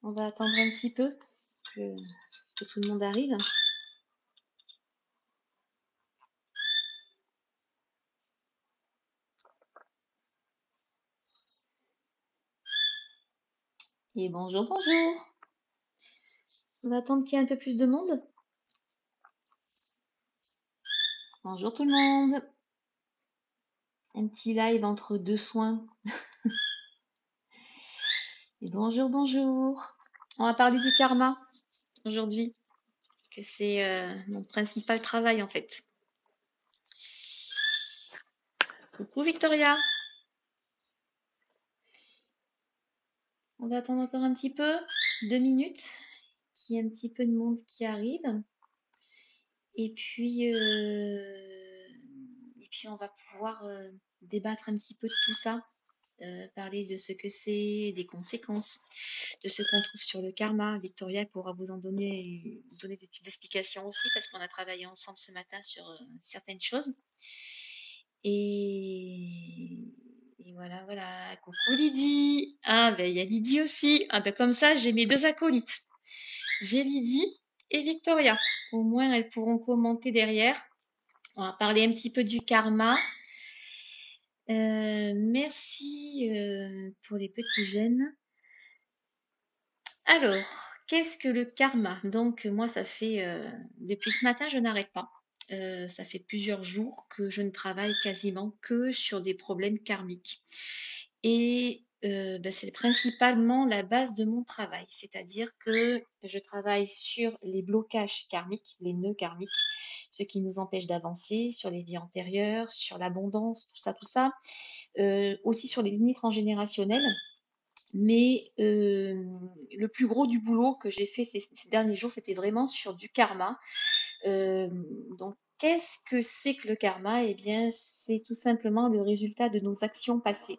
On va attendre un petit peu que tout le monde arrive. Et bonjour, bonjour. On va attendre qu'il y ait un peu plus de monde. Bonjour tout le monde. Un petit live entre deux soins. Et bonjour, bonjour. On va parler du karma aujourd'hui, que c'est mon principal travail en fait. Coucou Victoria. On va attendre encore un petit peu, 2 minutes, qu'il y ait un petit peu de monde qui arrive. Et puis on va pouvoir débattre un petit peu de tout ça, parler de ce que c'est, des conséquences, de ce qu'on trouve sur le karma. Victoria pourra vous donner des petites explications aussi, parce qu'on a travaillé ensemble ce matin sur certaines choses. Et, et voilà, voilà. Coucou Lydie. Ah ben il y a Lydie aussi. Ah ben comme ça j'ai mes deux acolytes. J'ai Lydie et Victoria. Au moins elles pourront commenter derrière. On va parler un petit peu du karma. Merci pour les petits j'aime. Alors, qu'est-ce que le karma? Donc, moi, ça fait depuis ce matin, je n'arrête pas. Ça fait plusieurs jours que je ne travaille quasiment que sur des problèmes karmiques. Et c'est principalement la base de mon travail, c'est-à-dire que je travaille sur les blocages karmiques, les nœuds karmiques, ce qui nous empêche d'avancer, sur les vies antérieures, sur l'abondance, tout ça, aussi sur les lignées transgénérationnelles. Mais le plus gros du boulot que j'ai fait ces derniers jours, c'était vraiment sur du karma. Donc, qu'est-ce que c'est que le karma? Eh bien, c'est tout simplement le résultat de nos actions passées,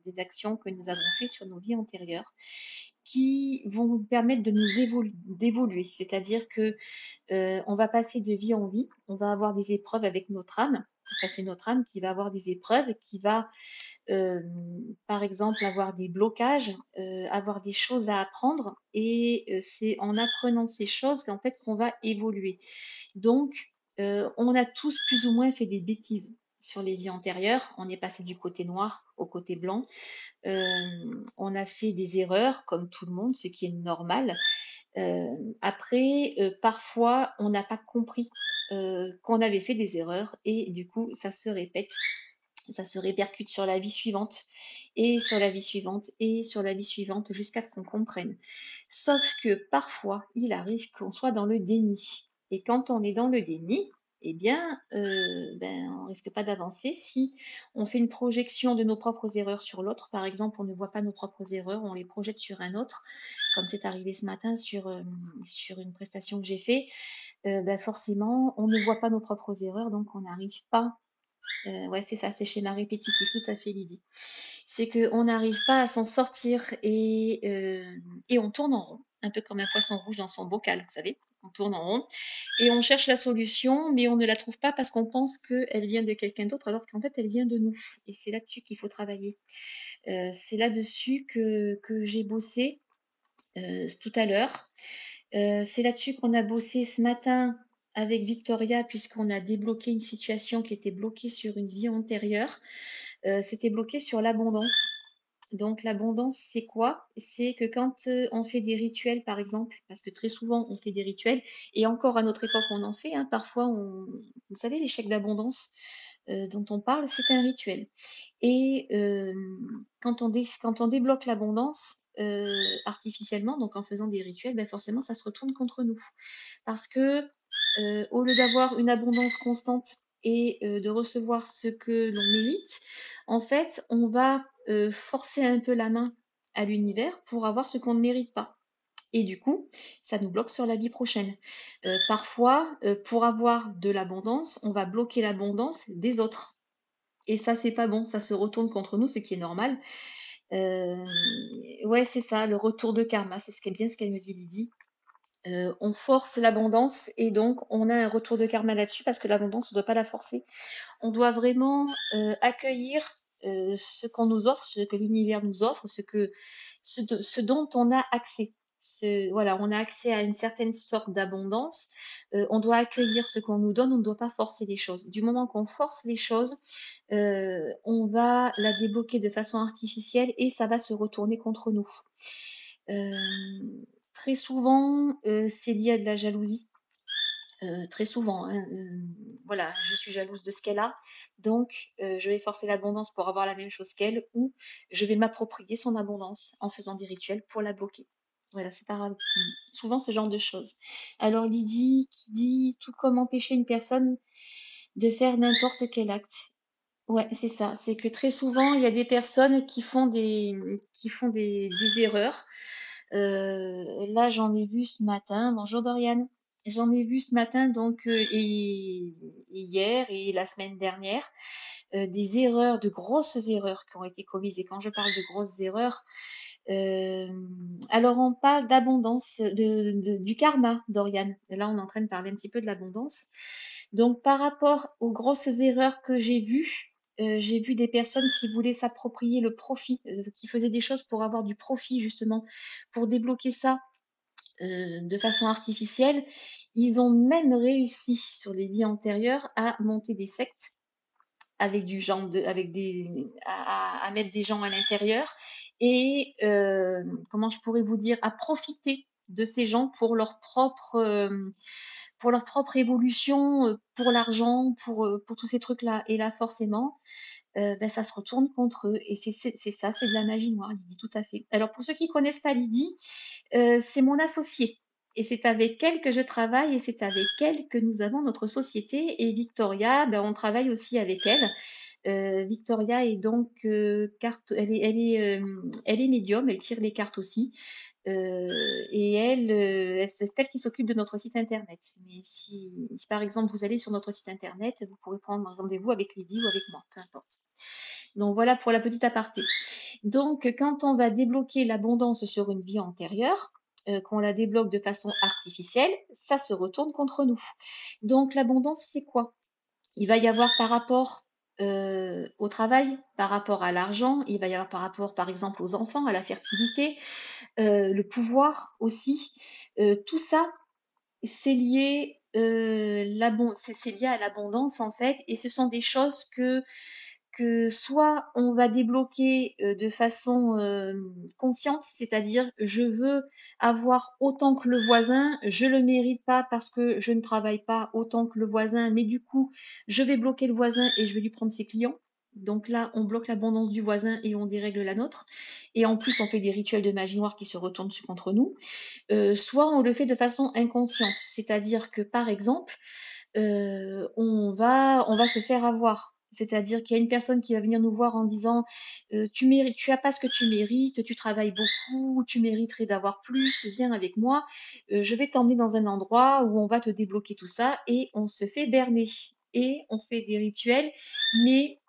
des actions que nous avons faites sur nos vies antérieures, qui vont nous permettre de nous d'évoluer. C'est-à-dire que on va passer de vie en vie, on va avoir des épreuves avec notre âme. Enfin, c'est notre âme qui va avoir des épreuves, qui va par exemple avoir des blocages, avoir des choses à apprendre, et c'est en apprenant ces choses qu'en fait qu'on va évoluer. Donc on a tous plus ou moins fait des bêtises sur les vies antérieures. On est passé du côté noir au côté blanc. On a fait des erreurs comme tout le monde, ce qui est normal. Après, parfois on n'a pas compris qu'on avait fait des erreurs, et du coup ça se répète, ça se répercute sur la vie suivante, et sur la vie suivante, et sur la vie suivante, jusqu'à ce qu'on comprenne. Sauf que parfois, il arrive qu'on soit dans le déni. Et quand on est dans le déni, eh bien, on risque pas d'avancer. Si on fait une projection de nos propres erreurs sur l'autre, par exemple, on ne voit pas nos propres erreurs, on les projette sur un autre, comme c'est arrivé ce matin sur une prestation que j'ai fait, forcément, on ne voit pas nos propres erreurs, donc on n'arrive pas. Ouais, c'est ça, c'est schéma répétitif, tout à fait, Lydie. C'est qu'on n'arrive pas à s'en sortir, et on tourne en rond, un peu comme un poisson rouge dans son bocal, vous savez. On tourne en rond et on cherche la solution, mais on ne la trouve pas parce qu'on pense qu'elle vient de quelqu'un d'autre, alors qu'en fait, elle vient de nous. Et c'est là-dessus qu'il faut travailler. C'est là-dessus que j'ai bossé tout à l'heure. C'est là-dessus qu'on a bossé ce matin avec Victoria, puisqu'on a débloqué une situation qui était bloquée sur une vie antérieure. C'était bloqué sur l'abondance. Donc l'abondance, c'est quoi? C'est que quand on fait des rituels, par exemple, parce que très souvent on fait des rituels, et encore à notre époque on en fait, hein, parfois vous savez, les chèques d'abondance dont on parle, c'est un rituel. Et quand on débloque l'abondance artificiellement, donc en faisant des rituels, forcément ça se retourne contre nous. Parce que au lieu d'avoir une abondance constante et de recevoir ce que l'on mérite, en fait, on va forcer un peu la main à l'univers pour avoir ce qu'on ne mérite pas. Et du coup, ça nous bloque sur la vie prochaine. Parfois, pour avoir de l'abondance, on va bloquer l'abondance des autres. Et ça, c'est pas bon, ça se retourne contre nous, ce qui est normal. Ouais, c'est ça, le retour de karma, c'est bien ce qu'elle me dit, Lydie. On force l'abondance, et donc on a un retour de karma là-dessus, parce que l'abondance, on ne doit pas la forcer. On doit vraiment accueillir ce qu'on nous offre, ce que l'univers nous offre, ce dont on a accès. voilà, on a accès à une certaine sorte d'abondance. On doit accueillir ce qu'on nous donne, on ne doit pas forcer les choses. Du moment qu'on force les choses, on va la débloquer de façon artificielle et ça va se retourner contre nous. Euh, Très souvent, c'est lié à de la jalousie. Très souvent, hein, voilà, je suis jalouse de ce qu'elle a, donc je vais forcer l'abondance pour avoir la même chose qu'elle, ou je vais m'approprier son abondance en faisant des rituels pour la bloquer. Voilà, c'est souvent ce genre de choses. Alors Lydie qui dit tout comme empêcher une personne de faire n'importe quel acte. Ouais, c'est ça. C'est que très souvent, il y a des personnes qui font des erreurs. Là, j'en ai vu ce matin. Bonjour Doriane. J'en ai vu ce matin, donc, et hier et la semaine dernière, des erreurs, de grosses erreurs qui ont été commises. Et quand je parle de grosses erreurs, euh, alors on parle d'abondance, du karma, Doriane. Là, on est en train de parler un petit peu de l'abondance. Donc, par rapport aux grosses erreurs que j'ai vu des personnes qui voulaient s'approprier le profit, qui faisaient des choses pour avoir du profit, justement, pour débloquer ça de façon artificielle. Ils ont même réussi sur les vies antérieures à monter des sectes avec du genre à mettre des gens à l'intérieur et comment je pourrais vous dire, à profiter de ces gens pour leur propre évolution, pour l'argent, pour tous ces trucs-là. Et là, forcément, ben, ça se retourne contre eux. Et c'est ça, c'est de la magie noire, Lydie, tout à fait. Alors, pour ceux qui connaissent pas Lydie, c'est mon associée. Et c'est avec elle que je travaille et c'est avec elle que nous avons notre société. Et Victoria, ben, on travaille aussi avec elle. Victoria est donc elle est médium, elle tire les cartes aussi. Et c'est elle qui s'occupe de notre site internet. Mais si par exemple vous allez sur notre site internet, vous pourrez prendre un rendez-vous avec Lydie ou avec moi, peu importe. Donc voilà pour la petite aparté. Donc quand on va débloquer l'abondance sur une vie antérieure, qu'on la débloque de façon artificielle, ça se retourne contre nous. Donc l'abondance, c'est quoi? Il va y avoir par rapport au travail, par rapport à l'argent, il va y avoir par rapport par exemple aux enfants, à la fertilité, le pouvoir aussi. Tout ça, c'est lié, c'est lié à l'abondance en fait, et ce sont des choses que soit on va débloquer de façon consciente, c'est-à-dire je veux avoir autant que le voisin, je le mérite pas parce que je ne travaille pas autant que le voisin, mais du coup je vais bloquer le voisin et je vais lui prendre ses clients. Donc là, on bloque l'abondance du voisin et on dérègle la nôtre. Et en plus, on fait des rituels de magie noire qui se retournent contre nous. Soit on le fait de façon inconsciente, c'est-à-dire que par exemple, on va se faire avoir. C'est-à-dire qu'il y a une personne qui va venir nous voir en disant tu as pas ce que tu mérites, tu travailles beaucoup, tu mériterais d'avoir plus, viens avec moi, je vais t'emmener dans un endroit où on va te débloquer tout ça et on se fait berner et on fait des rituels, mais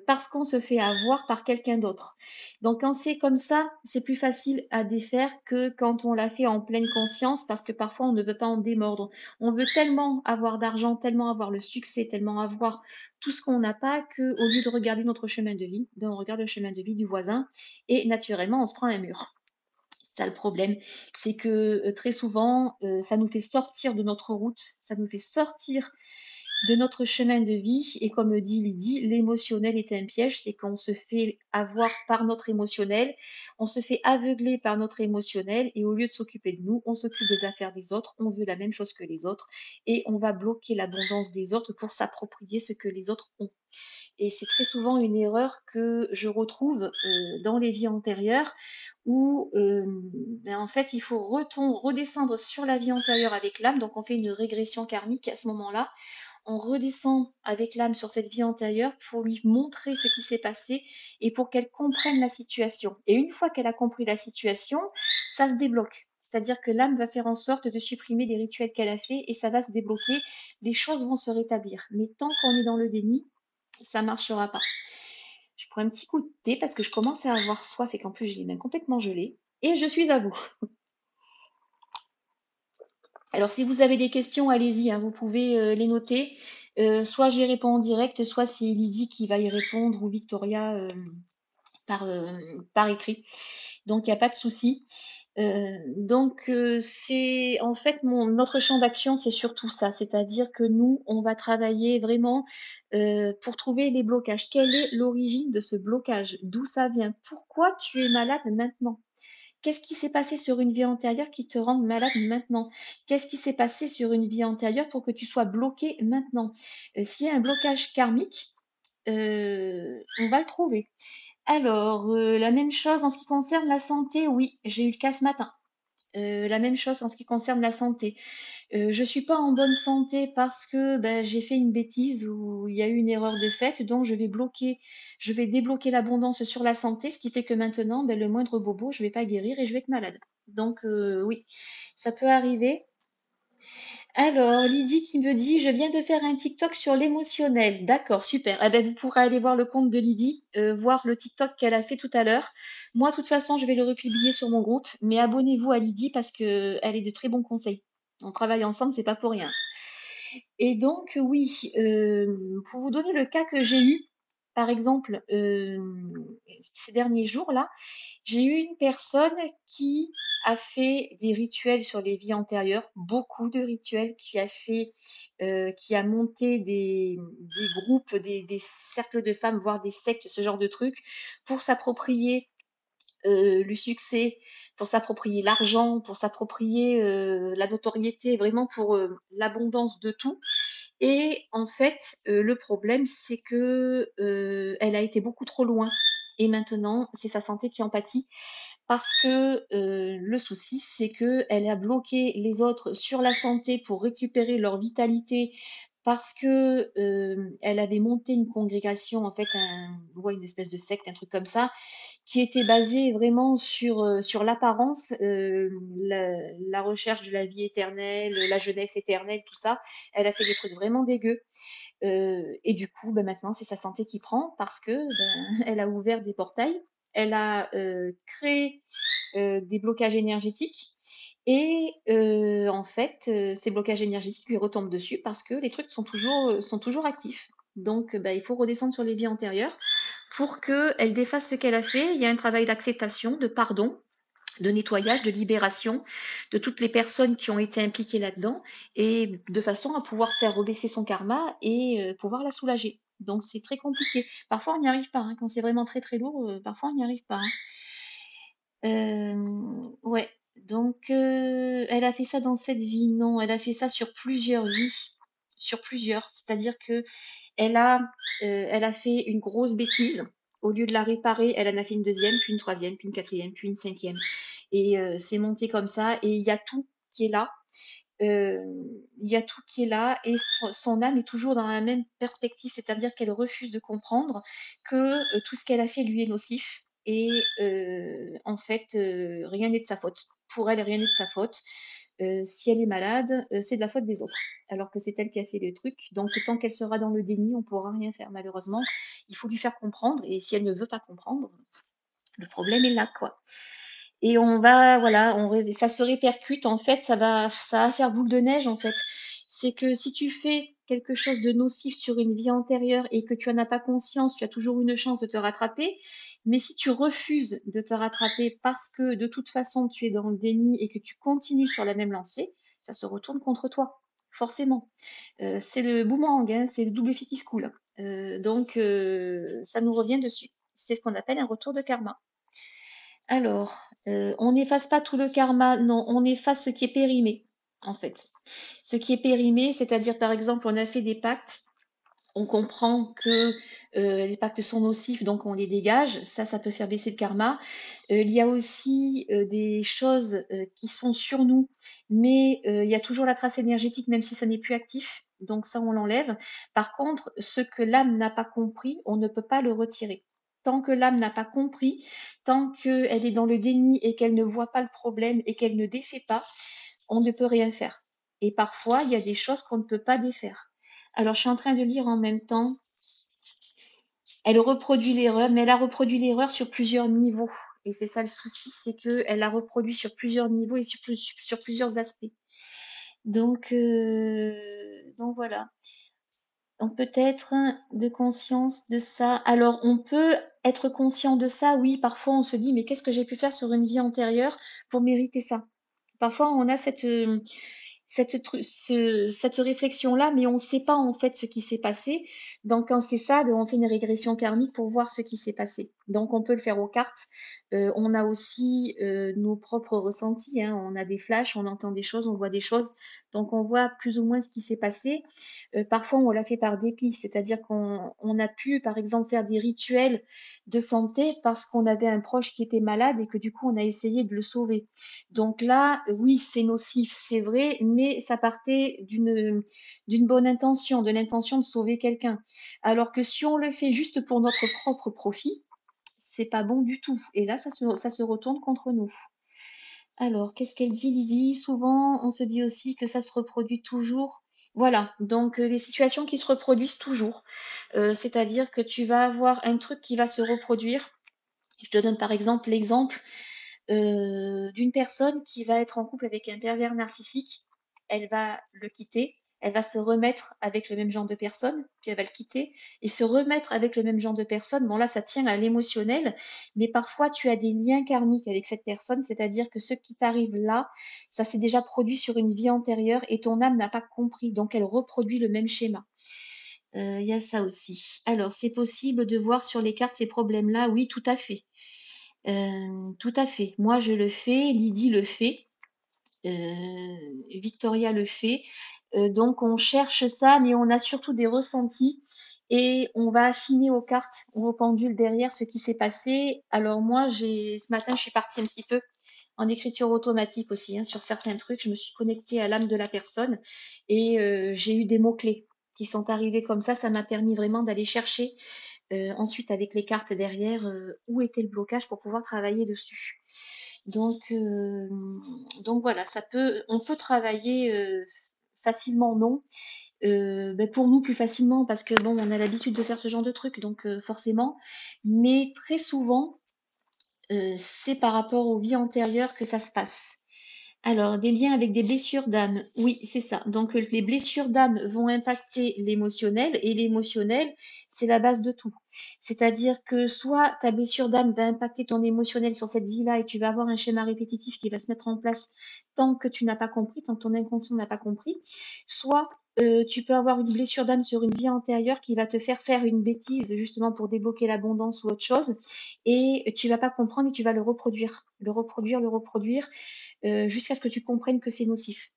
parce qu'on se fait avoir par quelqu'un d'autre. Donc quand c'est comme ça, c'est plus facile à défaire que quand on l'a fait en pleine conscience, parce que parfois on ne veut pas en démordre. On veut tellement avoir d'argent, tellement avoir le succès, tellement avoir tout ce qu'on n'a pas, que au lieu de regarder notre chemin de vie, ben on regarde le chemin de vie du voisin et naturellement on se prend un mur. Ça, le problème, c'est que très souvent, ça nous fait sortir de notre route, ça nous fait sortir de notre chemin de vie. Et comme dit Lydie, l'émotionnel est un piège, c'est qu'on se fait avoir par notre émotionnel, on se fait aveugler par notre émotionnel et au lieu de s'occuper de nous, on s'occupe des affaires des autres, on veut la même chose que les autres et on va bloquer l'abondance des autres pour s'approprier ce que les autres ont. Et c'est très souvent une erreur que je retrouve dans les vies antérieures où ben en fait il faut redescendre sur la vie antérieure avec l'âme, donc on fait une régression karmique à ce moment-là, on redescend avec l'âme sur cette vie antérieure pour lui montrer ce qui s'est passé et pour qu'elle comprenne la situation. Et une fois qu'elle a compris la situation, ça se débloque. C'est-à-dire que l'âme va faire en sorte de supprimer des rituels qu'elle a fait et ça va se débloquer, les choses vont se rétablir. Mais tant qu'on est dans le déni, ça ne marchera pas. Je prends un petit coup de thé parce que je commence à avoir soif et qu'en plus je l'ai même complètement gelé. Et je suis à vous. Alors si vous avez des questions, allez-y, hein, vous pouvez les noter. Soit j'y réponds en direct, soit c'est Lydie qui va y répondre ou Victoria par, par écrit. Donc il n'y a pas de souci. C'est en fait notre champ d'action, c'est surtout ça, c'est-à-dire que nous, on va travailler vraiment pour trouver les blocages. Quelle est l'origine de ce blocage? D'où ça vient? Pourquoi tu es malade maintenant? Qu'est-ce qui s'est passé sur une vie antérieure qui te rend malade maintenant? Qu'est-ce qui s'est passé sur une vie antérieure pour que tu sois bloqué maintenant? S'il y a un blocage karmique, on va le trouver. Alors, la même chose en ce qui concerne la santé, oui, j'ai eu le cas ce matin. La même chose en ce qui concerne la santé. Je suis pas en bonne santé parce que ben, j'ai fait une bêtise ou il y a eu une erreur de fait, donc je vais débloquer l'abondance sur la santé, ce qui fait que maintenant, ben, le moindre bobo, je vais pas guérir et je vais être malade. Donc oui, ça peut arriver. Alors, Lydie qui me dit, je viens de faire un TikTok sur l'émotionnel. D'accord, super. Eh ben, vous pourrez aller voir le compte de Lydie, voir le TikTok qu'elle a fait tout à l'heure. Moi, de toute façon, je vais le republier sur mon groupe, mais abonnez-vous à Lydie parce que elle est de très bons conseils. On travaille ensemble, c'est pas pour rien. Et donc, oui, pour vous donner le cas que j'ai eu, par exemple, ces derniers jours-là, j'ai eu une personne qui a fait des rituels sur les vies antérieures, beaucoup de rituels, qui a monté des groupes, des cercles de femmes, voire des sectes, ce genre de trucs, pour s'approprier le succès, pour s'approprier l'argent, pour s'approprier la notoriété, vraiment pour l'abondance de tout. Et en fait, le problème, c'est que elle a été beaucoup trop loin. Et maintenant, c'est sa santé qui en pâtit parce que le souci, c'est que elle a bloqué les autres sur la santé pour récupérer leur vitalité parce que elle avait monté une congrégation, en fait, ouais, une espèce de secte, un truc comme ça, qui était basée vraiment sur l'apparence, la recherche de la vie éternelle, la jeunesse éternelle, tout ça. Elle a fait des trucs vraiment dégueux. Et du coup, ben maintenant, c'est sa santé qui prend parce que ben, elle a ouvert des portails, elle a créé des blocages énergétiques. Et en fait, ces blocages énergétiques lui retombent dessus parce que les trucs sont toujours actifs. Donc, bah, il faut redescendre sur les vies antérieures pour qu'elle défasse ce qu'elle a fait. Il y a un travail d'acceptation, de pardon, de nettoyage, de libération de toutes les personnes qui ont été impliquées là-dedans et de façon à pouvoir faire rebaisser son karma et pouvoir la soulager. Donc c'est très compliqué. Parfois on n'y arrive pas, hein. Quand c'est vraiment très très lourd, parfois on n'y arrive pas, hein. Ouais, donc elle a fait ça dans cette vie? Non, elle a fait ça sur plusieurs vies, sur plusieurs. C'est-à-dire que elle a fait une grosse bêtise. Au lieu de la réparer, elle en a fait une deuxième, puis une troisième, puis une quatrième, puis une cinquième. Et c'est monté comme ça. Et il y a tout qui est là. Euh, il y a tout qui est là. Et son âme est toujours dans la même perspective, c'est-à-dire qu'elle refuse de comprendre que tout ce qu'elle a fait lui est nocif. Et en fait, rien n'est de sa faute. Pour elle, rien n'est de sa faute. Si elle est malade, c'est de la faute des autres, alors que c'est elle qui a fait le truc. Donc tant qu'elle sera dans le déni, on ne pourra rien faire malheureusement. Il faut lui faire comprendre, et si elle ne veut pas comprendre, le problème est là, quoi. Et on va, voilà, ça se répercute en fait, ça va faire boule de neige en fait. C'est que si tu fais quelque chose de nocif sur une vie antérieure et que tu en as pas conscience, tu as toujours une chance de te rattraper. Mais si tu refuses de te rattraper parce que de toute façon tu es dans le déni et que tu continues sur la même lancée, ça se retourne contre toi, forcément. C'est le boomerang, hein, c'est le double effet qui se coule. Ça nous revient dessus. C'est ce qu'on appelle un retour de karma. Alors, on n'efface pas tout le karma, non, on efface ce qui est périmé, en fait. Ce qui est périmé, c'est-à-dire, par exemple, on a fait des pactes, on comprend que les pactes sont nocifs, donc on les dégage. Ça peut faire baisser le karma. Il y a aussi des choses qui sont sur nous, mais il y a toujours la trace énergétique, même si ça n'est plus actif. Donc ça, on l'enlève. Par contre, ce que l'âme n'a pas compris, on ne peut pas le retirer. Tant que l'âme n'a pas compris, tant qu'elle est dans le déni et qu'elle ne voit pas le problème et qu'elle ne défait pas, on ne peut rien faire. Et parfois, il y a des choses qu'on ne peut pas défaire. Alors, je suis en train de lire en même temps. Elle reproduit l'erreur, mais elle a reproduit l'erreur sur plusieurs niveaux. Et c'est ça le souci, c'est qu'elle a reproduit sur plusieurs niveaux et sur plusieurs aspects. Donc voilà. On peut être de conscience de ça. Alors, on peut être conscient de ça, oui. Parfois, on se dit, mais qu'est-ce que j'ai pu faire sur une vie antérieure pour mériter ça? Parfois, on a cette réflexion-là, mais on ne sait pas en fait ce qui s'est passé. Donc, quand c'est ça, on fait une régression karmique pour voir ce qui s'est passé. Donc, on peut le faire aux cartes. On a aussi nos propres ressentis, hein. On a des flashs, on entend des choses, on voit des choses. Donc, on voit plus ou moins ce qui s'est passé. Parfois, on l'a fait par dépit, c'est-à-dire qu'on a pu, par exemple, faire des rituels de santé parce qu'on avait un proche qui était malade et que du coup, on a essayé de le sauver. Donc là, oui, c'est nocif, c'est vrai, mais ça partait d'une bonne intention, de l'intention de sauver quelqu'un. Alors que si on le fait juste pour notre propre profit, c'est pas bon du tout. Et là, ça se retourne contre nous. Alors, qu'est-ce qu'elle dit, Lydie? Souvent, on se dit aussi que ça se reproduit toujours. Voilà, donc les situations qui se reproduisent toujours. C'est-à-dire que tu vas avoir un truc qui va se reproduire. Je te donne par exemple l'exemple d'une personne qui va être en couple avec un pervers narcissique. Elle va le quitter, elle va se remettre avec le même genre de personne, puis elle va le quitter et se remettre avec le même genre de personne. Bon là, ça tient à l'émotionnel, mais parfois tu as des liens karmiques avec cette personne, c'est-à-dire que ce qui t'arrive là, ça s'est déjà produit sur une vie antérieure et ton âme n'a pas compris, donc elle reproduit le même schéma. Il y a ça aussi. Alors, c'est possible de voir sur les cartes ces problèmes-là? Oui, tout à fait. Tout à fait. Moi, je le fais, Lydie le fait, Victoria le fait. Donc, on cherche ça, mais on a surtout des ressentis et on va affiner aux cartes ou aux pendules derrière ce qui s'est passé. Alors moi, ce matin, je suis partie un petit peu en écriture automatique aussi, hein, sur certains trucs. Je me suis connectée à l'âme de la personne et j'ai eu des mots-clés qui sont arrivés comme ça. Ça m'a permis vraiment d'aller chercher ensuite avec les cartes derrière où était le blocage pour pouvoir travailler dessus. Donc, euh, donc voilà, on peut travailler facilement, non. Ben pour nous plus facilement parce que bon, on a l'habitude de faire ce genre de trucs, donc forcément. Mais très souvent, c'est par rapport aux vies antérieures que ça se passe. Alors, des liens avec des blessures d'âme. Oui, c'est ça. Donc, les blessures d'âme vont impacter l'émotionnel et l'émotionnel, c'est la base de tout. C'est-à-dire que soit ta blessure d'âme va impacter ton émotionnel sur cette vie-là et tu vas avoir un schéma répétitif qui va se mettre en place tant que tu n'as pas compris, tant que ton inconscient n'a pas compris, soit tu peux avoir une blessure d'âme sur une vie antérieure qui va te faire faire une bêtise justement pour débloquer l'abondance ou autre chose et tu vas pas comprendre et tu vas le reproduire, le reproduire jusqu'à ce que tu comprennes que c'est nocif.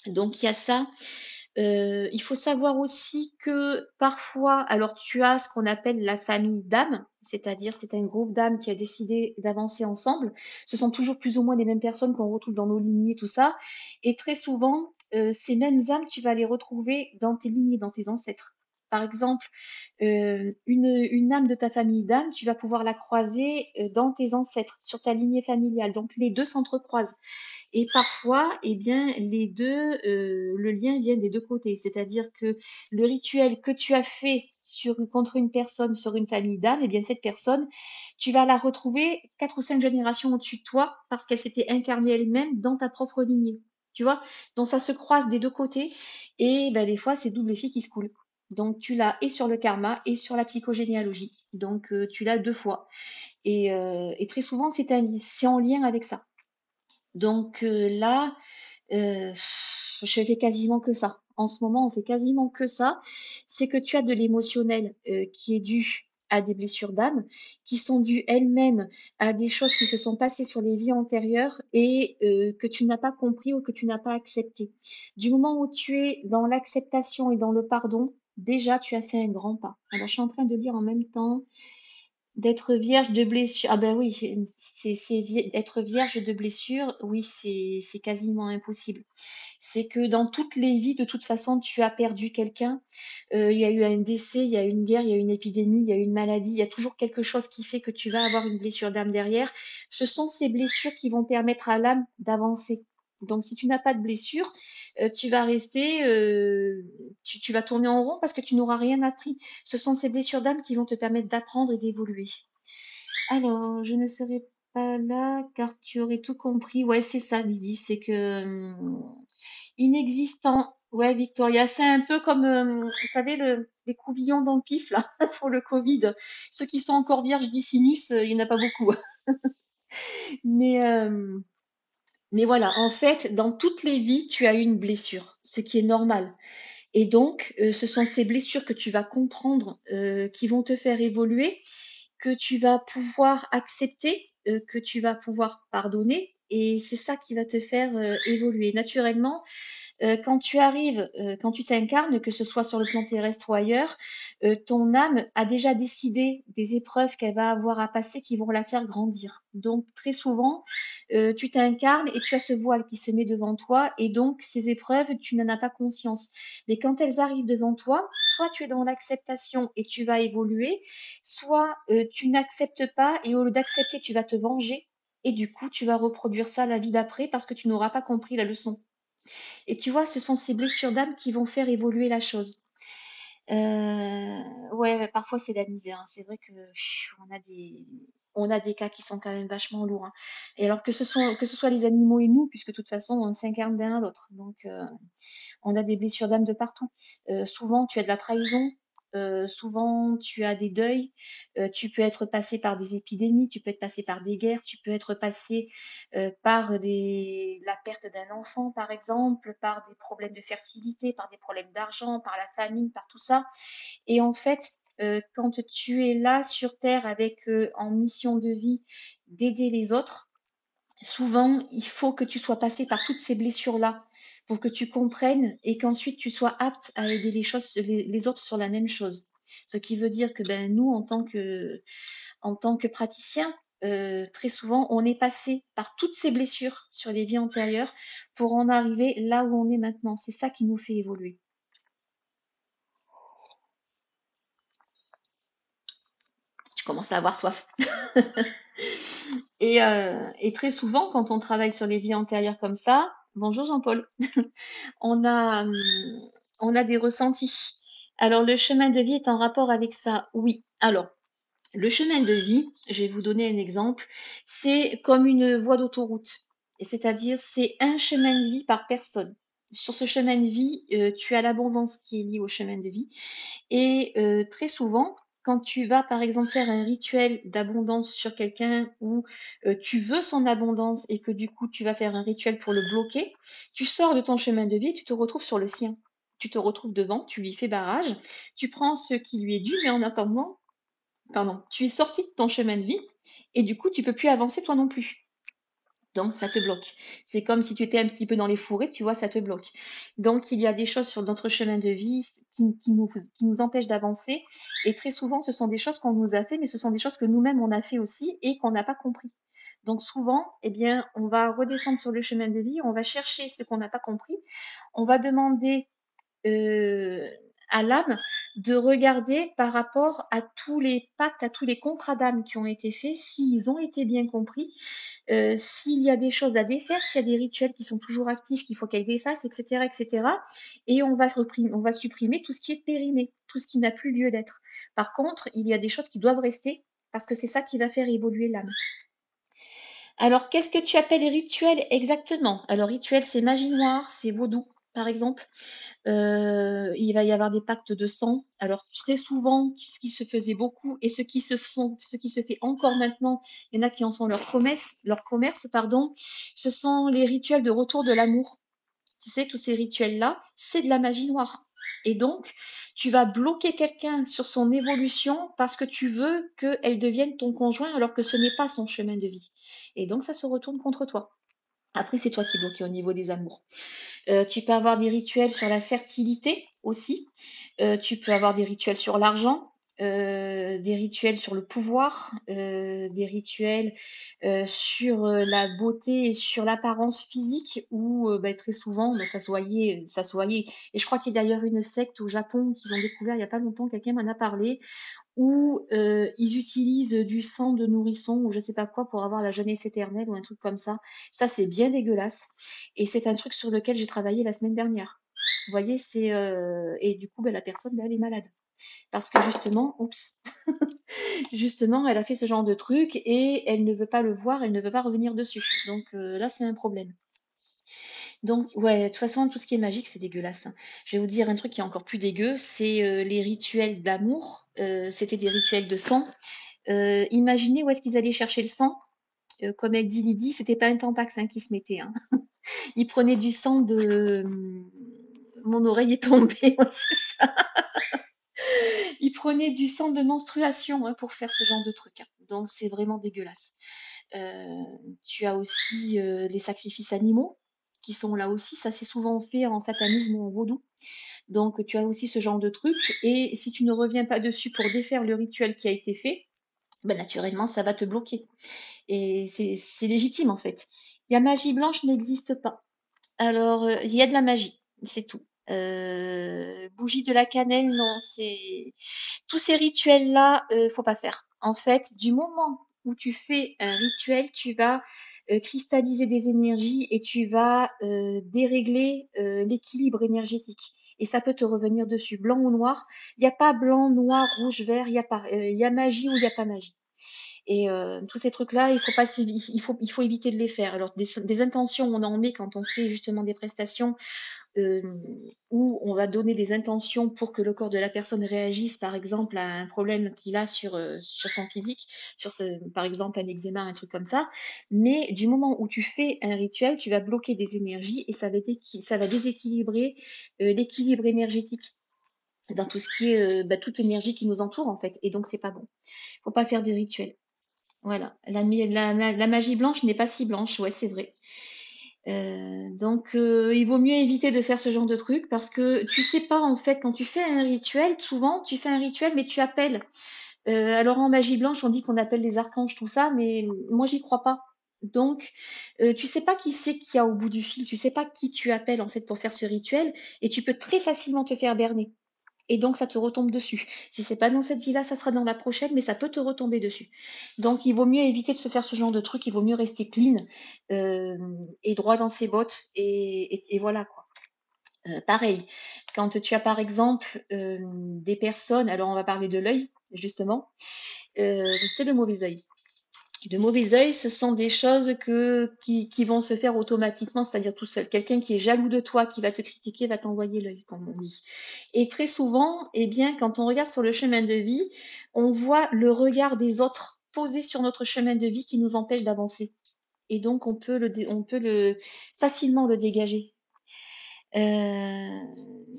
Donc il y a ça. Il faut savoir aussi que parfois, alors tu as ce qu'on appelle la famille d'âmes, c'est-à-dire c'est un groupe d'âmes qui a décidé d'avancer ensemble. Ce sont toujours plus ou moins les mêmes personnes qu'on retrouve dans nos lignées, tout ça. Et très souvent, ces mêmes âmes, tu vas les retrouver dans tes lignées, dans tes ancêtres. Par exemple, une âme de ta famille d'âmes, tu vas pouvoir la croiser dans tes ancêtres, sur ta lignée familiale. Donc les deux s'entrecroisent. Et parfois, eh bien, le lien vient des deux côtés. C'est-à-dire que le rituel que tu as fait contre une personne, sur une famille d'âmes, eh bien, cette personne, tu vas la retrouver 4 ou 5 générations au-dessus de toi parce qu'elle s'était incarnée elle-même dans ta propre lignée. Tu vois? Donc, ça se croise des deux côtés et ben, des fois, c'est double effet qui se coule. Donc, tu l'as et sur le karma et sur la psychogénéalogie. Donc, tu l'as 2 fois. Et très souvent, c'est en lien avec ça. Donc là, euh, je fais quasiment que ça. En ce moment, on fait quasiment que ça. C'est que tu as de l'émotionnel qui est dû à des blessures d'âme, qui sont dues elles-mêmes à des choses qui se sont passées sur les vies antérieures et que tu n'as pas compris ou que tu n'as pas accepté. Du moment où tu es dans l'acceptation et dans le pardon, déjà tu as fait un grand pas. Alors je suis en train de lire en même temps. D'être vierge de blessures. Ah ben oui, être vierge de blessures, oui, c'est quasiment impossible. C'est que dans toutes les vies, de toute façon, tu as perdu quelqu'un. Il y a eu un décès, il y a eu une guerre, il y a eu une épidémie, il y a eu une maladie. Il y a toujours quelque chose qui fait que tu vas avoir une blessure d'âme derrière. Ce sont ces blessures qui vont permettre à l'âme d'avancer. Donc, si tu n'as pas de blessure, tu vas rester, tu vas tourner en rond parce que tu n'auras rien appris. Ce sont ces blessures d'âme qui vont te permettre d'apprendre et d'évoluer. Alors, je ne serai pas là car tu aurais tout compris. Ouais, c'est ça, Lydie, c'est que inexistant. Ouais, Victoria, c'est un peu comme, vous savez, des couvillons dans le pif là pour le Covid. Ceux qui sont encore vierges du sinus, il n'y en a pas beaucoup. Mais, euh, mais voilà, en fait, dans toutes les vies, tu as eu une blessure, ce qui est normal. Et donc, ce sont ces blessures que tu vas comprendre, qui vont te faire évoluer, que tu vas pouvoir accepter, que tu vas pouvoir pardonner. Et c'est ça qui va te faire évoluer naturellement. Quand tu arrives, quand tu t'incarnes, que ce soit sur le plan terrestre ou ailleurs, ton âme a déjà décidé des épreuves qu'elle va avoir à passer qui vont la faire grandir. Donc très souvent, tu t'incarnes et tu as ce voile qui se met devant toi et donc ces épreuves, tu n'en as pas conscience. Mais quand elles arrivent devant toi, soit tu es dans l'acceptation et tu vas évoluer, soit tu n'acceptes pas et au lieu d'accepter, tu vas te venger. Et du coup, tu vas reproduire ça la vie d'après parce que tu n'auras pas compris la leçon. Et tu vois, ce sont ces blessures d'âme qui vont faire évoluer la chose. Ouais, parfois c'est la misère, hein. C'est vrai que on a des cas qui sont quand même vachement lourds, hein. Et alors que ce soit les animaux et nous, puisque de toute façon on s'incarne l'un à l'autre. Donc on a des blessures d'âme de partout. Souvent, tu as de la trahison. Souvent, tu as des deuils. Tu peux être passé par des épidémies, tu peux être passé par des guerres, tu peux être passé par la perte d'un enfant, par exemple, par des problèmes de fertilité, par des problèmes d'argent, par la famine, par tout ça. Et en fait, quand tu es là sur Terre avec en mission de vie d'aider les autres, souvent, il faut que tu sois passé par toutes ces blessures-là pour que tu comprennes et qu'ensuite tu sois apte à aider les autres sur la même chose. Ce qui veut dire que ben, nous, en tant que praticiens, très souvent, on est passé par toutes ces blessures sur les vies antérieures pour en arriver là où on est maintenant. C'est ça qui nous fait évoluer. Je commence à avoir soif. Et très souvent, quand on travaille sur les vies antérieures comme ça, bonjour Jean-Paul, on a, on a des ressentis. Alors, le chemin de vie est en rapport avec ça, oui. Alors, le chemin de vie, je vais vous donner un exemple, c'est comme une voie d'autoroute. C'est-à-dire, c'est un chemin de vie par personne. Sur ce chemin de vie, tu as l'abondance qui est liée au chemin de vie. Et très souvent, quand tu vas par exemple faire un rituel d'abondance sur quelqu'un où tu veux son abondance et que du coup tu vas faire un rituel pour le bloquer, tu sors de ton chemin de vie et tu te retrouves sur le sien. Tu te retrouves devant, tu lui fais barrage, tu prends ce qui lui est dû, mais en attendant, pardon, tu es sorti de ton chemin de vie et du coup tu peux plus avancer toi non plus. Donc, ça te bloque. C'est comme si tu étais un petit peu dans les fourrés, tu vois, ça te bloque. Donc, il y a des choses sur notre chemin de vie qui nous empêchent d'avancer. Et très souvent, ce sont des choses qu'on nous a fait, mais ce sont des choses que nous-mêmes, on a fait aussi et qu'on n'a pas compris. Donc, souvent, eh bien, on va redescendre sur le chemin de vie, on va chercher ce qu'on n'a pas compris, on va demander euh, à l'âme de regarder par rapport à tous les pactes, à tous les contrats d'âme qui ont été faits, s'ils ont été bien compris, s'il y a des choses à défaire, s'il y a des rituels qui sont toujours actifs, qu'il faut qu'elles défassent, etc., etc. Et on va supprimer tout ce qui est périmé, tout ce qui n'a plus lieu d'être. Par contre, il y a des choses qui doivent rester parce que c'est ça qui va faire évoluer l'âme. Alors, qu'est-ce que tu appelles rituel exactement? Alors, rituel, c'est magie noire, c'est vaudou, par exemple. Il va y avoir des pactes de sang. Alors très souvent, ce qui se faisait beaucoup et ce qui se fait encore maintenant, il y en a qui en font leur commerce, pardon. Ce sont les rituels de retour de l'amour. Tu sais, tous ces rituels-là, c'est de la magie noire. Et donc, tu vas bloquer quelqu'un sur son évolution parce que tu veux qu'elle devienne ton conjoint alors que ce n'est pas son chemin de vie. Et donc, ça se retourne contre toi. Après, c'est toi qui es bloqué au niveau des amours. Tu peux avoir des rituels sur la fertilité aussi. Tu peux avoir des rituels sur l'argent, des rituels sur le pouvoir, des rituels sur la beauté et sur l'apparence physique où bah, très souvent bah, ça se voyait. Et je crois qu'il y a d'ailleurs une secte au Japon qu'ils ont découvert il n'y a pas longtemps, quelqu'un m'en a parlé, où ils utilisent du sang de nourrisson ou je sais pas quoi pour avoir la jeunesse éternelle ou un truc comme ça. Ça, c'est bien dégueulasse. Et c'est un truc sur lequel j'ai travaillé la semaine dernière. Vous voyez, c'est et du coup, ben, la personne, ben, elle est malade. Parce que justement, oups, justement, elle a fait ce genre de truc et elle ne veut pas le voir, elle ne veut pas revenir dessus. Donc là, c'est un problème. Donc, ouais, de toute façon, tout ce qui est magique, c'est dégueulasse, hein. Je vais vous dire un truc qui est encore plus dégueu, c'est les rituels d'amour. C'était des rituels de sang. Imaginez où est-ce qu'ils allaient chercher le sang. Comme elle dit Lydie, c'était pas un tampax hein, qui se mettait, hein. Ils prenaient du sang de... Mon oreille est tombée, ouais, c'est ça. Ils prenaient du sang de menstruation hein, pour faire ce genre de truc, hein. Donc, c'est vraiment dégueulasse. Euh, Tu as aussi les sacrifices animaux qui sont là aussi. Ça, c'est souvent fait en satanisme ou en vaudou. Donc, tu as aussi ce genre de truc. Et si tu ne reviens pas dessus pour défaire le rituel qui a été fait, ben, naturellement, ça va te bloquer. Et c'est légitime, en fait. La magie blanche n'existe pas. Alors, il y a de la magie, c'est tout. Bougie de la cannelle, non, c'est tous ces rituels-là, faut pas faire. En fait, du moment où tu fais un rituel, tu vas cristalliser des énergies et tu vas dérégler l'équilibre énergétique. Et ça peut te revenir dessus, blanc ou noir. Il n'y a pas blanc, noir, rouge, vert. Il y a pas, il y a magie ou il n'y a pas magie. Et tous ces trucs-là, il faut pas, il faut éviter de les faire. Alors des intentions, on en met quand on fait justement des prestations euh, où on va donner des intentions pour que le corps de la personne réagisse, par exemple, à un problème qu'il a sur son physique, par exemple un eczéma, un truc comme ça. Mais du moment où tu fais un rituel, tu vas bloquer des énergies et ça va déséquilibrer l'équilibre énergétique dans tout ce qui est toute l'énergie qui nous entoure en fait. Et donc c'est pas bon. Faut pas faire de rituel. Voilà. La magie blanche n'est pas si blanche, ouais, c'est vrai. Donc, il vaut mieux éviter de faire ce genre de truc parce que tu sais pas en fait quand tu fais un rituel, souvent tu fais un rituel mais tu appelles. Alors en magie blanche, on dit qu'on appelle les archanges tout ça, mais moi j'y crois pas. Donc, tu sais pas qui c'est qu'il y a au bout du fil, tu sais pas qui tu appelles en fait pour faire ce rituel et tu peux très facilement te faire berner. Et donc, ça te retombe dessus. Si c'est pas dans cette vie-là, ça sera dans la prochaine, mais ça peut te retomber dessus. Donc, il vaut mieux éviter de se faire ce genre de truc. Il vaut mieux rester clean euh, et droit dans ses bottes. Et voilà quoi. Pareil, quand tu as par exemple des personnes, alors on va parler de l'œil justement, c'est le mauvais œil. De mauvais œil, ce sont des choses qui vont se faire automatiquement, c'est-à-dire tout seul. Quelqu'un qui est jaloux de toi, qui va te critiquer, va t'envoyer l'œil, comme on dit. Et très souvent, eh bien, quand on regarde sur le chemin de vie, on voit le regard des autres posé sur notre chemin de vie qui nous empêche d'avancer. Et donc, on peut facilement le dégager. Euh,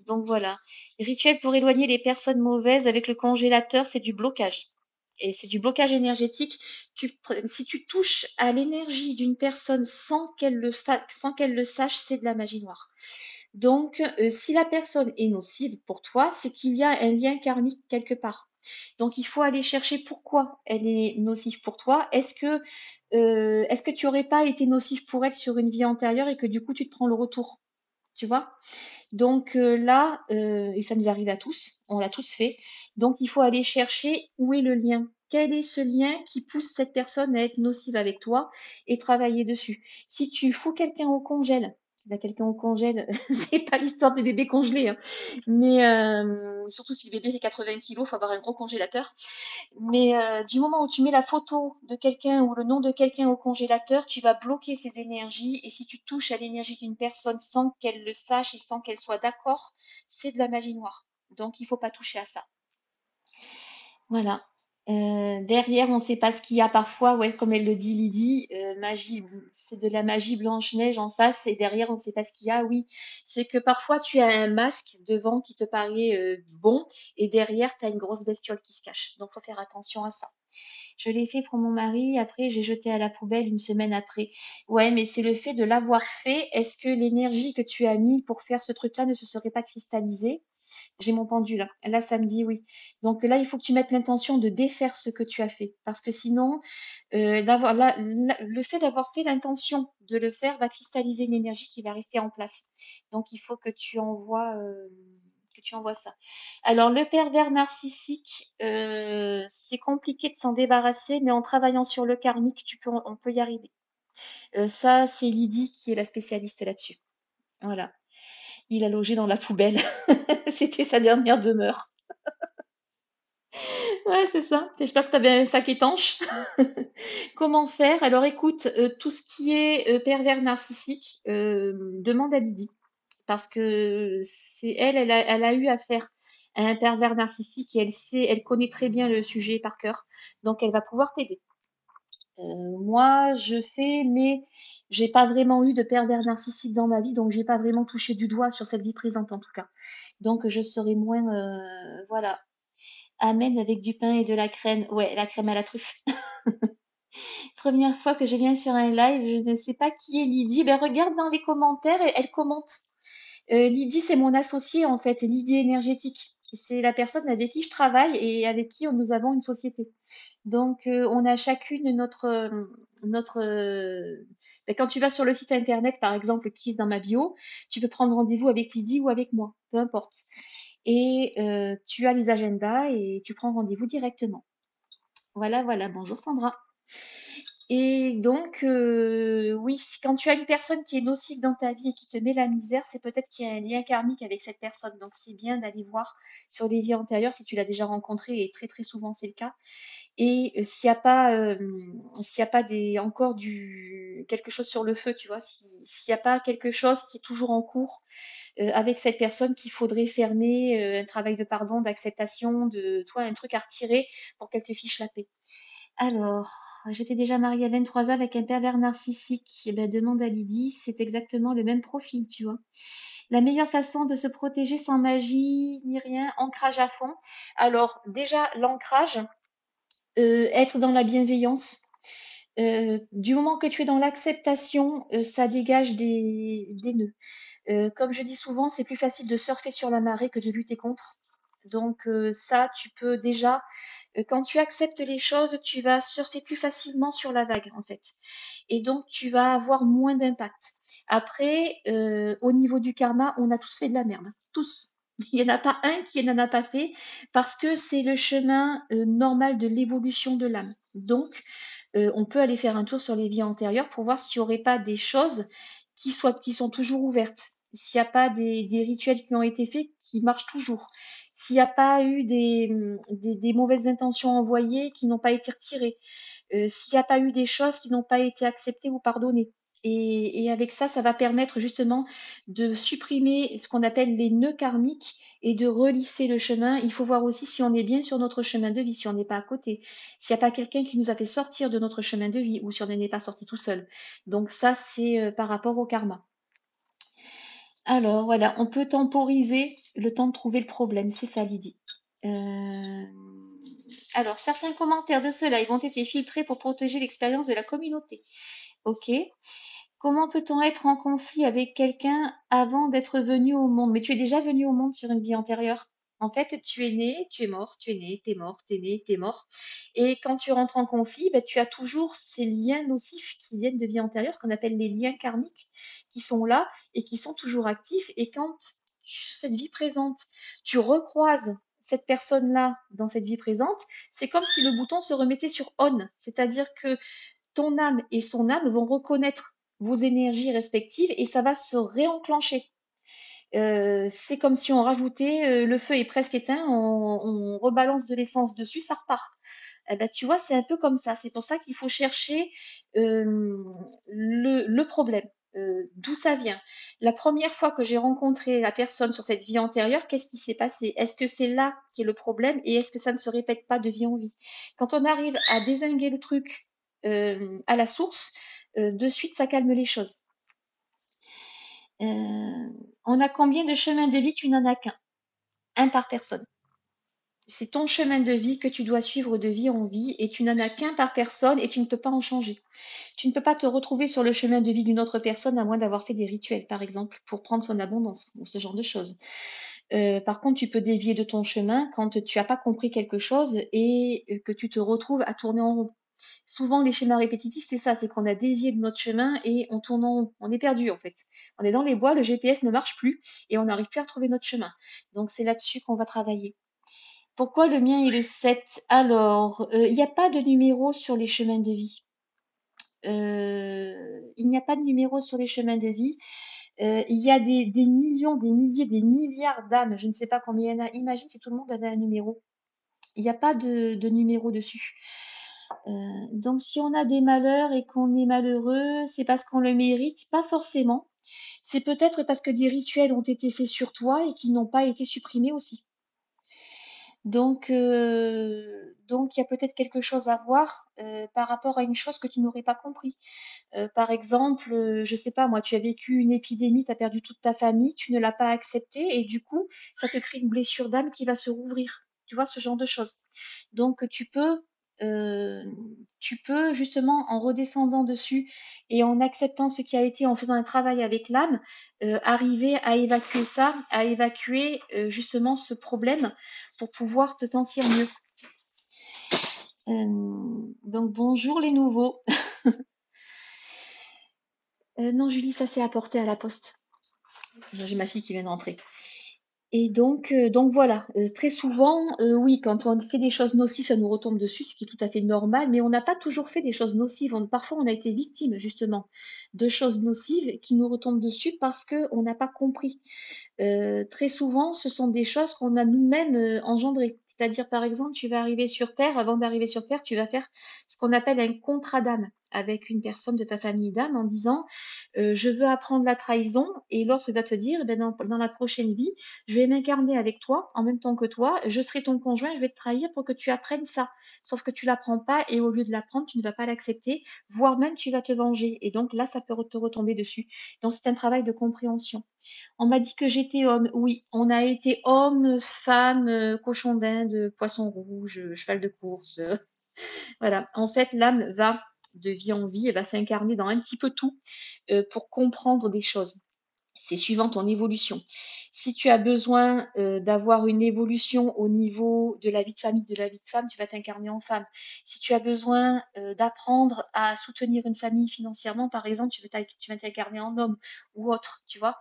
donc voilà. Rituel pour éloigner les personnes mauvaises avec le congélateur, c'est du blocage. Et c'est du blocage énergétique. Si tu touches à l'énergie d'une personne sans qu'elle le sache, c'est de la magie noire. Donc, si la personne est nocive pour toi, c'est qu'il y a un lien karmique quelque part. Donc, il faut aller chercher pourquoi elle est nocive pour toi. Est-ce que tu aurais pas été nocif pour elle sur une vie antérieure et que du coup tu te prends le retour, tu vois? Donc là, et ça nous arrive à tous, on l'a tous fait. Donc il faut aller chercher où est le lien. Quel est ce lien qui pousse cette personne à être nocive avec toi et travailler dessus. Si tu fous quelqu'un au congèle, bah, quelqu'un au congèle, c'est pas l'histoire des bébés congelés, hein. Mais surtout si le bébé fait 80 kilos, il faut avoir un gros congélateur. Mais du moment où tu mets la photo de quelqu'un ou le nom de quelqu'un au congélateur, tu vas bloquer ses énergies. Et si tu touches à l'énergie d'une personne sans qu'elle le sache et sans qu'elle soit d'accord, c'est de la magie noire. Donc il faut pas toucher à ça. Voilà. Derrière, on ne sait pas ce qu'il y a parfois, ouais, comme elle le dit Lydie, magie, c'est de la magie Blanche-Neige en face, et derrière, on ne sait pas ce qu'il y a, oui. C'est que parfois, tu as un masque devant qui te paraît bon, et derrière, tu as une grosse bestiole qui se cache. Donc, faut faire attention à ça. Je l'ai fait pour mon mari, après, j'ai jeté à la poubelle une semaine après. Ouais, mais c'est le fait de l'avoir fait. Est-ce que l'énergie que tu as mis pour faire ce truc-là ne se serait pas cristallisée? J'ai mon pendule. Là, ça me dit oui. Donc là, il faut que tu mettes l'intention de défaire ce que tu as fait. Parce que sinon, le fait d'avoir fait l'intention de le faire va cristalliser une énergie qui va rester en place. Donc il faut que tu envoies ça. Alors le pervers narcissique, c'est compliqué de s'en débarrasser, mais en travaillant sur le karmique, on peut y arriver. Ça, c'est Lydie qui est la spécialiste là-dessus. Voilà. Il a logé dans la poubelle. C'était sa dernière demeure. Ouais, c'est ça. J'espère que tu avais un sac étanche. Comment faire? Alors écoute, tout ce qui est pervers narcissique, demande à Lydie. Parce que c'est elle a eu affaire à un pervers narcissique et elle connaît très bien le sujet par cœur. Donc elle va pouvoir t'aider. Moi, je fais, mais j'ai pas vraiment eu de pervers narcissique dans ma vie, donc j'ai pas vraiment touché du doigt sur cette vie présente en tout cas. Donc je serai moins, voilà. Amen avec du pain et de la crème. Ouais, la crème à la truffe. Première fois que je viens sur un live, je ne sais pas qui est Lydie. Ben regarde dans les commentaires, elle commente. Lydie, c'est mon associée en fait, Lydie énergétique. C'est la personne avec qui je travaille et avec qui nous avons une société. Donc, on a chacune notre. Ben, quand tu vas sur le site internet, par exemple, qui est dans ma bio, tu peux prendre rendez-vous avec Lydie ou avec moi, peu importe. Et tu as les agendas et tu prends rendez-vous directement. Voilà, voilà. Bonjour Sandra. Et donc, oui, quand tu as une personne qui est nocive dans ta vie et qui te met la misère, c'est peut-être qu'il y a un lien karmique avec cette personne. Donc, c'est bien d'aller voir sur les vies antérieures si tu l'as déjà rencontré, et très très souvent c'est le cas. Et s'il y a pas encore quelque chose sur le feu, tu vois, s'il n'y a pas quelque chose qui est toujours en cours avec cette personne qu'il faudrait fermer, un travail de pardon, d'acceptation, de toi, un truc à retirer pour qu'elle te fiche la paix. Alors, j'étais déjà mariée à 23 ans avec un pervers narcissique. Eh ben, demande à Lydie, c'est exactement le même profil, tu vois. La meilleure façon de se protéger sans magie ni rien, ancrage à fond. Alors, déjà, l'ancrage, être dans la bienveillance. Du moment que tu es dans l'acceptation, ça dégage des nœuds. Comme je dis souvent, c'est plus facile de surfer sur la marée que de lutter contre. Donc ça, tu peux déjà, quand tu acceptes les choses, tu vas surfer plus facilement sur la vague, en fait. Et donc, tu vas avoir moins d'impact. Après, au niveau du karma, on a tous fait de la merde. Tous. Il n'y en a pas un qui n'en a pas fait parce que c'est le chemin normal de l'évolution de l'âme. Donc, on peut aller faire un tour sur les vies antérieures pour voir s'il n'y aurait pas des choses qui sont toujours ouvertes. S'il n'y a pas des rituels qui ont été faits qui marchent toujours. S'il n'y a pas eu des mauvaises intentions envoyées qui n'ont pas été retirées. S'il n'y a pas eu des choses qui n'ont pas été acceptées ou pardonnées. Et avec ça, ça va permettre justement de supprimer ce qu'on appelle les nœuds karmiques et de relisser le chemin. Il faut voir aussi si on est bien sur notre chemin de vie, si on n'est pas à côté, s'il n'y a pas quelqu'un qui nous a fait sortir de notre chemin de vie ou si on n'est pas sorti tout seul. Donc ça, c'est par rapport au karma. Alors voilà, on peut temporiser le temps de trouver le problème, c'est ça l'idée. Euh, Alors, certains commentaires de ce live ont été filtrés pour protéger l'expérience de la communauté. Ok. Comment peut-on être en conflit avec quelqu'un avant d'être venu au monde? Mais tu es déjà venu au monde sur une vie antérieure. En fait, tu es né, tu es mort, tu es né, t'es mort, t'es né, t'es mort. Et quand tu rentres en conflit, ben, tu as toujours ces liens nocifs qui viennent de vie antérieure, ce qu'on appelle les liens karmiques, qui sont là et qui sont toujours actifs. Et quand cette vie présente, tu recroises cette personne-là dans cette vie présente, c'est comme si le bouton se remettait sur on. C'est-à-dire que ton âme et son âme vont reconnaître vos énergies respectives et ça va se réenclencher. C'est comme si on rajoutait, le feu est presque éteint, on rebalance de l'essence dessus, ça repart. Eh ben, tu vois, c'est un peu comme ça. C'est pour ça qu'il faut chercher le problème. D'où ça vient. La première fois que j'ai rencontré la personne sur cette vie antérieure, qu'est-ce qui s'est passé? Est-ce que c'est là qui est le problème et est-ce que ça ne se répète pas de vie en vie? Quand on arrive à dézinguer le truc à la source, de suite ça calme les choses. On a combien de chemins de vie? Tu n'en as qu'un. Un par personne. C'est ton chemin de vie que tu dois suivre de vie en vie et tu n'en as qu'un par personne et tu ne peux pas en changer. Tu ne peux pas te retrouver sur le chemin de vie d'une autre personne à moins d'avoir fait des rituels, par exemple, pour prendre son abondance ou ce genre de choses. Par contre, tu peux dévier de ton chemin quand tu n'as pas compris quelque chose et que tu te retrouves à tourner en rond. Souvent, les schémas répétitifs, c'est ça, c'est qu'on a dévié de notre chemin et on tourne en rond. On est perdu, en fait. On est dans les bois, le GPS ne marche plus et on n'arrive plus à retrouver notre chemin. Donc, c'est là-dessus qu'on va travailler. Pourquoi le mien est le 7? Alors, il n'y a pas de numéro sur les chemins de vie. Il n'y a pas de numéro sur les chemins de vie. Il y a des millions, des milliers, des milliards d'âmes. Je ne sais pas combien il y en a. Imagine si tout le monde avait un numéro. Il n'y a pas de numéro dessus. Donc si on a des malheurs et qu'on est malheureux, c'est parce qu'on le mérite, pas forcément. C'est peut-être parce que des rituels ont été faits sur toi et qui n'ont pas été supprimés aussi. Donc il y a peut-être quelque chose à voir par rapport à une chose que tu n'aurais pas compris. Par exemple, je sais pas moi, tu as vécu une épidémie, tu as perdu toute ta famille, tu ne l'as pas accepté et du coup, ça te crée une blessure d'âme qui va se rouvrir. Tu vois, ce genre de choses. Donc euh, tu peux justement en redescendant dessus et en acceptant ce qui a été, en faisant un travail avec l'âme, arriver à évacuer ça, à évacuer justement ce problème pour pouvoir te sentir mieux. Donc bonjour les nouveaux. Non Julie, ça s'est apporté à la poste. J'ai ma fille qui vient de rentrer. Et donc voilà, très souvent, oui, quand on fait des choses nocives, ça nous retombe dessus, ce qui est tout à fait normal, mais on n'a pas toujours fait des choses nocives. Parfois, on a été victime justement de choses nocives qui nous retombent dessus parce qu'on n'a pas compris. Très souvent, ce sont des choses qu'on a nous-mêmes engendrées. C'est-à-dire, par exemple, tu vas arriver sur Terre, avant d'arriver sur Terre, tu vas faire ce qu'on appelle un contrat d'âme avec une personne de ta famille d'âme en disant je veux apprendre la trahison et l'autre va te dire ben, dans la prochaine vie, je vais m'incarner avec toi en même temps que toi, je serai ton conjoint, je vais te trahir pour que tu apprennes ça. Sauf que tu l'apprends pas et au lieu de l'apprendre, tu ne vas pas l'accepter, voire même tu vas te venger. Et donc là, ça peut te retomber dessus. Donc c'est un travail de compréhension. On m'a dit que j'étais homme. Oui, on a été homme, femme, cochon d'Inde, poisson rouge, cheval de course. Voilà. En fait, l'âme va de vie en vie, elle va s'incarner dans un petit peu tout pour comprendre des choses. C'est suivant ton évolution. Si tu as besoin d'avoir une évolution au niveau de la vie de famille, de la vie de femme, tu vas t'incarner en femme. Si tu as besoin d'apprendre à soutenir une famille financièrement, par exemple, tu vas t'incarner en homme ou autre, tu vois.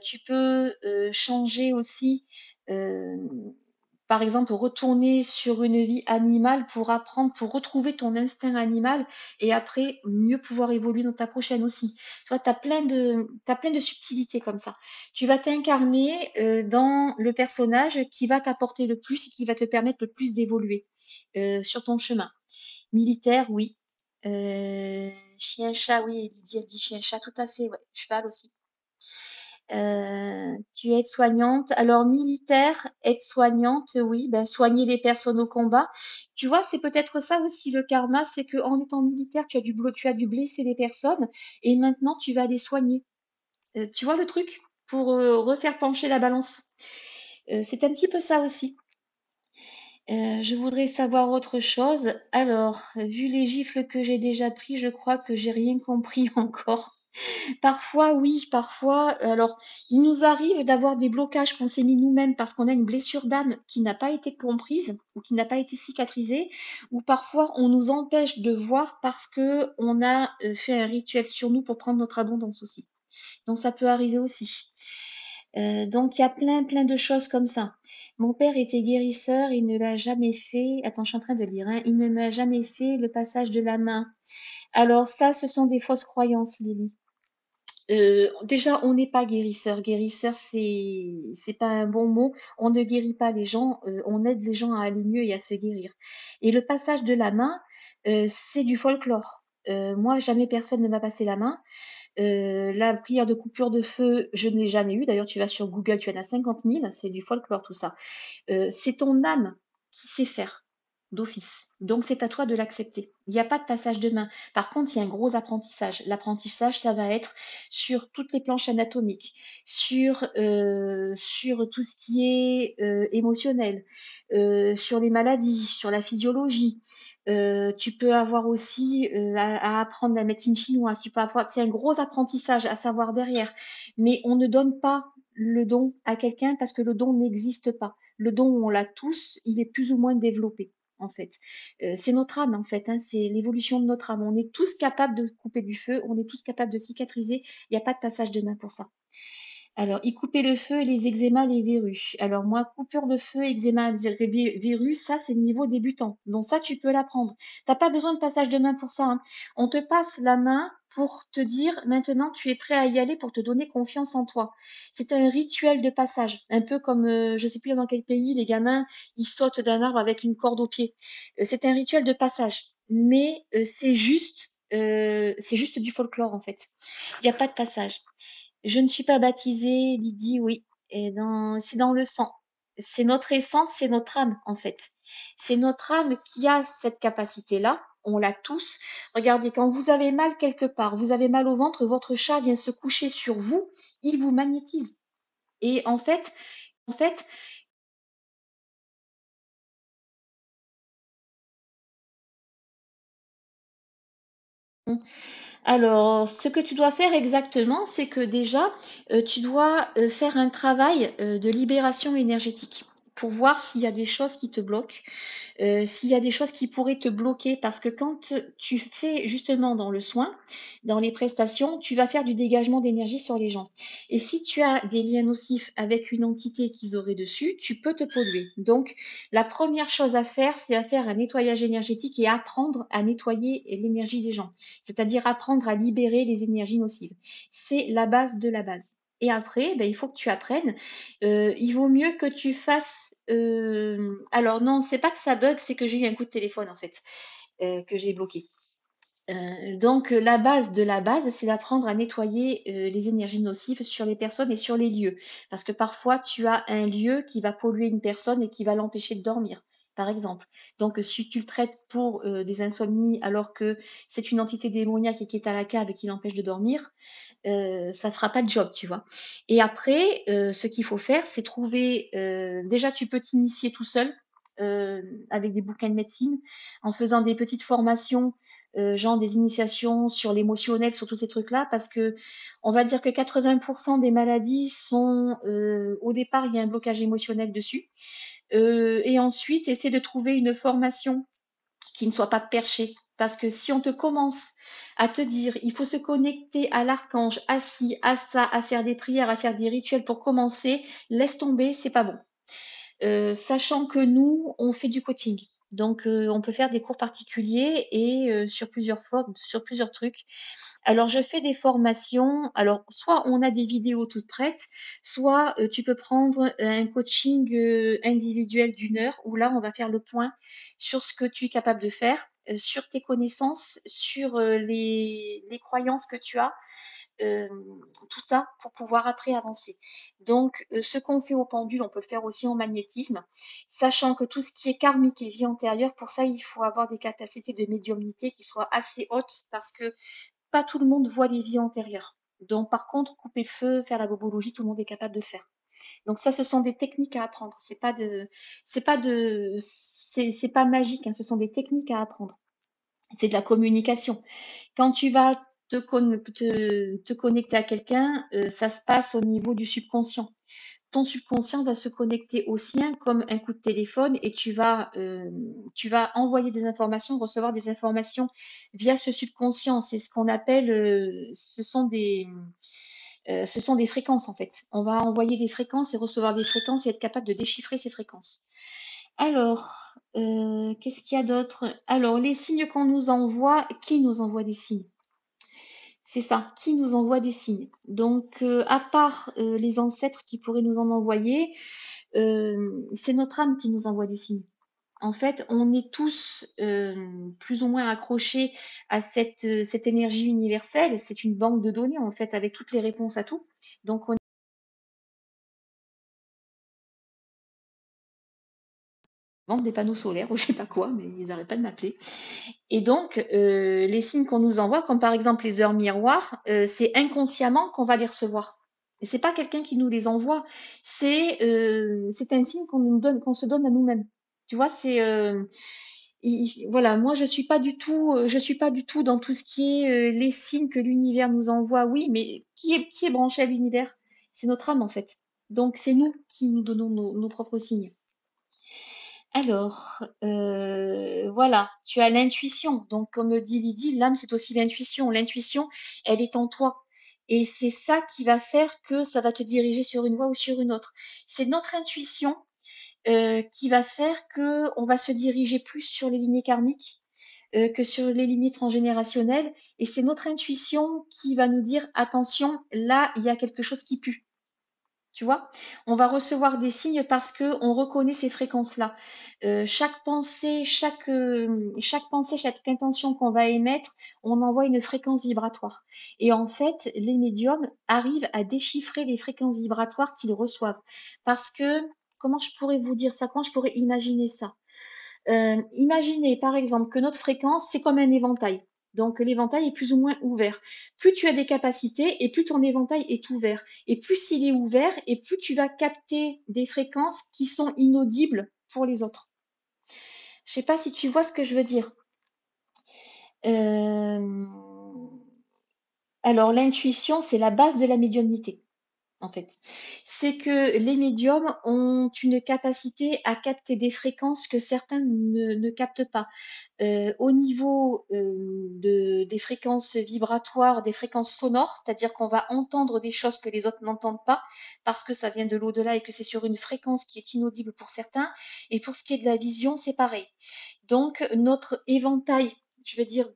Tu peux changer aussi euh, par exemple, retourner sur une vie animale pour apprendre, pour retrouver ton instinct animal et après mieux pouvoir évoluer dans ta prochaine aussi. Tu vois, t'as plein de subtilités comme ça. Tu vas t'incarner dans le personnage qui va t'apporter le plus et qui va te permettre le plus d'évoluer sur ton chemin. Militaire, oui. Chien-chat, oui. Didier dit chien-chat, tout à fait. Ouais. Cheval aussi. Tu es aide-soignante. Alors militaire, aide-soignante, oui, ben, soigner les personnes au combat. Tu vois, c'est peut-être ça aussi le karma, c'est que en étant militaire, tu as dû blesser des personnes et maintenant tu vas les soigner. Tu vois le truc? Pour refaire pencher la balance. C'est un petit peu ça aussi. Je voudrais savoir autre chose. Alors, vu les gifles que j'ai déjà pris, je crois que j'ai rien compris encore. Parfois, oui, parfois. Alors, il nous arrive d'avoir des blocages qu'on s'est mis nous-mêmes parce qu'on a une blessure d'âme qui n'a pas été comprise ou qui n'a pas été cicatrisée, ou parfois on nous empêche de voir parce que on a fait un rituel sur nous pour prendre notre abondance aussi. Donc, ça peut arriver aussi. Donc, il y a plein de choses comme ça. Mon père était guérisseur, il ne l'a jamais fait. Attends, je suis en train de lire. Hein. Il ne m'a jamais fait le passage de la main. Alors ça, ce sont des fausses croyances, Lily. Déjà, on n'est pas guérisseur. Guérisseur, c'est pas un bon mot. On ne guérit pas les gens. On aide les gens à aller mieux et à se guérir. Et le passage de la main, c'est du folklore. Moi, jamais personne ne m'a passé la main. La prière de coupure de feu, je ne l'ai jamais eue. D'ailleurs, tu vas sur Google, tu en as 50 000. C'est du folklore tout ça. C'est ton âme qui sait faire d'office. Donc c'est à toi de l'accepter. Il n'y a pas de passage de main. Par contre, il y a un gros apprentissage. L'apprentissage, ça va être sur toutes les planches anatomiques, sur tout ce qui est émotionnel, sur les maladies, sur la physiologie. Tu peux avoir aussi à apprendre la médecine chinoise. Tu peux avoir, c'est un gros apprentissage à savoir derrière. Mais on ne donne pas le don à quelqu'un parce que le don n'existe pas. Le don, on l'a tous, il est plus ou moins développé, en fait. C'est notre âme, en fait, hein, c'est l'évolution de notre âme. On est tous capables de couper du feu, on est tous capables de cicatriser, il n'y a pas de passage de main pour ça. Alors, y couper le feu, les eczémas, les verrues. Alors moi, coupure de feu, eczéma, verrues, ça c'est le niveau débutant. Donc ça, tu peux l'apprendre. T'as pas besoin de passage de main pour ça, hein. On te passe la main pour te dire maintenant tu es prêt à y aller pour te donner confiance en toi. C'est un rituel de passage, un peu comme je sais plus dans quel pays les gamins ils sautent d'un arbre avec une corde au pied. C'est un rituel de passage, mais c'est juste du folklore en fait. Il n'y a pas de passage. Je ne suis pas baptisée, Lydie, oui. C'est dans le sang. C'est notre essence, c'est notre âme, en fait. C'est notre âme qui a cette capacité-là. On l'a tous. Regardez, quand vous avez mal quelque part, vous avez mal au ventre, votre chat vient se coucher sur vous, il vous magnétise. Et en fait, alors, ce que tu dois faire exactement, c'est que déjà, tu dois faire un travail de libération énergétique pour voir s'il y a des choses qui te bloquent, s'il y a des choses qui pourraient te bloquer, parce que quand tu fais justement dans le soin, dans les prestations, tu vas faire du dégagement d'énergie sur les gens. Et si tu as des liens nocifs avec une entité qu'ils auraient dessus, tu peux te polluer. Donc, la première chose à faire, c'est à faire un nettoyage énergétique et apprendre à nettoyer l'énergie des gens, c'est-à-dire apprendre à libérer les énergies nocives. C'est la base de la base. Et après, ben, il faut que tu apprennes. Il vaut mieux que tu fasses. Alors non, c'est pas que ça bug, c'est que j'ai eu un coup de téléphone en fait, que j'ai bloqué. Donc la base de la base, c'est d'apprendre à nettoyer les énergies nocives sur les personnes et sur les lieux. Parce que parfois, tu as un lieu qui va polluer une personne et qui va l'empêcher de dormir, par exemple. Donc si tu le traites pour des insomnies alors que c'est une entité démoniaque et qui est à la cave et qui l'empêche de dormir, ça fera pas le job, tu vois. Et après, ce qu'il faut faire, c'est trouver. Déjà, tu peux t'initier tout seul avec des bouquins de médecine, en faisant des petites formations, genre des initiations sur l'émotionnel, sur tous ces trucs-là, parce que on va dire que 80% des maladies sont, au départ, il y a un blocage émotionnel dessus. Et ensuite, essaie de trouver une formation qui ne soit pas perché. Parce que si on te commence à te dire, il faut se connecter à l'archange, à ci, à ça, à faire des prières, à faire des rituels pour commencer, laisse tomber, c'est pas bon. Sachant que nous, on fait du coaching. Donc, on peut faire des cours particuliers et sur plusieurs formes, sur plusieurs trucs. Alors, je fais des formations. Alors, soit on a des vidéos toutes prêtes, soit tu peux prendre un coaching individuel d'1 heure où là, on va faire le point sur ce que tu es capable de faire, sur tes connaissances, sur les croyances que tu as, euh, tout ça pour pouvoir après avancer. Donc, ce qu'on fait au pendule, on peut le faire aussi en magnétisme, sachant que tout ce qui est karmique et vie antérieure, pour ça, il faut avoir des capacités de médiumnité qui soient assez hautes parce que pas tout le monde voit les vies antérieures. Donc, par contre, couper le feu, faire la bobologie, tout le monde est capable de le faire. Donc ça, ce sont des techniques à apprendre. C'est pas magique, hein, ce sont des techniques à apprendre. C'est de la communication. Quand tu vas te connecter à quelqu'un, ça se passe au niveau du subconscient. Ton subconscient va se connecter au sien comme un coup de téléphone et tu vas envoyer des informations, recevoir des informations via ce subconscient. C'est ce qu'on appelle, ce sont des fréquences en fait. On va envoyer des fréquences et recevoir des fréquences et être capable de déchiffrer ces fréquences. Alors, qu'est-ce qu'il y a d'autre? Alors, les signes qu'on nous envoie, qui nous envoie des signes? C'est ça, qui nous envoie des signes. Donc, à part les ancêtres qui pourraient nous en envoyer, c'est notre âme qui nous envoie des signes. En fait, on est tous plus ou moins accrochés à cette énergie universelle. C'est une banque de données, en fait, avec toutes les réponses à tout. Donc, on vend des panneaux solaires ou je sais pas quoi, mais ils n'arrêtent pas de m'appeler. Et donc, les signes qu'on nous envoie, comme par exemple les heures miroirs, c'est inconsciemment qu'on va les recevoir. Et c'est pas quelqu'un qui nous les envoie, c'est un signe qu'on nous donne, qu'on se donne à nous-mêmes. Tu vois, voilà, moi je suis pas du tout dans tout ce qui est les signes que l'univers nous envoie. Oui, mais qui est branché à l'univers? C'est notre âme en fait. Donc c'est nous qui nous donnons nos propres signes. Alors, voilà, tu as l'intuition. Donc, comme dit Lydie, l'âme, c'est aussi l'intuition. L'intuition, elle est en toi. Et c'est ça qui va faire que ça va te diriger sur une voie ou sur une autre. C'est notre intuition qui va faire que on va se diriger plus sur les lignées karmiques que sur les lignées transgénérationnelles. Et c'est notre intuition qui va nous dire attention, là, il y a quelque chose qui pue. Tu vois, on va recevoir des signes parce que on reconnaît ces fréquences-là. Chaque pensée, chaque intention qu'on va émettre, on envoie une fréquence vibratoire. Et en fait, les médiums arrivent à déchiffrer les fréquences vibratoires qu'ils reçoivent. Parce que, comment je pourrais vous dire ça? Comment je pourrais imaginer ça? Imaginez par exemple que notre fréquence, c'est comme un éventail. Donc l'éventail est plus ou moins ouvert. Plus tu as des capacités et plus ton éventail est ouvert. Et plus il est ouvert et plus tu vas capter des fréquences qui sont inaudibles pour les autres. Je sais pas si tu vois ce que je veux dire. Euh, Alors l'intuition, c'est la base de la médiumnité en fait. C'est que les médiums ont une capacité à capter des fréquences que certains ne captent pas. Au niveau des fréquences vibratoires, des fréquences sonores, c'est-à-dire qu'on va entendre des choses que les autres n'entendent pas parce que ça vient de l'au-delà et que c'est sur une fréquence qui est inaudible pour certains. Et pour ce qui est de la vision, c'est pareil. Donc notre éventail, je veux dire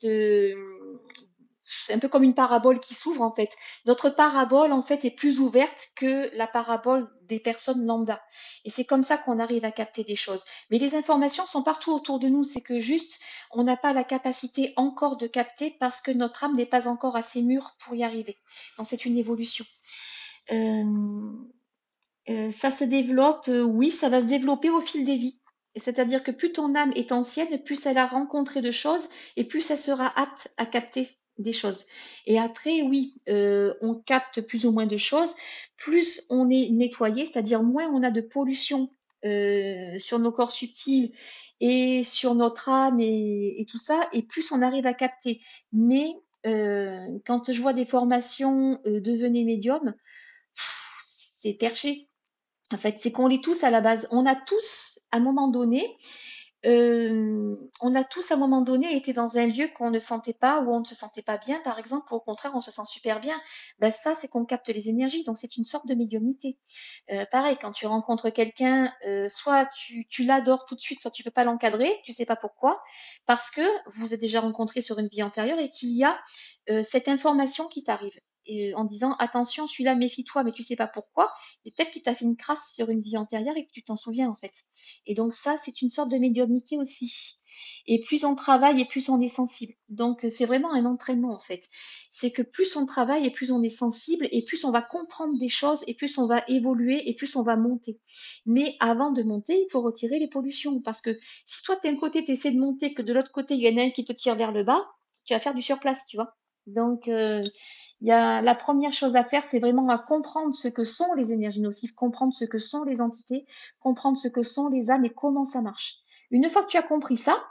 c'est un peu comme une parabole qui s'ouvre en fait. Notre parabole en fait est plus ouverte que la parabole des personnes lambda. Et c'est comme ça qu'on arrive à capter des choses. Mais les informations sont partout autour de nous. C'est que juste on n'a pas la capacité encore de capter parce que notre âme n'est pas encore assez mûre pour y arriver. Donc c'est une évolution. Euh, Ça se développe, oui, ça va se développer au fil des vies. C'est-à-dire que plus ton âme est ancienne, plus elle a rencontré de choses et plus elle sera apte à capter des choses. Et après, oui, on capte plus ou moins de choses, plus on est nettoyé, c'est-à-dire moins on a de pollution sur nos corps subtils et sur notre âme et tout ça, et plus on arrive à capter. Mais quand je vois des formations devenez médium, c'est perché. En fait, c'est qu'on l'est tous à la base. On a tous, à un moment donné, été dans un lieu qu'on ne sentait pas, où on ne se sentait pas bien, par exemple, ou au contraire, on se sent super bien. Ben, ça, c'est qu'on capte les énergies, donc c'est une sorte de médiumnité. Pareil, quand tu rencontres quelqu'un, soit tu l'adores tout de suite, soit tu peux pas l'encadrer, tu sais pas pourquoi, parce que vous vous êtes déjà rencontré sur une vie antérieure et qu'il y a cette information qui t'arrive. Et, en disant attention, celui-là, méfie-toi, mais tu sais pas pourquoi. Et peut-être qu'il t'a fait une crasse sur une vie antérieure et que tu t'en souviens en fait. Et donc ça, c'est une sorte de médiumnité aussi. Et plus on travaille et plus on est sensible. Donc c'est vraiment un entraînement en fait. C'est que plus on travaille et plus on est sensible et plus on va comprendre des choses et plus on va évoluer et plus on va monter. Mais avant de monter, il faut retirer les pollutions parce que si toi d'un côté tu essaies de monter que de l'autre côté il y en a un qui te tire vers le bas, tu vas faire du surplace, tu vois. Donc il y a la première chose à faire, c'est vraiment à comprendre ce que sont les énergies nocives, comprendre ce que sont les entités, comprendre ce que sont les âmes et comment ça marche. Une fois que tu as compris ça,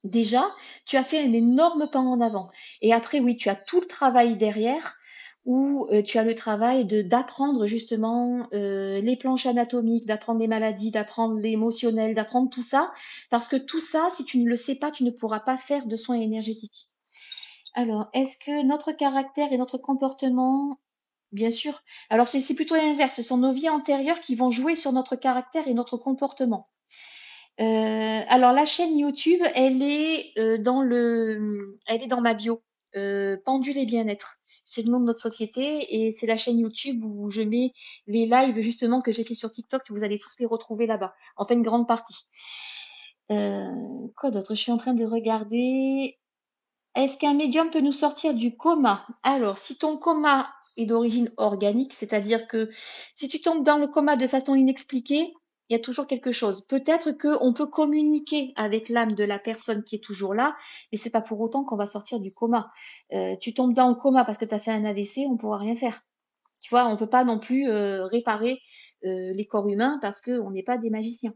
déjà, tu as fait un énorme pas en avant. Et après, oui, tu as tout le travail derrière où tu as le travail d'apprendre justement les planches anatomiques, d'apprendre les maladies, d'apprendre l'émotionnel, d'apprendre tout ça. Parce que tout ça, si tu ne le sais pas, tu ne pourras pas faire de soins énergétiques. Alors, est-ce que notre caractère et notre comportement, bien sûr. Alors, c'est plutôt l'inverse. Ce sont nos vies antérieures qui vont jouer sur notre caractère et notre comportement. Alors, la chaîne YouTube, elle est dans ma bio. Pendule et bien-être. C'est le nom de notre société et c'est la chaîne YouTube où je mets les lives justement que j'ai fait sur TikTok. Vous allez tous les retrouver là-bas. Enfin, une grande partie. Quoi d'autre? Je suis en train de regarder. Est-ce qu'un médium peut nous sortir du coma? Alors, si ton coma est d'origine organique, c'est-à-dire que si tu tombes dans le coma de façon inexpliquée, il y a toujours quelque chose. Peut-être qu'on peut communiquer avec l'âme de la personne qui est toujours là, mais c'est pas pour autant qu'on va sortir du coma. Tu tombes dans le coma parce que tu as fait un AVC, on pourra rien faire. Tu vois, on peut pas non plus réparer les corps humains parce qu'on n'est pas des magiciens.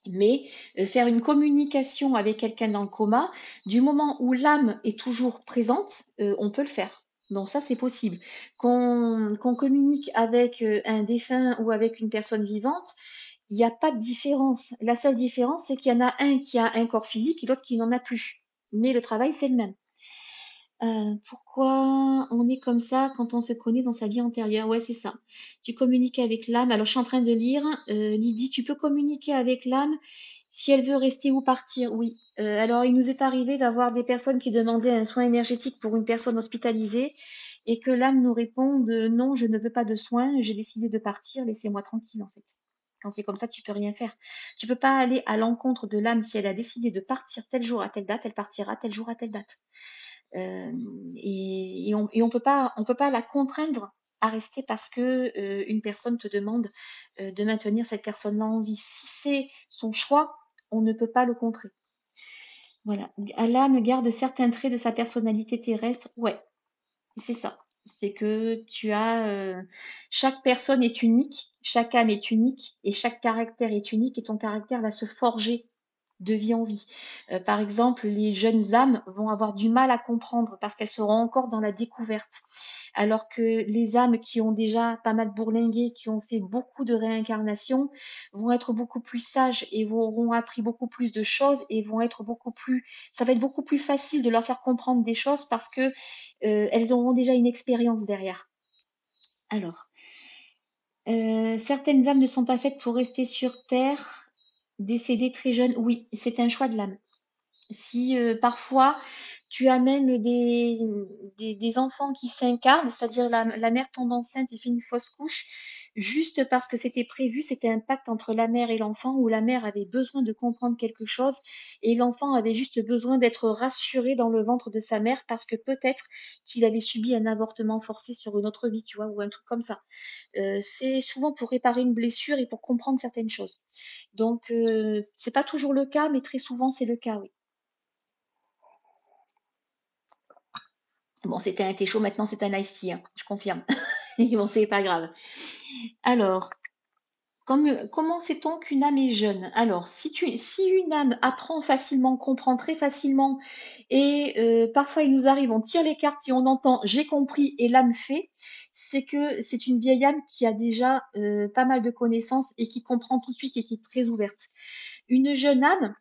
Mais faire une communication avec quelqu'un dans le coma, du moment où l'âme est toujours présente, on peut le faire. Donc ça, c'est possible. Qu'on communique avec un défunt ou avec une personne vivante, il n'y a pas de différence. La seule différence, c'est qu'il y en a un qui a un corps physique et l'autre qui n'en a plus. Mais le travail, c'est le même. Pourquoi on est comme ça quand on se connaît dans sa vie antérieure? Ouais, c'est ça. Tu communiques avec l'âme. Alors, je suis en train de lire. Lydie, tu peux communiquer avec l'âme si elle veut rester ou partir. Oui. Alors, il nous est arrivé d'avoir des personnes qui demandaient un soin énergétique pour une personne hospitalisée et que l'âme nous réponde non, je ne veux pas de soins, j'ai décidé de partir, laissez-moi tranquille en fait. Quand c'est comme ça, tu peux rien faire. Tu peux pas aller à l'encontre de l'âme si elle a décidé de partir tel jour à telle date, elle partira tel jour à telle date. Euh, et on peut pas la contraindre à rester parce que une personne te demande de maintenir cette personne-là en vie. Si c'est son choix, on ne peut pas le contrer. Voilà. L'âme garde certains traits de sa personnalité terrestre. Ouais, c'est ça. C'est que tu as chaque personne est unique, chaque âme est unique et chaque caractère est unique et ton caractère va se forger de vie en vie. Par exemple, les jeunes âmes vont avoir du mal à comprendre parce qu'elles seront encore dans la découverte. Alors que les âmes qui ont déjà pas mal bourlingué, qui ont fait beaucoup de réincarnations, vont être beaucoup plus sages et auront appris beaucoup plus de choses et vont être beaucoup plus, ça va être beaucoup plus facile de leur faire comprendre des choses parce que elles auront déjà une expérience derrière. Alors, certaines âmes ne sont pas faites pour rester sur Terre, décédées très jeunes. Oui, c'est un choix de l'âme. Si parfois tu amènes des enfants qui s'incarnent, c'est-à-dire la mère tombe enceinte et fait une fausse couche, juste parce que c'était prévu, c'était un pacte entre la mère et l'enfant où la mère avait besoin de comprendre quelque chose et l'enfant avait juste besoin d'être rassuré dans le ventre de sa mère parce que peut-être qu'il avait subi un avortement forcé sur une autre vie, tu vois, ou un truc comme ça. C'est souvent pour réparer une blessure et pour comprendre certaines choses. Donc, c'est pas toujours le cas, mais très souvent c'est le cas, oui. Bon, c'était un thé chaud, maintenant c'est un iced tea, hein, je confirme. Bon, c'est pas grave. Alors, comment sait-on qu'une âme est jeune? Alors, si une âme apprend facilement, comprend très facilement, et parfois il nous arrive, on tire les cartes et on entend j'ai compris et l'âme fait, c'est que c'est une vieille âme qui a déjà pas mal de connaissances et qui comprend tout de suite et qui est très ouverte. Une jeune âme,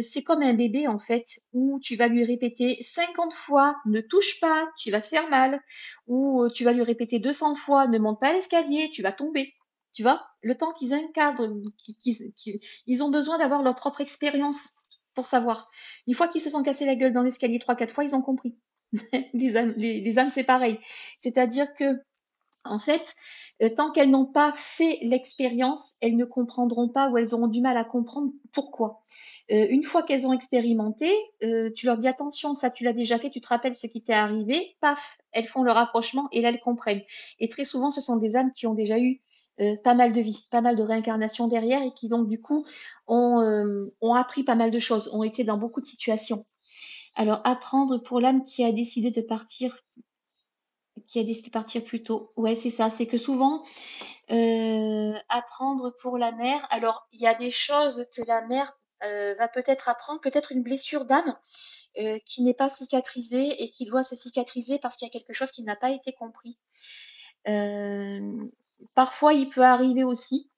c'est comme un bébé en fait, où tu vas lui répéter 50 fois ne touche pas, tu vas te faire mal, ou tu vas lui répéter 200 fois ne monte pas l'escalier, tu vas tomber. Tu vois, le temps qu'ils encadrent, ils ont besoin d'avoir leur propre expérience pour savoir. Une fois qu'ils se sont cassés la gueule dans l'escalier 3, 4 fois, ils ont compris. Les âmes, c'est pareil. C'est-à-dire que en fait, tant qu'elles n'ont pas fait l'expérience, elles ne comprendront pas ou elles auront du mal à comprendre pourquoi. Une fois qu'elles ont expérimenté, tu leur dis attention, ça tu l'as déjà fait, tu te rappelles ce qui t'est arrivé, paf, elles font le rapprochement et là elles comprennent. Et très souvent, ce sont des âmes qui ont déjà eu pas mal de vies, pas mal de réincarnations derrière et qui donc du coup ont appris pas mal de choses, ont été dans beaucoup de situations. Alors apprendre pour l'âme qui a décidé de partir plus tôt. Ouais, c'est ça. C'est que souvent, apprendre pour la mère. Alors, il y a des choses que la mère va peut-être apprendre, peut-être une blessure d'âme qui n'est pas cicatrisée et qui doit se cicatriser parce qu'il y a quelque chose qui n'a pas été compris. Euh, Parfois, il peut arriver aussi.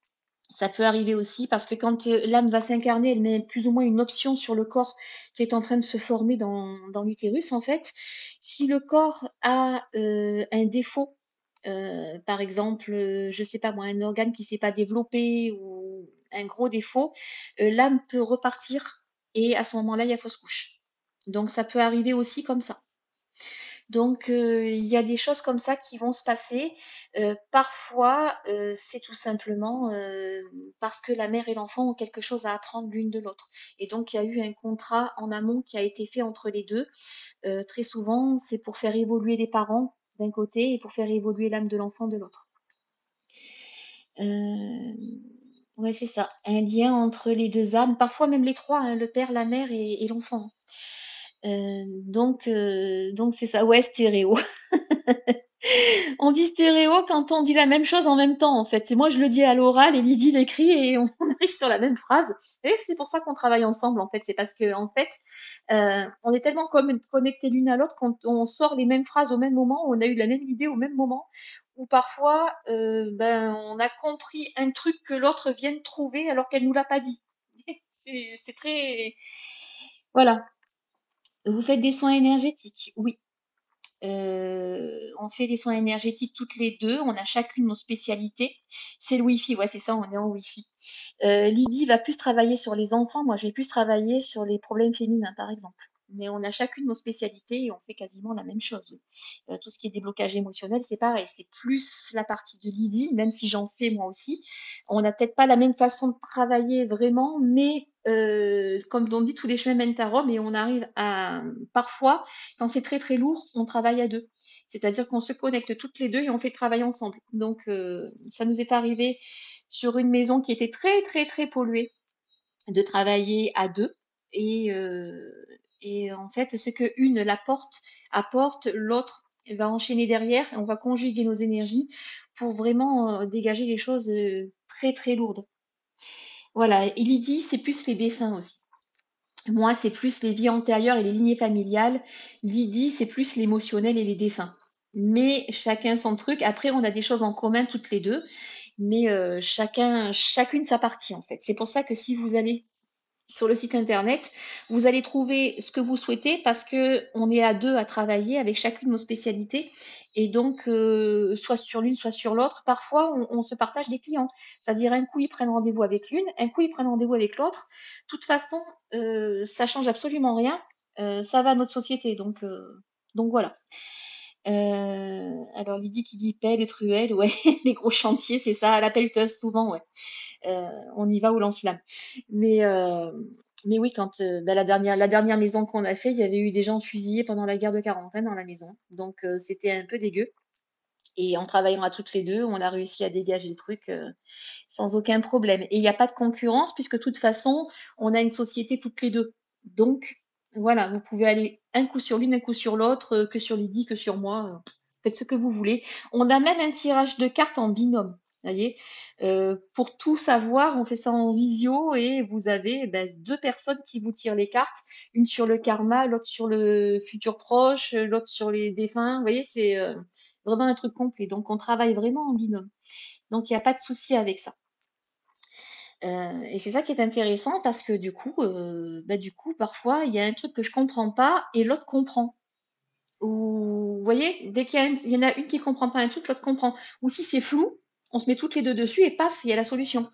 Ça peut arriver aussi parce que quand l'âme va s'incarner, elle met plus ou moins une option sur le corps qui est en train de se former dans l'utérus en fait. Si le corps a un défaut, par exemple, je sais pas moi, un organe qui s'est pas développé ou un gros défaut, l'âme peut repartir et à ce moment-là, il y a fausse couche. Donc ça peut arriver aussi comme ça. Donc, il y a des choses comme ça qui vont se passer. Parfois, c'est tout simplement parce que la mère et l'enfant ont quelque chose à apprendre l'une de l'autre. Et donc, il y a eu un contrat en amont qui a été fait entre les deux. Très souvent, c'est pour faire évoluer les parents d'un côté et pour faire évoluer l'âme de l'enfant de l'autre. Euh, ouais, c'est ça. Un lien entre les deux âmes, parfois même les trois, hein, le père, la mère et l'enfant. Donc c'est ça. Ouais, stéréo. On dit stéréo quand on dit la même chose en même temps, en fait. C'est moi, je le dis à l'oral et Lydie l'écrit et on arrive sur la même phrase. Et c'est pour ça qu'on travaille ensemble, en fait. C'est parce que, en fait, on est tellement connectés l'une à l'autre quand on sort les mêmes phrases au même moment, on a eu la même idée au même moment, ou parfois, ben, on a compris un truc que l'autre vient de trouver alors qu'elle nous l'a pas dit. C'est très, voilà. Vous faites des soins énergétiques? Oui. On fait des soins énergétiques toutes les deux. On a chacune nos spécialités. C'est le Wi-Fi, ouais, c'est ça, on est en Wi-Fi. Lydie va plus travailler sur les enfants. Moi, je vais plus travailler sur les problèmes féminins, par exemple. Mais on a chacune nos spécialités et on fait quasiment la même chose. Oui. Tout ce qui est déblocage émotionnel, c'est pareil. C'est plus la partie de Lydie, même si j'en fais moi aussi. On n'a peut-être pas la même façon de travailler vraiment, mais comme on dit, tous les chemins mènent à Rome et on arrive à parfois, quand c'est très très lourd, on travaille à deux. C'est-à-dire qu'on se connecte toutes les deux et on fait le travail ensemble. Donc ça nous est arrivé sur une maison qui était très très très polluée de travailler à deux et en fait ce que une apporte l'autre va enchaîner derrière et on va conjuguer nos énergies pour vraiment dégager les choses très très lourdes. Voilà, et Lydie, c'est plus les défunts aussi. Moi, c'est plus les vies antérieures et les lignées familiales. Lydie, c'est plus l'émotionnel et les défunts. Mais chacun son truc. Après, on a des choses en commun toutes les deux, mais chacune sa partie en fait. C'est pour ça que si vous allez sur le site internet, vous allez trouver ce que vous souhaitez parce que on est à deux à travailler avec chacune nos spécialités et donc soit sur l'une, soit sur l'autre. Parfois, on se partage des clients, c'est-à-dire un coup ils prennent rendez-vous avec l'une, un coup ils prennent rendez-vous avec l'autre. De toute façon, ça change absolument rien. Ça va à notre société, donc voilà. Alors Lydie qui dit pelle, truelle, ouais, les gros chantiers, c'est ça, la pelleteuse souvent, ouais. On y va au lance-flamme. Mais, euh, mais oui, quand la dernière maison qu'on a fait, il y avait eu des gens fusillés pendant la guerre de 40 dans la maison. Donc c'était un peu dégueu. Et en travaillant à toutes les deux, on a réussi à dégager le truc sans aucun problème. Et il n'y a pas de concurrence puisque de toute façon, on a une société toutes les deux. Donc voilà, vous pouvez aller un coup sur l'une, un coup sur l'autre, que sur Lydie, que sur moi. Faites ce que vous voulez. On a même un tirage de cartes en binôme. Voyez, pour tout savoir, on fait ça en visio et vous avez deux personnes qui vous tirent les cartes, une sur le karma, l'autre sur le futur proche, l'autre sur les défunts. Vous voyez, c'est vraiment un truc complet. Donc on travaille vraiment en binôme. Donc il n'y a pas de souci avec ça. Et c'est ça qui est intéressant parce que du coup, parfois il y a un truc que je comprends pas et l'autre comprend. Ou vous voyez, dès qu'il y en a une qui comprend pas un truc, l'autre comprend. Ou si c'est flou, on se met toutes les deux dessus et paf, il y a la solution.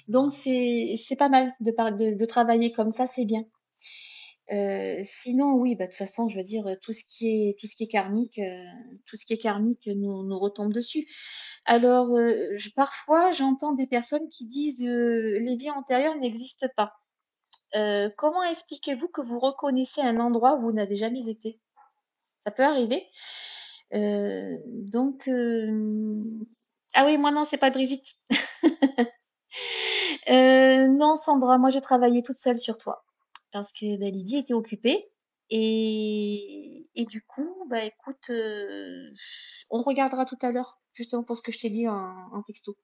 Donc c'est pas mal de travailler comme ça, c'est bien. Sinon, oui, de toute façon, je veux dire, tout ce qui est karmique nous retombe dessus. Alors, parfois, j'entends des personnes qui disent les vies antérieures n'existent pas. Comment expliquez-vous que vous reconnaissez un endroit où vous n'avez jamais été? Ça peut arriver. Donc, ah oui, moi non, c'est pas Brigitte. Non, Sandra, moi j'ai travaillé toute seule sur toi parce que Lydie était occupée et du coup, écoute, on regardera tout à l'heure justement pour ce que je t'ai dit en texto.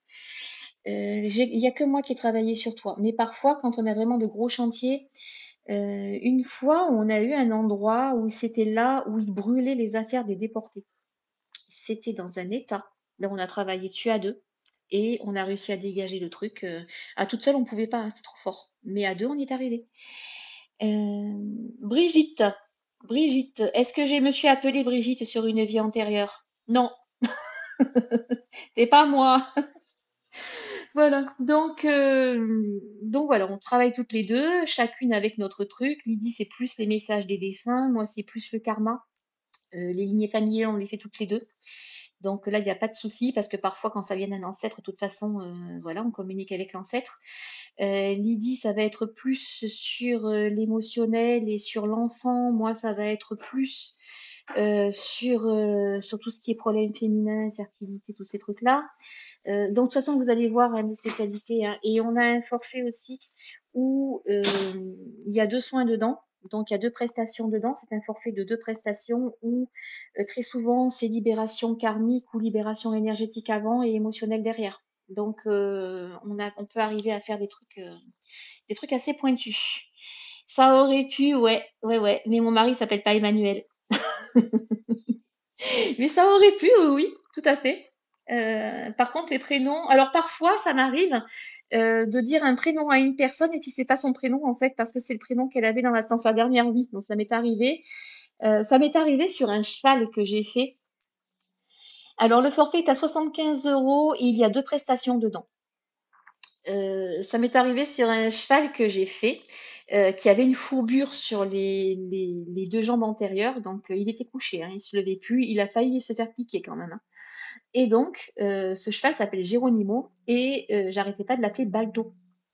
Il y a que moi qui ai travaillé sur toi, mais parfois quand on a vraiment de gros chantiers, une fois on a eu un endroit où c'était là où ils brûlaient les affaires des déportés. C'était dans un état. Là, on a travaillé dessus à deux et on a réussi à dégager le truc. À toute seule, on pouvait pas, hein, c'est trop fort. Mais à deux, on y est arrivé. Euh, Brigitte, Brigitte, est-ce que je me suis appelée Brigitte sur une vie antérieure? Non, c'est pas moi. Voilà. Donc voilà, on travaille toutes les deux, chacune avec notre truc. Lydie, c'est plus les messages des défunts. Moi, c'est plus le karma. Les lignées familiales, on les fait toutes les deux. Donc là, il n'y a pas de souci parce que parfois, quand ça vient d'un ancêtre, de toute façon, voilà, on communique avec l'ancêtre. Lydie, ça va être plus sur l'émotionnel et sur l'enfant. Moi, ça va être plus sur tout ce qui est problème féminin, fertilité, tous ces trucs-là. Donc, de toute façon, vous allez voir hein, nos spécialités. Hein. Et on a un forfait aussi où il y a 2 soins dedans. Donc, il y a 2 prestations dedans. C'est un forfait de 2 prestations où très souvent, c'est libération karmique ou libération énergétique avant et émotionnelle derrière. Donc, on peut arriver à faire des trucs assez pointus. Ça aurait pu, ouais, ouais, ouais. Mais mon mari s'appelle pas Emmanuel. Mais ça aurait pu, oui, oui, tout à fait. Par contre, les prénoms. Alors parfois, ça m'arrive de dire un prénom à une personne et puis c'est pas son prénom en fait parce que c'est le prénom qu'elle avait dans sa dernière vie. Donc ça m'est arrivé. Ça m'est arrivé sur un cheval que j'ai fait. Alors, le forfait est à 75 euros et il y a deux prestations dedans. Ça m'est arrivé sur un cheval que j'ai fait, qui avait une fourbure sur les deux jambes antérieures. Donc, il était couché, hein, il se levait plus. Il a failli se faire piquer quand même, hein. Et donc, ce cheval s'appelle Geronimo et j'arrêtais pas de l'appeler Balto.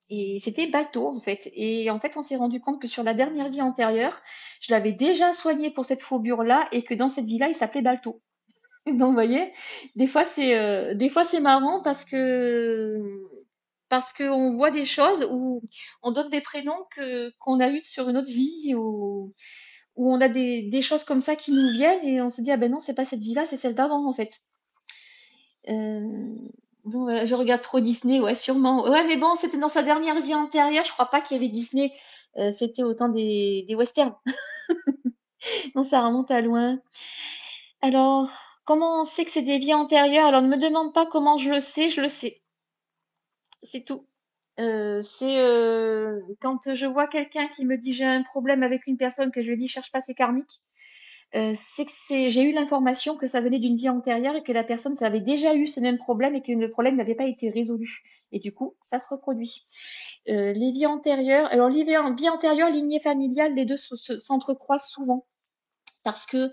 Et c'était Balto en fait. Et en fait, on s'est rendu compte que sur la dernière vie antérieure, je l'avais déjà soigné pour cette fourbure-là et que dans cette vie-là, il s'appelait Balto. Donc, vous voyez, des fois c'est marrant parce que on voit des choses où on donne des prénoms que qu'on a eu sur une autre vie ou où on a des choses comme ça qui nous viennent et on se dit ah ben non, c'est pas cette vie-là, c'est celle d'avant en fait. Euh, bon, je regarde trop Disney, ouais, sûrement. Ouais, mais bon, c'était dans sa dernière vie antérieure. Je crois pas qu'il y avait Disney. C'était autant des westerns. Non, ça remonte à loin. Alors, comment on sait que c'est des vies antérieures? Alors, ne me demande pas comment je le sais. C'est tout. C'est quand je vois quelqu'un qui me dit j'ai un problème avec une personne que je lui dis cherche pas, c'est karmique. C'est que j'ai eu l'information que ça venait d'une vie antérieure et que la personne ça avait déjà eu ce même problème et que le problème n'avait pas été résolu. Et du coup, ça se reproduit. Les vies antérieures, alors les vie antérieure, lignée familiale, les deux s'entrecroisent souvent. Parce que,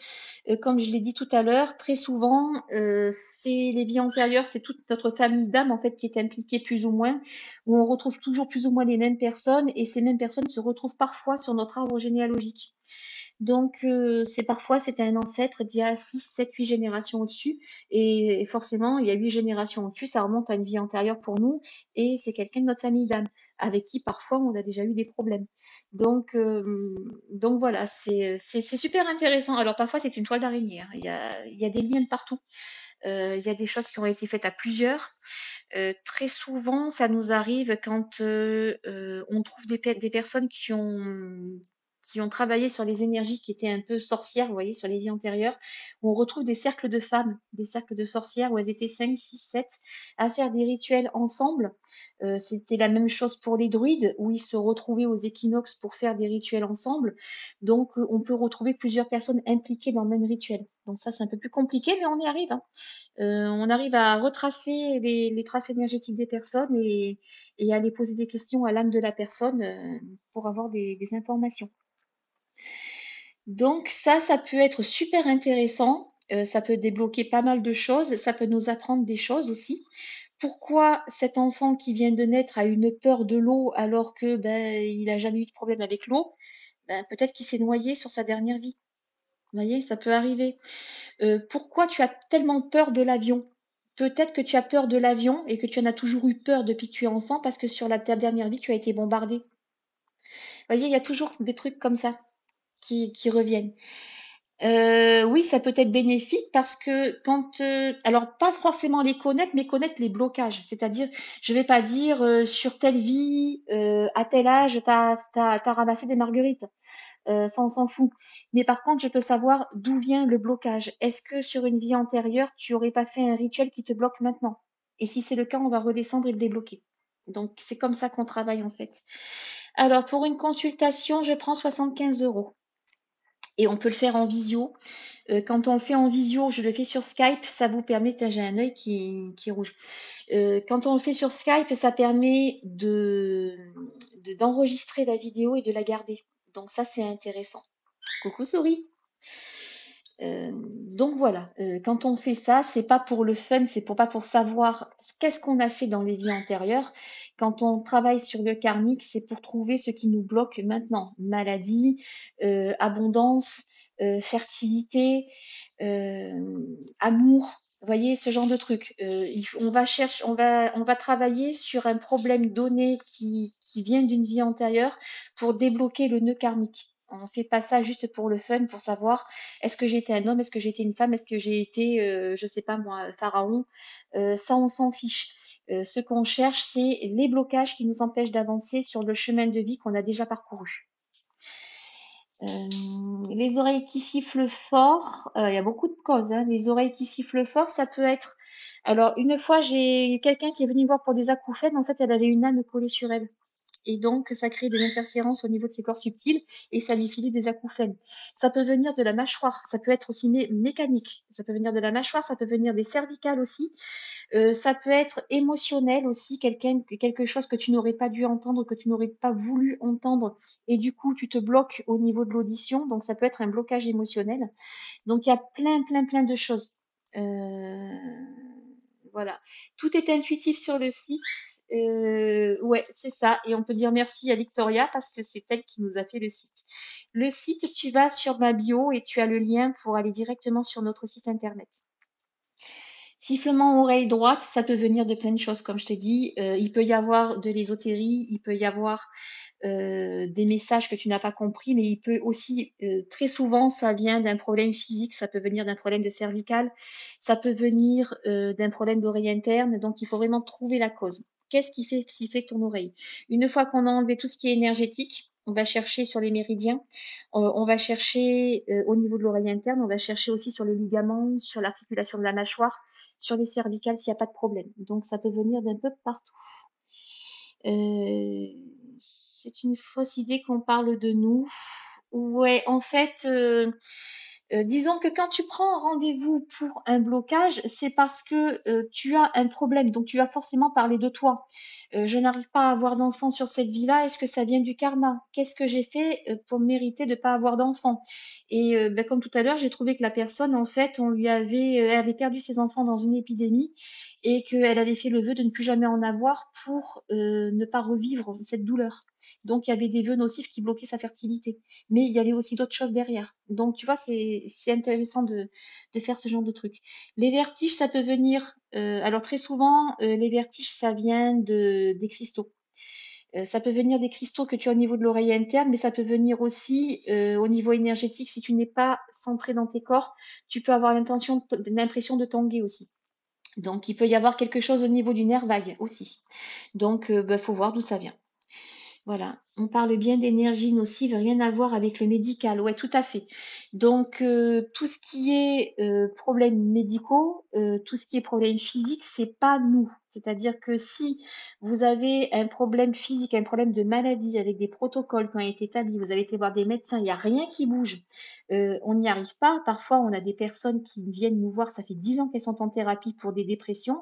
comme je l'ai dit tout à l'heure, très souvent, c'est les vies antérieures, c'est toute notre famille d'âme en fait qui est impliquée plus ou moins, où on retrouve toujours plus ou moins les mêmes personnes et ces mêmes personnes se retrouvent parfois sur notre arbre généalogique. Donc, c'est un ancêtre d'il y a 6, 7, 8 générations au-dessus. Et forcément, il y a 8 générations au-dessus, ça remonte à une vie antérieure pour nous. Et c'est quelqu'un de notre famille d'âme, avec qui parfois on a déjà eu des problèmes. Donc, voilà, c'est super intéressant. Alors parfois c'est une toile d'araignée, hein. Il y a des liens de partout. Il y a des choses qui ont été faites à plusieurs. Très souvent, ça nous arrive quand on trouve des personnes qui ont travaillé sur les énergies qui étaient un peu sorcières, vous voyez, sur les vies antérieures, où on retrouve des cercles de femmes, des cercles de sorcières, où elles étaient 5, 6, 7, à faire des rituels ensemble. C'était la même chose pour les druides, où ils se retrouvaient aux équinoxes pour faire des rituels ensemble. Donc, on peut retrouver plusieurs personnes impliquées dans le même rituel. Donc ça, c'est un peu plus compliqué, mais on y arrive, hein. On arrive à retracer les traces énergétiques des personnes et à aller poser des questions à l'âme de la personne pour avoir des informations. Donc ça peut être super intéressant. Ça peut débloquer pas mal de choses. Ça peut nous apprendre des choses aussi. Pourquoi cet enfant qui vient de naître a une peur de l'eau alors que ben il a jamais eu de problème avec l'eau? Ben, peut-être qu'il s'est noyé sur sa dernière vie. Vous voyez, ça peut arriver. Pourquoi tu as tellement peur de l'avion? Peut-être que tu as peur de l'avion et que tu en as toujours eu peur depuis que tu es enfant parce que sur ta dernière vie, tu as été bombardé. Vous voyez, il y a toujours des trucs comme ça qui reviennent. Oui, ça peut être bénéfique parce que alors pas forcément les connaître, mais connaître les blocages. C'est-à-dire, je vais pas dire sur telle vie, à tel âge, t'as ramassé des marguerites. Ça, on s'en fout. Mais par contre, je peux savoir d'où vient le blocage. Est-ce que sur une vie antérieure, tu aurais pas fait un rituel qui te bloque maintenant? Et si c'est le cas, on va redescendre et le débloquer. Donc, c'est comme ça qu'on travaille en fait. Alors, pour une consultation, je prends 75 euros. Et on peut le faire en visio. Quand on le fait en visio, je le fais sur Skype, ça vous permet, j'ai un œil qui est rouge. Quand on le fait sur Skype, ça permet d'enregistrer la vidéo et de la garder. Donc ça, c'est intéressant. Coucou souris. Donc voilà, quand on fait ça, c'est pas pour le fun, c'est pas pour savoir qu'est-ce qu'on a fait dans les vies antérieures. Quand on travaille sur le karmique, c'est pour trouver ce qui nous bloque maintenant. Maladie, abondance, fertilité, amour. Vous voyez, ce genre de truc. On va travailler sur un problème donné qui vient d'une vie antérieure pour débloquer le nœud karmique. On ne fait pas ça juste pour le fun, pour savoir est-ce que j'ai été un homme, est-ce que j'ai été une femme, est-ce que j'ai été, je sais pas moi, pharaon. Ça, on s'en fiche. Ce qu'on cherche, c'est les blocages qui nous empêchent d'avancer sur le chemin de vie qu'on a déjà parcouru. Les oreilles qui sifflent fort, il y a beaucoup de causes, hein. Les oreilles qui sifflent fort, ça peut être. Alors, une fois, j'ai quelqu'un qui est venu voir pour des acouphènes. En fait, elle avait une âme collée sur elle. et donc ça crée des interférences au niveau de ses corps subtils et ça lui file des acouphènes. Ça peut venir de la mâchoire, ça peut être aussi mécanique, ça peut venir de la mâchoire, ça peut venir des cervicales aussi. Ça peut être émotionnel aussi, quelque chose que tu n'aurais pas dû entendre, que tu n'aurais pas voulu entendre, et du coup tu te bloques au niveau de l'audition, donc ça peut être un blocage émotionnel. Donc il y a plein de choses. Euh, voilà. Tout est intuitif sur le site. Ouais, c'est ça. Et on peut dire merci à Victoria parce que c'est elle qui nous a fait le site. Le site, tu vas sur ma bio et tu as le lien pour aller directement sur notre site internet. Sifflement oreille droite, ça peut venir de plein de choses, comme je t'ai dit. Il peut y avoir de l'ésotérie, il peut y avoir des messages que tu n'as pas compris, mais il peut aussi, très souvent, ça vient d'un problème physique, ça peut venir d'un problème de cervical, ça peut venir d'un problème d'oreille interne, donc il faut vraiment trouver la cause. Qu'est-ce qui fait siffler ton oreille? Une fois qu'on a enlevé tout ce qui est énergétique, on va chercher sur les méridiens, on va chercher au niveau de l'oreille interne, on va chercher aussi sur les ligaments, sur l'articulation de la mâchoire, sur les cervicales s'il n'y a pas de problème. Donc ça peut venir d'un peu partout. C'est une fausse idée qu'on parle de nous. Ouais, en fait, disons que quand tu prends un rendez-vous pour un blocage, c'est parce que tu as un problème. Donc, tu vas forcément parler de toi. Je n'arrive pas à avoir d'enfant sur cette vie-là. Est-ce que ça vient du karma? Qu'est-ce que j'ai fait pour mériter de ne pas avoir d'enfant? Et comme tout à l'heure, j'ai trouvé que la personne, en fait, on lui avait, elle avait perdu ses enfants dans une épidémie et qu'elle avait fait le vœu de ne plus jamais en avoir pour ne pas revivre cette douleur. Donc, il y avait des vœux nocifs qui bloquaient sa fertilité. Mais il y avait aussi d'autres choses derrière. Donc, tu vois, c'est intéressant de faire ce genre de truc. Les vertiges, ça peut venir. Alors, très souvent, les vertiges, ça vient des cristaux. Ça peut venir des cristaux que tu as au niveau de l'oreille interne, mais ça peut venir aussi au niveau énergétique. Si tu n'es pas centré dans tes corps, tu peux avoir l'impression de tanguer aussi. Donc, il peut y avoir quelque chose au niveau du nerf vague aussi. Donc, faut voir d'où ça vient. Voilà, on parle bien d'énergie nocive, rien à voir avec le médical. Ouais, tout à fait. Donc, tout ce qui est problèmes médicaux, tout ce qui est problème physique, c'est pas nous. C'est-à-dire que si vous avez un problème physique, un problème de maladie avec des protocoles qui ont été établis, vous avez été voir des médecins, il n'y a rien qui bouge, on n'y arrive pas. Parfois, on a des personnes qui viennent nous voir, ça fait 10 ans qu'elles sont en thérapie pour des dépressions,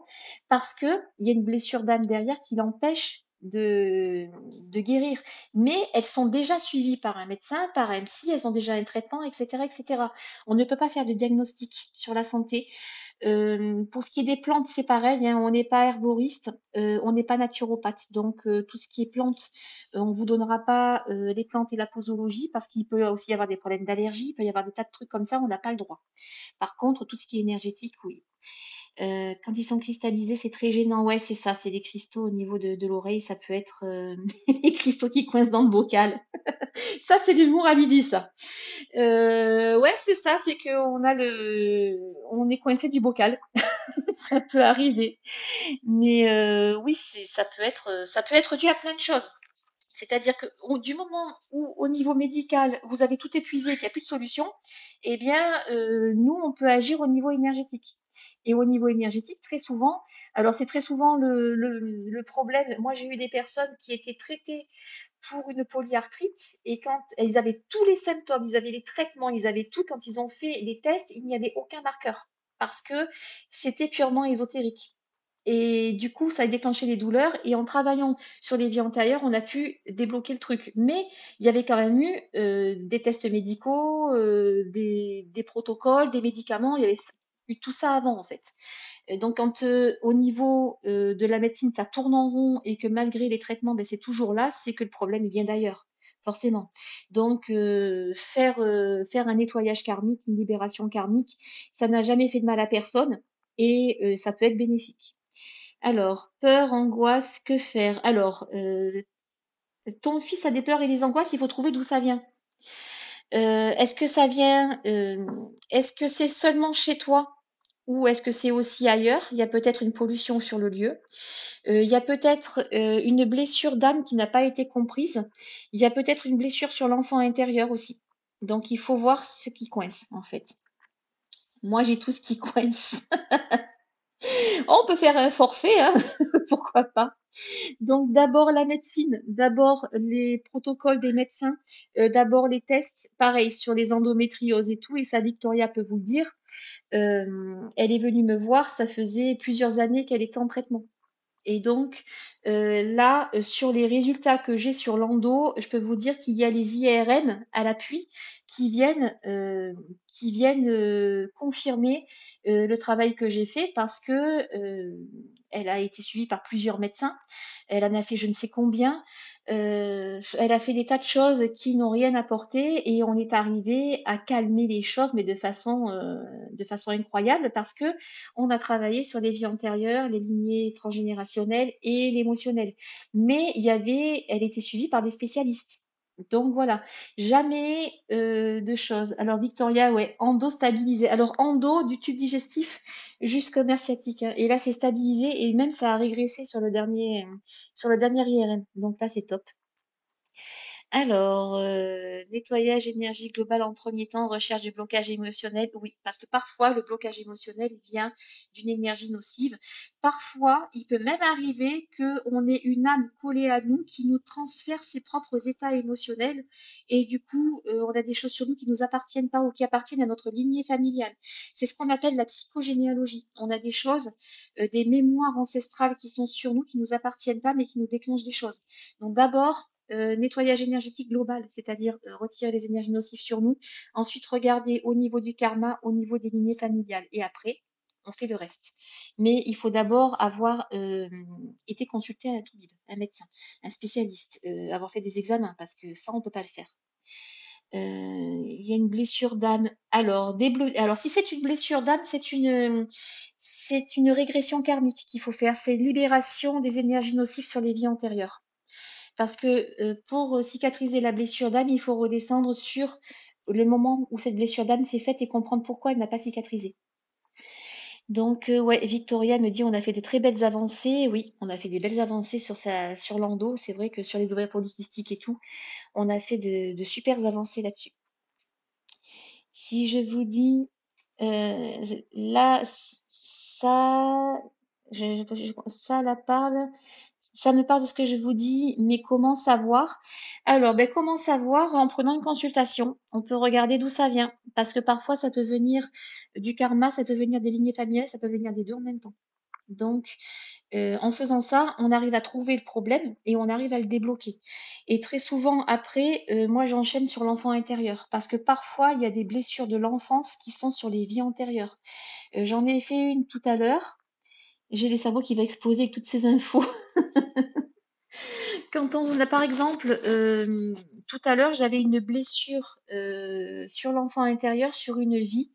parce que il y a une blessure d'âme derrière qui l'empêche de guérir. Mais elles sont déjà suivies par un médecin, par un psy, elles ont déjà un traitement, etc., etc. On ne peut pas faire de diagnostic sur la santé. Pour ce qui est des plantes, c'est pareil, hein, on n'est pas herboriste, on n'est pas naturopathe. Donc, tout ce qui est plantes, on vous donnera pas les plantes et la posologie parce qu'il peut aussi y avoir des problèmes d'allergie, il peut y avoir des tas de trucs comme ça, on n'a pas le droit. Par contre, tout ce qui est énergétique, oui. Quand ils sont cristallisés, c'est très gênant. Ouais, c'est ça, c'est des cristaux au niveau de l'oreille. Ça peut être les cristaux qui coincent dans le bocal. Ça, c'est l'humour à midi, ça. Ouais, c'est ça, c'est qu'on a on est coincé du bocal. Ça peut arriver. Mais oui, ça peut être dû à plein de choses. C'est-à-dire que du moment où, au niveau médical, vous avez tout épuisé, qu'il n'y a plus de solution, eh bien, nous, on peut agir au niveau énergétique. Et au niveau énergétique, très souvent, alors c'est très souvent le problème. Moi, j'ai eu des personnes qui étaient traitées pour une polyarthrite et quand ils avaient tous les symptômes, ils avaient les traitements, ils avaient tout, quand ils ont fait les tests, il n'y avait aucun marqueur parce que c'était purement ésotérique. Et du coup, ça a déclenché les douleurs. Et en travaillant sur les vies antérieures, on a pu débloquer le truc. Mais il y avait quand même eu des tests médicaux, des protocoles, des médicaments. Il y avait eu tout ça avant, en fait. Et donc, quand au niveau de la médecine, ça tourne en rond et que malgré les traitements, ben, c'est toujours là, c'est que le problème vient d'ailleurs, forcément. Donc, faire un nettoyage karmique, une libération karmique, ça n'a jamais fait de mal à personne et ça peut être bénéfique. Alors, peur, angoisse, que faire? Alors, ton fils a des peurs et des angoisses, il faut trouver d'où ça vient. Est-ce que ça vient, est-ce que c'est seulement chez toi ou est-ce que c'est aussi ailleurs? Il y a peut-être une pollution sur le lieu. Il y a peut-être une blessure d'âme qui n'a pas été comprise. Il y a peut-être une blessure sur l'enfant intérieur aussi. Donc, il faut voir ce qui coince, en fait. Moi, j'ai tout ce qui coince. On peut faire un forfait, hein, pourquoi pas. Donc d'abord la médecine, d'abord les protocoles des médecins, d'abord les tests, pareil sur les endométrioses et tout, et ça Victoria peut vous le dire. Elle est venue me voir, ça faisait plusieurs années qu'elle était en traitement. Et donc là, sur les résultats que j'ai sur l'endo, je peux vous dire qu'il y a les IRM à l'appui qui viennent confirmer le travail que j'ai fait parce que elle a été suivie par plusieurs médecins. Elle en a fait je ne sais combien. Elle a fait des tas de choses qui n'ont rien apporté et on est arrivé à calmer les choses, mais de façon incroyable parce que on a travaillé sur les vies antérieures, les lignées transgénérationnelles et l'émotionnel. Mais elle était suivie par des spécialistes. Donc voilà, jamais de choses. Alors Victoria, ouais, endo stabilisé. Alors endo du tube digestif jusqu'au nerf sciatique, hein. Et là c'est stabilisé et même ça a régressé sur le dernier IRM. Donc là c'est top. Alors, nettoyage, énergie globale en premier temps, recherche du blocage émotionnel. Oui, parce que parfois, le blocage émotionnel vient d'une énergie nocive. Parfois, il peut même arriver qu'on ait une âme collée à nous qui nous transfère ses propres états émotionnels. Et du coup, on a des choses sur nous qui ne nous appartiennent pas ou qui appartiennent à notre lignée familiale. C'est ce qu'on appelle la psychogénéalogie. On a des choses, des mémoires ancestrales qui sont sur nous, qui ne nous appartiennent pas, mais qui nous déclenchent des choses. Donc d'abord, nettoyage énergétique global, c'est-à-dire retirer les énergies nocives sur nous. Ensuite, regarder au niveau du karma, au niveau des lignées familiales. Et après, on fait le reste. Mais il faut d'abord avoir été consulté un toubib, un médecin, un spécialiste, avoir fait des examens, parce que ça, on ne peut pas le faire. Il y a une blessure d'âme. Alors, si c'est une blessure d'âme, c'est une régression karmique qu'il faut faire. C'est libération des énergies nocives sur les vies antérieures. Parce que pour cicatriser la blessure d'âme, il faut redescendre sur le moment où cette blessure d'âme s'est faite et comprendre pourquoi elle n'a pas cicatrisé. Donc, ouais, Victoria me dit on a fait de très belles avancées. Oui, on a fait des belles avancées sur l'endo. C'est vrai que sur les ovaires polykystiques et tout, on a fait de super avancées là-dessus. Si je vous dis là, ça, ça la parle. Ça me parle de ce que je vous dis, mais comment savoir? Alors, ben, comment savoir? En prenant une consultation. On peut regarder d'où ça vient. Parce que parfois, ça peut venir du karma, ça peut venir des lignées familiales, ça peut venir des deux en même temps. Donc, en faisant ça, on arrive à trouver le problème et on arrive à le débloquer. Et très souvent, après, moi, j'enchaîne sur l'enfant intérieur. Parce que parfois, il y a des blessures de l'enfance qui sont sur les vies antérieures. J'en ai fait une tout à l'heure. J'ai le cerveau qui va exploser avec toutes ces infos. Quand on a, par exemple, tout à l'heure, j'avais une blessure sur l'enfant intérieur, sur une vie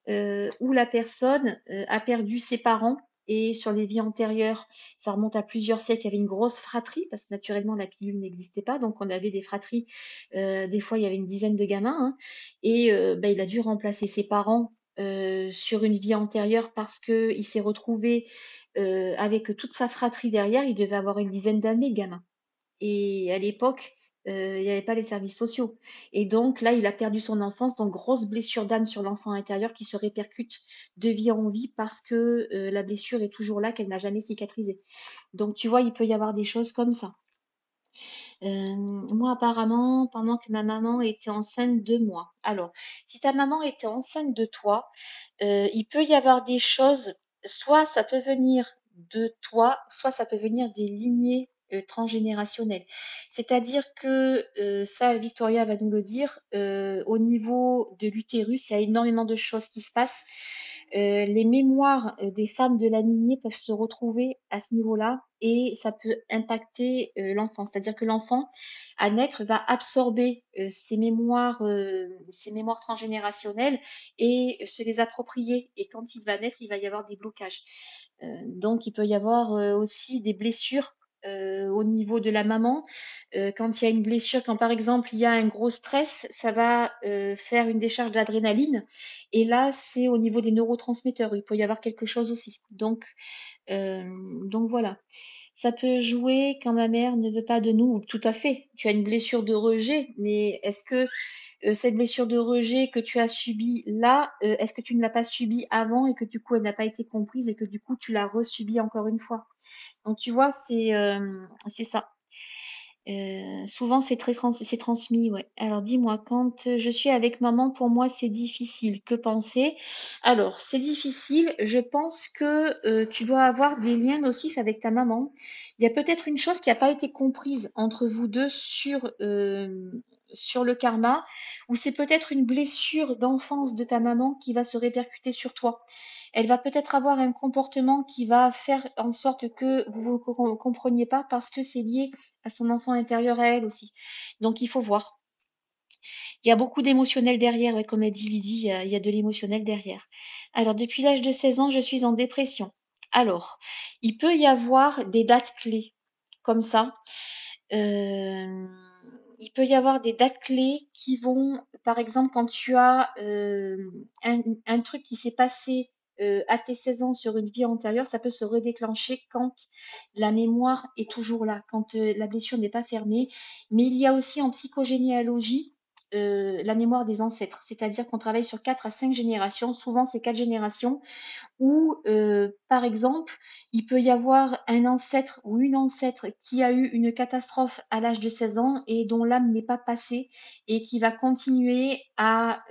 où la personne a perdu ses parents. Et sur les vies antérieures, ça remonte à plusieurs siècles, il y avait une grosse fratrie, parce que naturellement la pilule n'existait pas, donc on avait des fratries, des fois il y avait une dizaine de gamins, hein, et ben, il a dû remplacer ses parents sur une vie antérieure parce qu'il s'est retrouvé avec toute sa fratrie derrière, il devait avoir une dizaine d'années, gamin. Et à l'époque, il n'y avait pas les services sociaux. Et donc là, il a perdu son enfance, donc grosse blessure d'âme sur l'enfant intérieur qui se répercute de vie en vie parce que la blessure est toujours là, qu'elle n'a jamais cicatrisé. Donc tu vois, il peut y avoir des choses comme ça. Moi, apparemment, pendant que ma maman était enceinte de moi. Alors, si ta maman était enceinte de toi, il peut y avoir des choses, soit ça peut venir de toi, soit ça peut venir des lignées transgénérationnelles. C'est-à-dire que ça, Victoria va nous le dire, au niveau de l'utérus, il y a énormément de choses qui se passent. Les mémoires des femmes de la lignée peuvent se retrouver à ce niveau-là et ça peut impacter l'enfant. C'est-à-dire que l'enfant, à naître, va absorber ces mémoires transgénérationnelles et se les approprier. Et quand il va naître, il va y avoir des blocages. Donc, il peut y avoir aussi des blessures au niveau de la maman. Quand il y a une blessure, quand par exemple il y a un gros stress, ça va faire une décharge d'adrénaline. Et là, c'est au niveau des neurotransmetteurs. Il peut y avoir quelque chose aussi. Donc voilà. Ça peut jouer quand ma mère ne veut pas de nous. Tout à fait. Tu as une blessure de rejet, mais est-ce que cette blessure de rejet que tu as subie là, est-ce que tu ne l'as pas subie avant et que du coup elle n'a pas été comprise et que du coup tu l'as resubie encore une fois. Donc tu vois, c'est ça. Souvent c'est transmis, ouais. Alors dis-moi, quand je suis avec maman, pour moi c'est difficile. Que penser? Alors c'est difficile. Je pense que tu dois avoir des liens nocifs avec ta maman. Il y a peut-être une chose qui n'a pas été comprise entre vous deux sur le karma, ou c'est peut-être une blessure d'enfance de ta maman qui va se répercuter sur toi. Elle va peut-être avoir un comportement qui va faire en sorte que vous ne vous compreniez pas parce que c'est lié à son enfant intérieur à elle aussi. Donc il faut voir. Il y a beaucoup d'émotionnel derrière, ouais, comme a dit Lydie, il y a de l'émotionnel derrière. Alors depuis l'âge de 16 ans, je suis en dépression. Alors, il peut y avoir des dates clés comme ça. Il peut y avoir des dates clés qui vont, par exemple, quand tu as un truc qui s'est passé à tes 16 ans sur une vie antérieure, ça peut se redéclencher quand la mémoire est toujours là, quand la blessure n'est pas fermée. Mais il y a aussi en psychogénéalogie la mémoire des ancêtres, c'est-à-dire qu'on travaille sur 4 à 5 générations, souvent c'est 4 générations où, par exemple, il peut y avoir un ancêtre ou une ancêtre qui a eu une catastrophe à l'âge de 16 ans et dont l'âme n'est pas passée et qui va continuer à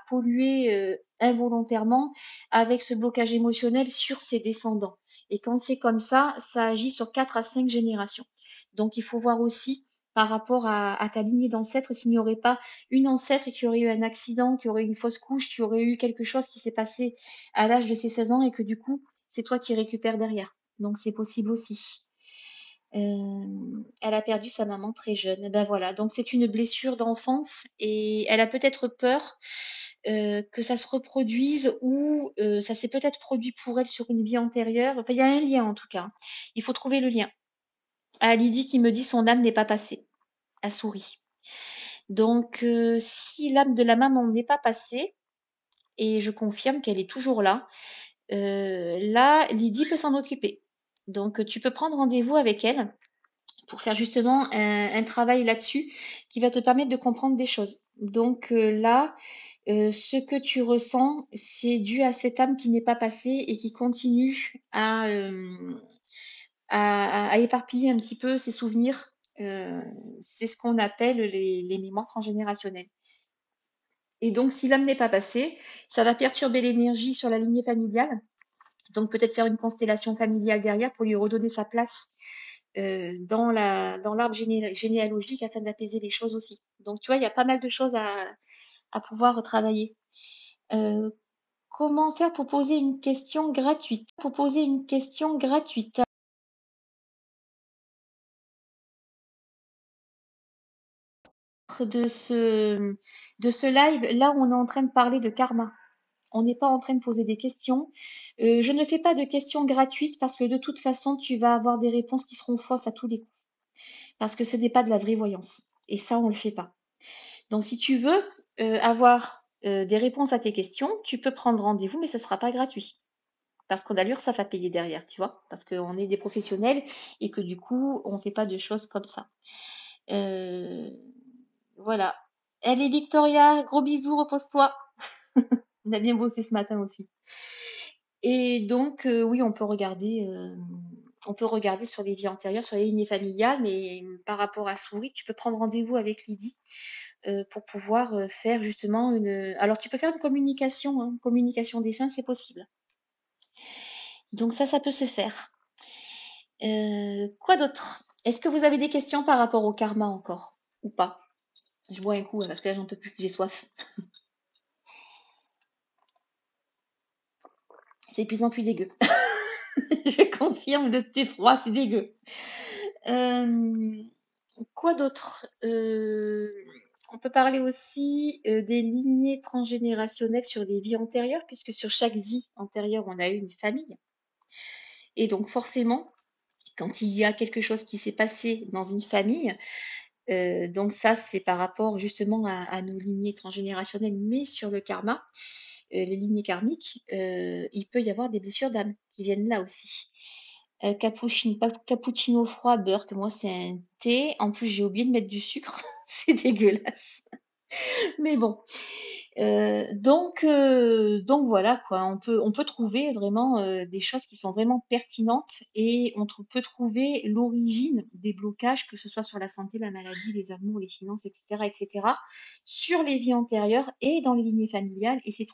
polluer involontairement avec ce blocage émotionnel sur ses descendants. Et quand c'est comme ça agit sur 4 à 5 générations. Donc il faut voir aussi par rapport à ta lignée d'ancêtres s'il n'y aurait pas une ancêtre qui aurait eu un accident, qui aurait eu une fausse couche, qui aurait eu quelque chose qui s'est passé à l'âge de ses 16 ans et que du coup, c'est toi qui récupères derrière. Donc c'est possible aussi. Elle a perdu sa maman très jeune. Ben voilà, donc c'est une blessure d'enfance et elle a peut-être peur que ça se reproduise ou ça s'est peut-être produit pour elle sur une vie antérieure. Enfin, il y a un lien en tout cas. Il faut trouver le lien. Ah, Lydie qui me dit son âme n'est pas passée. Elle sourit. Donc, si l'âme de la maman n'est pas passée, et je confirme qu'elle est toujours là, là, Lydie peut s'en occuper. Donc, tu peux prendre rendez-vous avec elle pour faire justement un travail là-dessus qui va te permettre de comprendre des choses. Donc là, ce que tu ressens, c'est dû à cette âme qui n'est pas passée et qui continue à éparpiller un petit peu ses souvenirs. C'est ce qu'on appelle les mémoires transgénérationnelles. Et donc, si l'âme n'est pas passée, ça va perturber l'énergie sur la lignée familiale. Donc, peut-être faire une constellation familiale derrière pour lui redonner sa place dans l'arbre généalogique afin d'apaiser les choses aussi. Donc, tu vois, il y a pas mal de choses à pouvoir travailler. Euh, Comment faire pour poser une question gratuite? Pour poser une question gratuite de ce live, là où on est en train de parler de karma. On n'est pas en train de poser des questions. Je ne fais pas de questions gratuites parce que de toute façon, tu vas avoir des réponses qui seront fausses à tous les coups. Parce que ce n'est pas de la vraie voyance. Et ça, on ne le fait pas. Donc, si tu veux avoir des réponses à tes questions, tu peux prendre rendez-vous, mais ce ne sera pas gratuit. Parce qu'on allure, ça va payer derrière, tu vois. Parce qu'on est des professionnels et que du coup, on ne fait pas de choses comme ça. Voilà. Elle est Victoria, gros bisous, repose-toi. On a bien bossé ce matin aussi. Et donc, oui, on peut regarder sur les vies antérieures, sur les lignées familiales, mais par rapport à Souris, tu peux prendre rendez-vous avec Lydie pour pouvoir faire justement une. Alors, tu peux faire une communication, hein, communication des fins, c'est possible. Donc ça peut se faire. Quoi d'autre? Est-ce que vous avez des questions par rapport au karma encore ou pas? Je bois un coup hein, parce que là j'en peux plus, j'ai soif. C'est de plus en plus dégueu. Je confirme, le thé froid, c'est dégueu. Quoi d'autre? On peut parler aussi des lignées transgénérationnelles sur les vies antérieures, puisque sur chaque vie antérieure, on a eu une famille. Et donc forcément, quand il y a quelque chose qui s'est passé dans une famille, donc ça, c'est par rapport justement à nos lignées transgénérationnelles, mais sur le karma, les lignées karmiques, il peut y avoir des blessures d'âme qui viennent là aussi. Pas cappuccino froid, beurre, que moi c'est un thé. En plus, j'ai oublié de mettre du sucre. C'est dégueulasse. Mais bon. Donc voilà quoi, on peut trouver vraiment des choses qui sont vraiment pertinentes et peut trouver l'origine des blocages, que ce soit sur la santé, la maladie, les amours, les finances, etc., sur les vies antérieures et dans les lignées familiales. Et c'est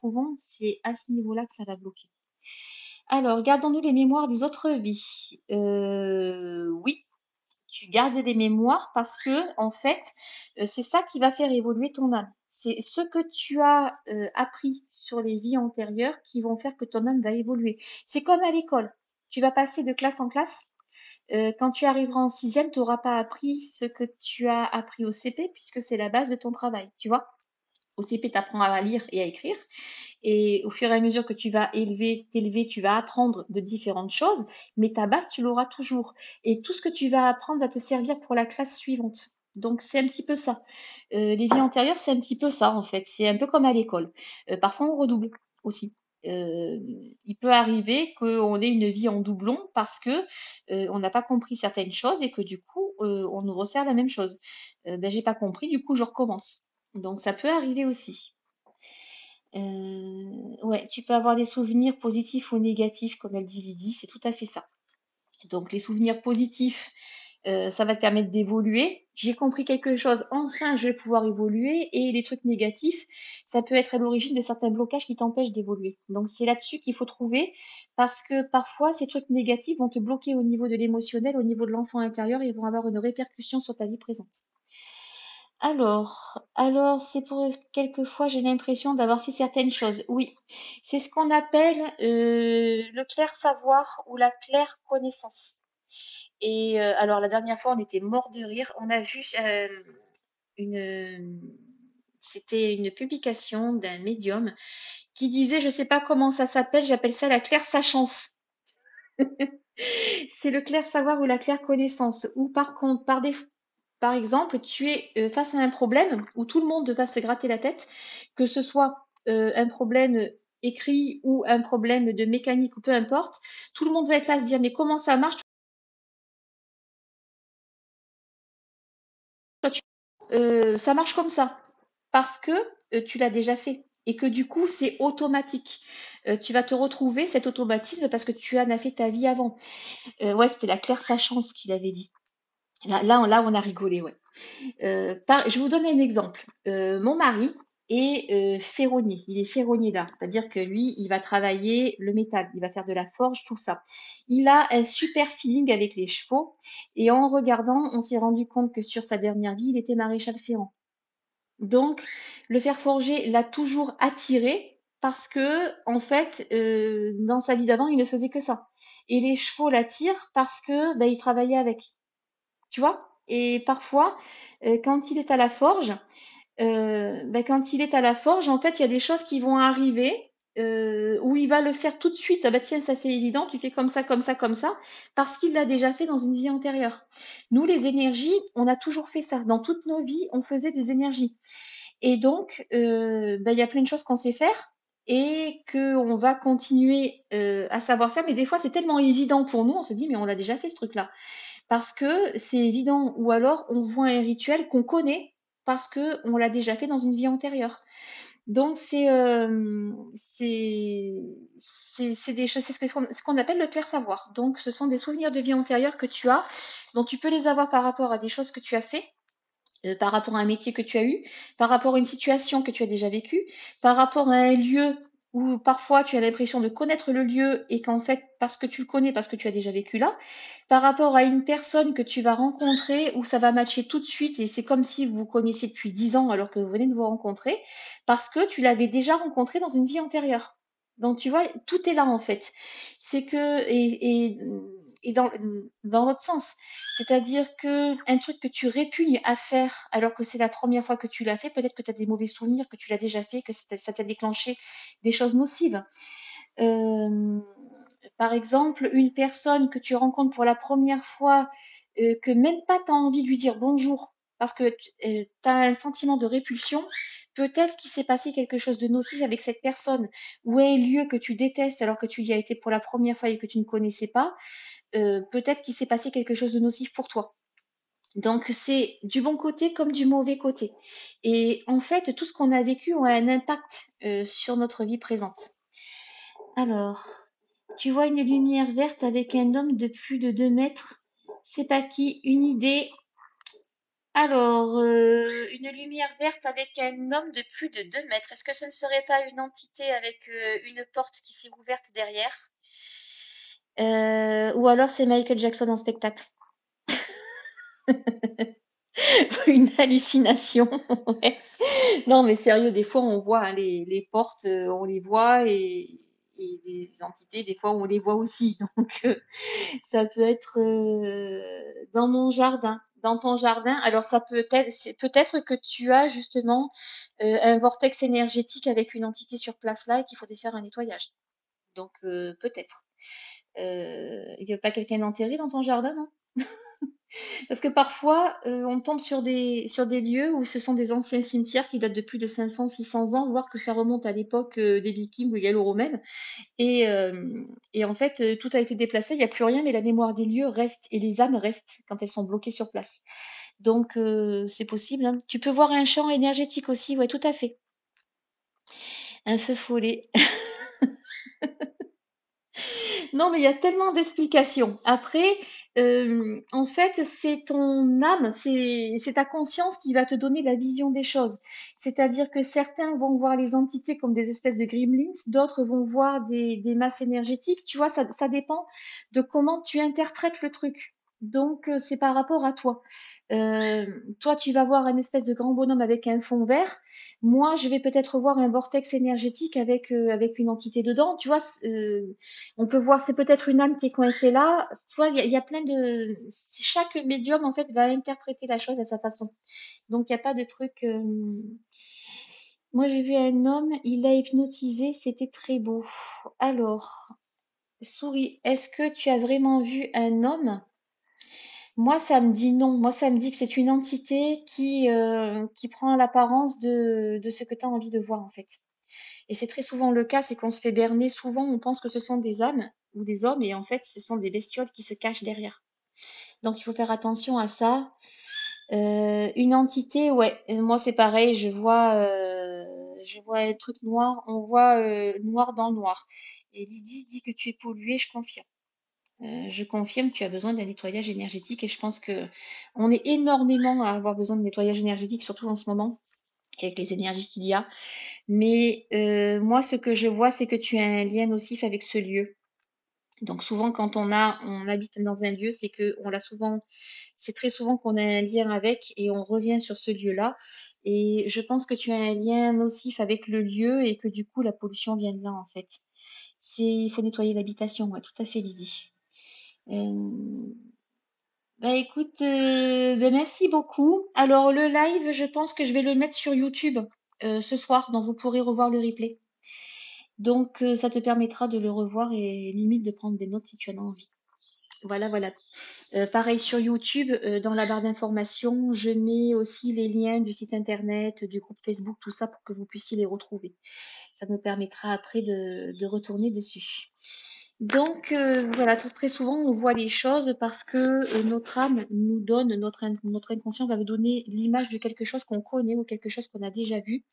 à ce niveau-là que ça va bloquer. Alors, gardons-nous les mémoires des autres vies. Oui, tu gardes des mémoires parce que, en fait, c'est ça qui va faire évoluer ton âme. C'est ce que tu as appris sur les vies antérieures qui vont faire que ton âme va évoluer. C'est comme à l'école. Tu vas passer de classe en classe. Quand tu arriveras en sixième, tu n'auras pas appris ce que tu as appris au CP puisque c'est la base de ton travail. Tu vois, au CP, tu apprends à lire et à écrire. Et au fur et à mesure que tu vas t'élever, tu vas apprendre de différentes choses, mais ta base, tu l'auras toujours. Et tout ce que tu vas apprendre va te servir pour la classe suivante. Donc c'est un petit peu ça. Les vies antérieures, c'est un petit peu ça en fait. C'est un peu comme à l'école. Parfois, on redouble aussi. Il peut arriver qu'on ait une vie en doublon parce que on n'a pas compris certaines choses et que du coup, on nous resserre la même chose. Ben j'ai pas compris, du coup, je recommence. Donc ça peut arriver aussi. Ouais, tu peux avoir des souvenirs positifs ou négatifs, comme elle dit Lydie, c'est tout à fait ça. Donc les souvenirs positifs, ça va te permettre d'évoluer. J'ai compris quelque chose, enfin je vais pouvoir évoluer. Et les trucs négatifs, ça peut être à l'origine de certains blocages qui t'empêchent d'évoluer. Donc c'est là-dessus qu'il faut trouver, parce que parfois ces trucs négatifs vont te bloquer au niveau de l'émotionnel, au niveau de l'enfant intérieur, et vont avoir une répercussion sur ta vie présente. Alors, c'est pour quelquefois j'ai l'impression d'avoir fait certaines choses. Oui, c'est ce qu'on appelle le clair savoir ou la claire connaissance. Et alors la dernière fois, on était mort de rire. On a vu une, c'était une publication d'un médium qui disait, je sais pas comment ça s'appelle, j'appelle ça la claire sachance. C'est le clair savoir ou la claire connaissance. Ou par contre, par exemple, tu es face à un problème où tout le monde va se gratter la tête, que ce soit un problème écrit ou un problème de mécanique ou peu importe, tout le monde va être là à se dire mais comment ça marche? Ça marche comme ça parce que tu l'as déjà fait et que du coup c'est automatique. Tu vas te retrouver cet automatisme parce que tu en as fait ta vie avant. Ouais, c'était la Claire Sachance qui l'avait dit. Là, on a rigolé, ouais. Je vous donne un exemple. Mon mari est ferronnier. Il est ferronnier d'art. C'est-à-dire que lui, il va travailler le métal. Il va faire de la forge, tout ça. Il a un super feeling avec les chevaux. Et en regardant, on s'est rendu compte que sur sa dernière vie, il était maréchal ferrant. Donc, le fer forger l'a toujours attiré parce que, en fait, dans sa vie d'avant, il ne faisait que ça. Et les chevaux l'attirent parce que, il travaillait avec. Tu vois? Et parfois, quand il est à la forge, quand il est à la forge, en fait, il y a des choses qui vont arriver où il va le faire tout de suite. Ah bah tiens, ça c'est évident, tu fais comme ça, comme ça, comme ça, parce qu'il l'a déjà fait dans une vie antérieure. Nous, les énergies, on a toujours fait ça. Dans toutes nos vies, on faisait des énergies. Et donc, il y a plein de choses qu'on sait faire et qu'on va continuer à savoir faire. Mais des fois, c'est tellement évident pour nous, on se dit, mais on l'a déjà fait ce truc-là parce que c'est évident, ou alors on voit un rituel qu'on connaît parce que on l'a déjà fait dans une vie antérieure. Donc c'est des choses, c'est ce qu'on appelle le clair savoir. Donc ce sont des souvenirs de vie antérieure que tu as, dont tu peux les avoir par rapport à des choses que tu as fait, par rapport à un métier que tu as eu, par rapport à une situation que tu as déjà vécue, par rapport à un lieu où parfois tu as l'impression de connaître le lieu et qu'en fait, parce que tu le connais, parce que tu as déjà vécu là, par rapport à une personne que tu vas rencontrer où ça va matcher tout de suite et c'est comme si vous vous connaissiez depuis 10 ans alors que vous venez de vous rencontrer, parce que tu l'avais déjà rencontré dans une vie antérieure. Donc tu vois, tout est là en fait. C'est que, et dans l'autre sens, c'est-à-dire que un truc que tu répugnes à faire alors que c'est la première fois que tu l'as fait, peut-être que tu as des mauvais souvenirs, que tu l'as déjà fait, que ça t'a déclenché des choses nocives. Euh, Par exemple, une personne que tu rencontres pour la première fois, que même pas tu as envie de lui dire bonjour parce que tu as un sentiment de répulsion, peut-être qu'il s'est passé quelque chose de nocif avec cette personne ou un lieu que tu détestes alors que tu y as été pour la première fois et que tu ne connaissais pas. peut-être qu'il s'est passé quelque chose de nocif pour toi. Donc c'est du bon côté comme du mauvais côté. Et en fait, tout ce qu'on a vécu a un impact sur notre vie présente. Alors, tu vois une lumière verte avec un homme de plus de 2 mètres. C'est pas qui, une idée. Alors, une lumière verte avec un homme de plus de 2 mètres. Est-ce que ce ne serait pas une entité avec une porte qui s'est ouverte derrière? Ou alors c'est Michael Jackson en spectacle. Une hallucination. Ouais. Non, mais sérieux, des fois on voit hein, les portes, on les voit et les entités, des fois on les voit aussi. Donc ça peut être dans mon jardin, dans ton jardin. Alors ça peut être, c'est peut-être que tu as justement un vortex énergétique avec une entité sur place là et qu'il faut défaire un nettoyage. Donc peut-être. Il n'y a pas quelqu'un d'enterré dans ton jardin, non? Parce que parfois, on tombe sur des lieux où ce sont des anciens cimetières qui datent de plus de 500, 600 ans, voire que ça remonte à l'époque des Vikings ou gallo-romaines. Et, euh, et en fait, tout a été déplacé, il n'y a plus rien, mais la mémoire des lieux reste et les âmes restent quand elles sont bloquées sur place. Donc, c'est possible, hein. Tu peux voir un champ énergétique aussi, ouais, tout à fait. Un feu follet. Non, mais il y a tellement d'explications. Après, en fait, c'est ton âme, c'est ta conscience qui va te donner la vision des choses. C'est-à-dire que certains vont voir les entités comme des espèces de gremlins, d'autres vont voir des masses énergétiques. Tu vois, ça dépend de comment tu interprètes le truc. Donc, c'est par rapport à toi. Euh, Toi, tu vas voir un espèce de grand bonhomme avec un fond vert. Moi, je vais peut-être voir un vortex énergétique avec une entité dedans. Tu vois, on peut voir, c'est peut-être une âme qui est coincée là. Tu vois, il y a plein de. Chaque médium, en fait, va interpréter la chose à sa façon. Donc, il n'y a pas de truc. Moi, j'ai vu un homme, il l'a hypnotisé, c'était très beau. Alors, souris, est-ce que tu as vraiment vu un homme? Moi, ça me dit non. Moi, ça me dit que c'est une entité qui prend l'apparence de ce que tu as envie de voir, en fait. Et c'est très souvent le cas, c'est qu'on se fait berner. Souvent, on pense que ce sont des âmes ou des hommes, et en fait, ce sont des bestioles qui se cachent derrière. Donc, il faut faire attention à ça. Une entité, ouais, moi c'est pareil, je vois un truc noir, on voit noir dans le noir. Et Lydie dit que tu es pollué, je confirme. Je confirme, tu as besoin d'un nettoyage énergétique et je pense que on est énormément à avoir besoin de nettoyage énergétique, surtout en ce moment, avec les énergies qu'il y a. Mais moi, ce que je vois, c'est que tu as un lien nocif avec ce lieu. Donc souvent, quand on habite dans un lieu, c'est que on l'a souvent, c'est très souvent qu'on a un lien avec et on revient sur ce lieu-là. Et je pense que tu as un lien nocif avec le lieu et que du coup, la pollution vient de là, en fait. Il faut nettoyer l'habitation, ouais, tout à fait, Lizzie. Euh, Bah écoute, ben, merci beaucoup. Alors le live, je pense que je vais le mettre sur YouTube ce soir, donc vous pourrez revoir le replay. Donc ça te permettra de le revoir et limite de prendre des notes si tu en as envie. Voilà, voilà. Pareil sur YouTube, dans la barre d'informations, je mets aussi les liens du site internet, du groupe Facebook, tout ça pour que vous puissiez les retrouver. Ça me permettra après de retourner dessus. Donc voilà, très souvent on voit les choses parce que notre âme nous donne, notre inconscient va nous donner l'image de quelque chose qu'on connaît ou quelque chose qu'on a déjà vu.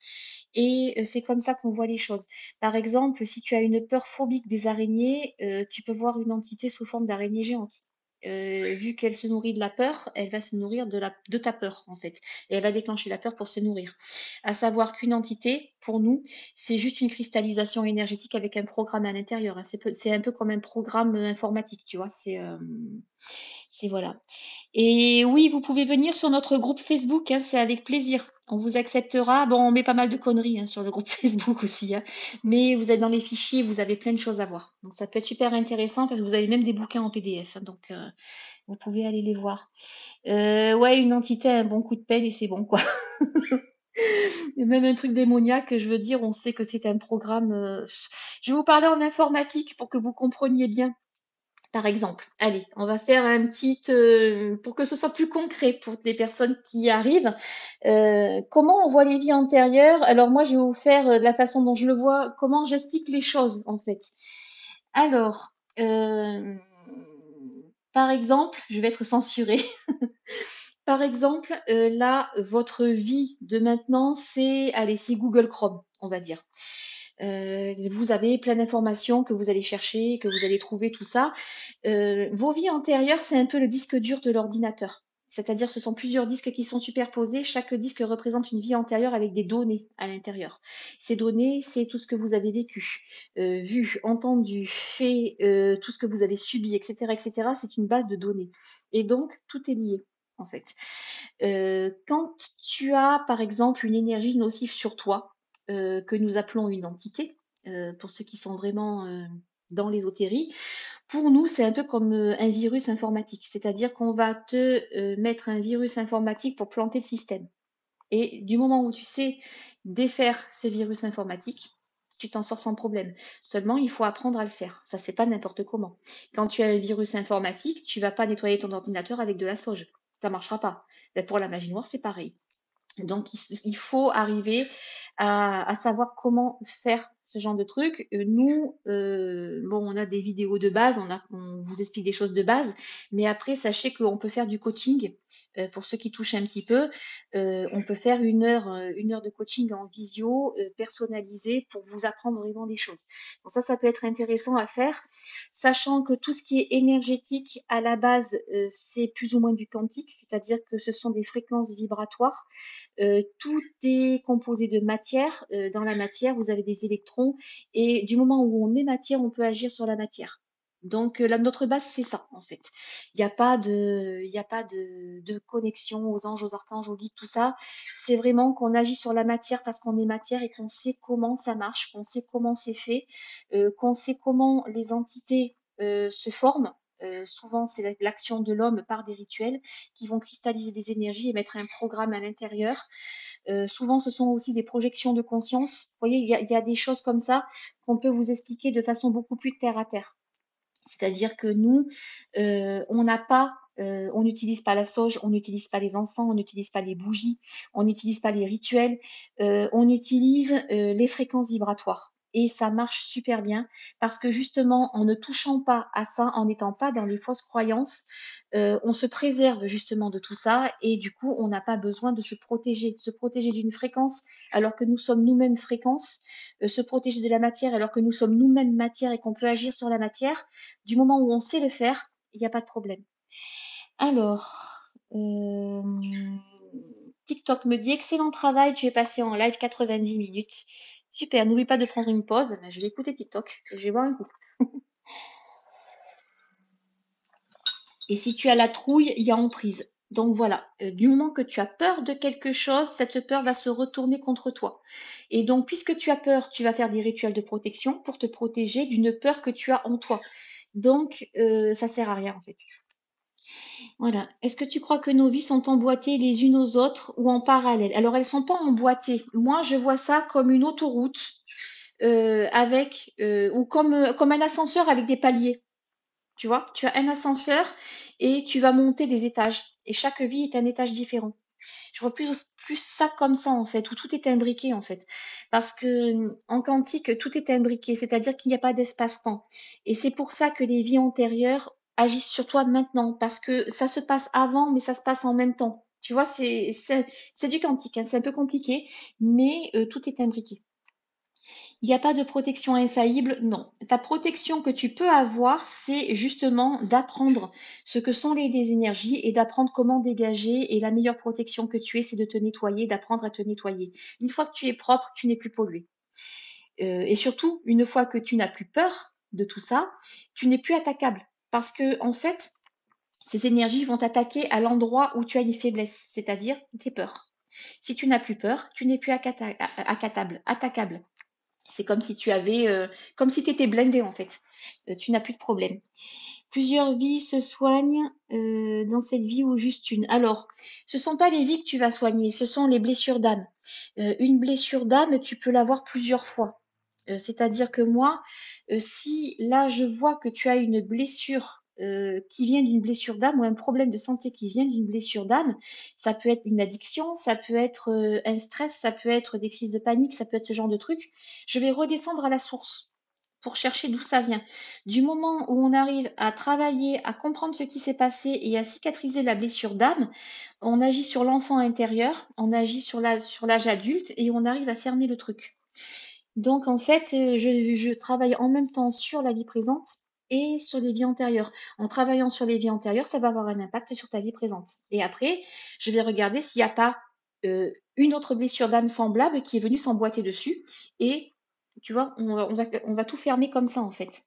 Et c'est comme ça qu'on voit les choses. Par exemple, si tu as une peur phobique des araignées, tu peux voir une entité sous forme d'araignée géante. Vu qu'elle se nourrit de la peur, elle va se nourrir de ta peur en fait. Et elle va déclencher la peur pour se nourrir. À savoir qu'une entité, pour nous, c'est juste une cristallisation énergétique avec un programme à l'intérieur, hein. C'est un peu comme un programme informatique, tu vois. C'est voilà. Et oui, vous pouvez venir sur notre groupe Facebook, hein, c'est avec plaisir. On vous acceptera. Bon, on met pas mal de conneries hein, sur le groupe Facebook aussi, hein, mais vous êtes dans les fichiers, vous avez plein de choses à voir. Donc ça peut être super intéressant parce que vous avez même des bouquins en PDF, hein, donc vous pouvez aller les voir. Ouais, une entité a un bon coup de pelle et c'est bon quoi. Et même un truc démoniaque, je veux dire, on sait que c'est un programme. Je vais vous parler en informatique pour que vous compreniez bien. Par exemple, allez, on va faire un petit, pour que ce soit plus concret pour les personnes qui arrivent. Comment on voit les vies antérieures? Alors moi, je vais vous faire de la façon dont je le vois, comment j'explique les choses en fait. Alors, Par exemple, je vais être censurée. Par exemple, là, votre vie de maintenant, allez, c'est Google Chrome, on va dire. Vous avez plein d'informations que vous allez chercher, que vous allez trouver, tout ça. Vos vies antérieures, c'est un peu le disque dur de l'ordinateur. C'est-à-dire, ce sont plusieurs disques qui sont superposés. Chaque disque représente une vie antérieure avec des données à l'intérieur. Ces données, c'est tout ce que vous avez vécu, vu, entendu, fait, tout ce que vous avez subi, etc., etc. C'est une base de données. Et donc, tout est lié, en fait. Quand tu as, par exemple, une énergie nocive sur toi, que nous appelons une entité, pour ceux qui sont vraiment dans l'ésotérie, pour nous, c'est un peu comme un virus informatique. C'est-à-dire qu'on va te mettre un virus informatique pour planter le système. Et du moment où tu sais défaire ce virus informatique, tu t'en sors sans problème. Seulement, il faut apprendre à le faire. Ça se fait pas n'importe comment. Quand tu as un virus informatique, tu vas pas nettoyer ton ordinateur avec de la sauge. Ça marchera pas. Pour la magie noire, c'est pareil. Donc, il faut arriver à savoir comment faire ce genre de truc. Nous, bon, on a des vidéos de base, on vous explique des choses de base, mais après, sachez qu'on peut faire du coaching. Pour ceux qui touchent un petit peu, on peut faire une heure de coaching en visio personnalisé pour vous apprendre vraiment des choses. Donc ça peut être intéressant à faire, sachant que tout ce qui est énergétique à la base, c'est plus ou moins du quantique, c'est-à-dire que ce sont des fréquences vibratoires. Tout est composé de matière. Dans la matière, vous avez des électrons et du moment où on est matière, on peut agir sur la matière. Donc notre base, c'est ça en fait. Il y a pas de connexion aux anges, aux archanges, aux guides, tout ça. C'est vraiment qu'on agit sur la matière parce qu'on est matière et qu'on sait comment ça marche, qu'on sait comment c'est fait, qu'on sait comment les entités se forment. Souvent, c'est l'action de l'homme par des rituels qui vont cristalliser des énergies et mettre un programme à l'intérieur. Souvent, ce sont aussi des projections de conscience. Vous voyez, il y a des choses comme ça qu'on peut vous expliquer de façon beaucoup plus terre à terre. C'est-à-dire que nous, on n'a pas, on n'utilise pas la sauge, on n'utilise pas les encens, on n'utilise pas les bougies, on n'utilise pas les rituels, on utilise les fréquences vibratoires. Et ça marche super bien parce que justement, en ne touchant pas à ça, en n'étant pas dans les fausses croyances, on se préserve justement de tout ça et du coup, on n'a pas besoin de se protéger d'une fréquence alors que nous sommes nous-mêmes fréquences, se protéger de la matière alors que nous sommes nous-mêmes matière et qu'on peut agir sur la matière. Du moment où on sait le faire, il n'y a pas de problème. Alors, TikTok me dit excellent travail, tu es passé en live 90 minutes. Super, n'oublie pas de prendre une pause. Je vais écouter TikTok et je vais boire un coup. Et si tu as la trouille, il y a emprise. Donc voilà, du moment que tu as peur de quelque chose, cette peur va se retourner contre toi. Et donc, puisque tu as peur, tu vas faire des rituels de protection pour te protéger d'une peur que tu as en toi. Donc, ça sert à rien en fait. Voilà. Est-ce que tu crois que nos vies sont emboîtées les unes aux autres ou en parallèle? Alors, elles sont pas emboîtées. Moi, je vois ça comme une autoroute avec ou comme un ascenseur avec des paliers. Tu vois, tu as un ascenseur et tu vas monter des étages. Et chaque vie est un étage différent. Je vois plus ça comme ça en fait, où tout est imbriqué en fait. Parce que en quantique, tout est imbriqué, c'est-à-dire qu'il n'y a pas d'espace-temps. Et c'est pour ça que les vies antérieures agissent sur toi maintenant, parce que ça se passe avant, mais ça se passe en même temps. Tu vois, c'est du quantique, hein, c'est un peu compliqué, mais tout est imbriqué. Il n'y a pas de protection infaillible, non. Ta protection que tu peux avoir, c'est justement d'apprendre ce que sont les énergies et d'apprendre comment dégager. Et la meilleure protection que tu aies, c'est de te nettoyer, d'apprendre à te nettoyer. Une fois que tu es propre, tu n'es plus pollué. Et surtout, une fois que tu n'as plus peur de tout ça, tu n'es plus attaquable. Parce que, en fait, ces énergies vont t'attaquer à l'endroit où tu as une faiblesse, c'est-à-dire tes peurs. Si tu n'as plus peur, tu n'es plus attaquable. C'est comme si tu avais, comme si tu étais blindé en fait. Tu n'as plus de problème. Plusieurs vies se soignent dans cette vie ou juste une. Alors, ce ne sont pas les vies que tu vas soigner, ce sont les blessures d'âme. Une blessure d'âme, tu peux l'avoir plusieurs fois. C'est-à-dire que moi, si là je vois que tu as une blessure qui vient d'une blessure d'âme ou un problème de santé qui vient d'une blessure d'âme, ça peut être une addiction, ça peut être un stress, ça peut être des crises de panique, ça peut être ce genre de truc. Je vais redescendre à la source. pour chercher d'où ça vient. Du moment où on arrive à travailler, à comprendre ce qui s'est passé et à cicatriser la blessure d'âme, on agit sur l'enfant intérieur, on agit sur l'âge adulte et on arrive à fermer le truc. Donc en fait, je travaille en même temps sur la vie présente et sur les vies antérieures. En travaillant sur les vies antérieures, ça va avoir un impact sur ta vie présente. Et après, je vais regarder s'il n'y a pas une autre blessure d'âme semblable qui est venue s'emboîter dessus. Et tu vois, on va tout fermer comme ça en fait.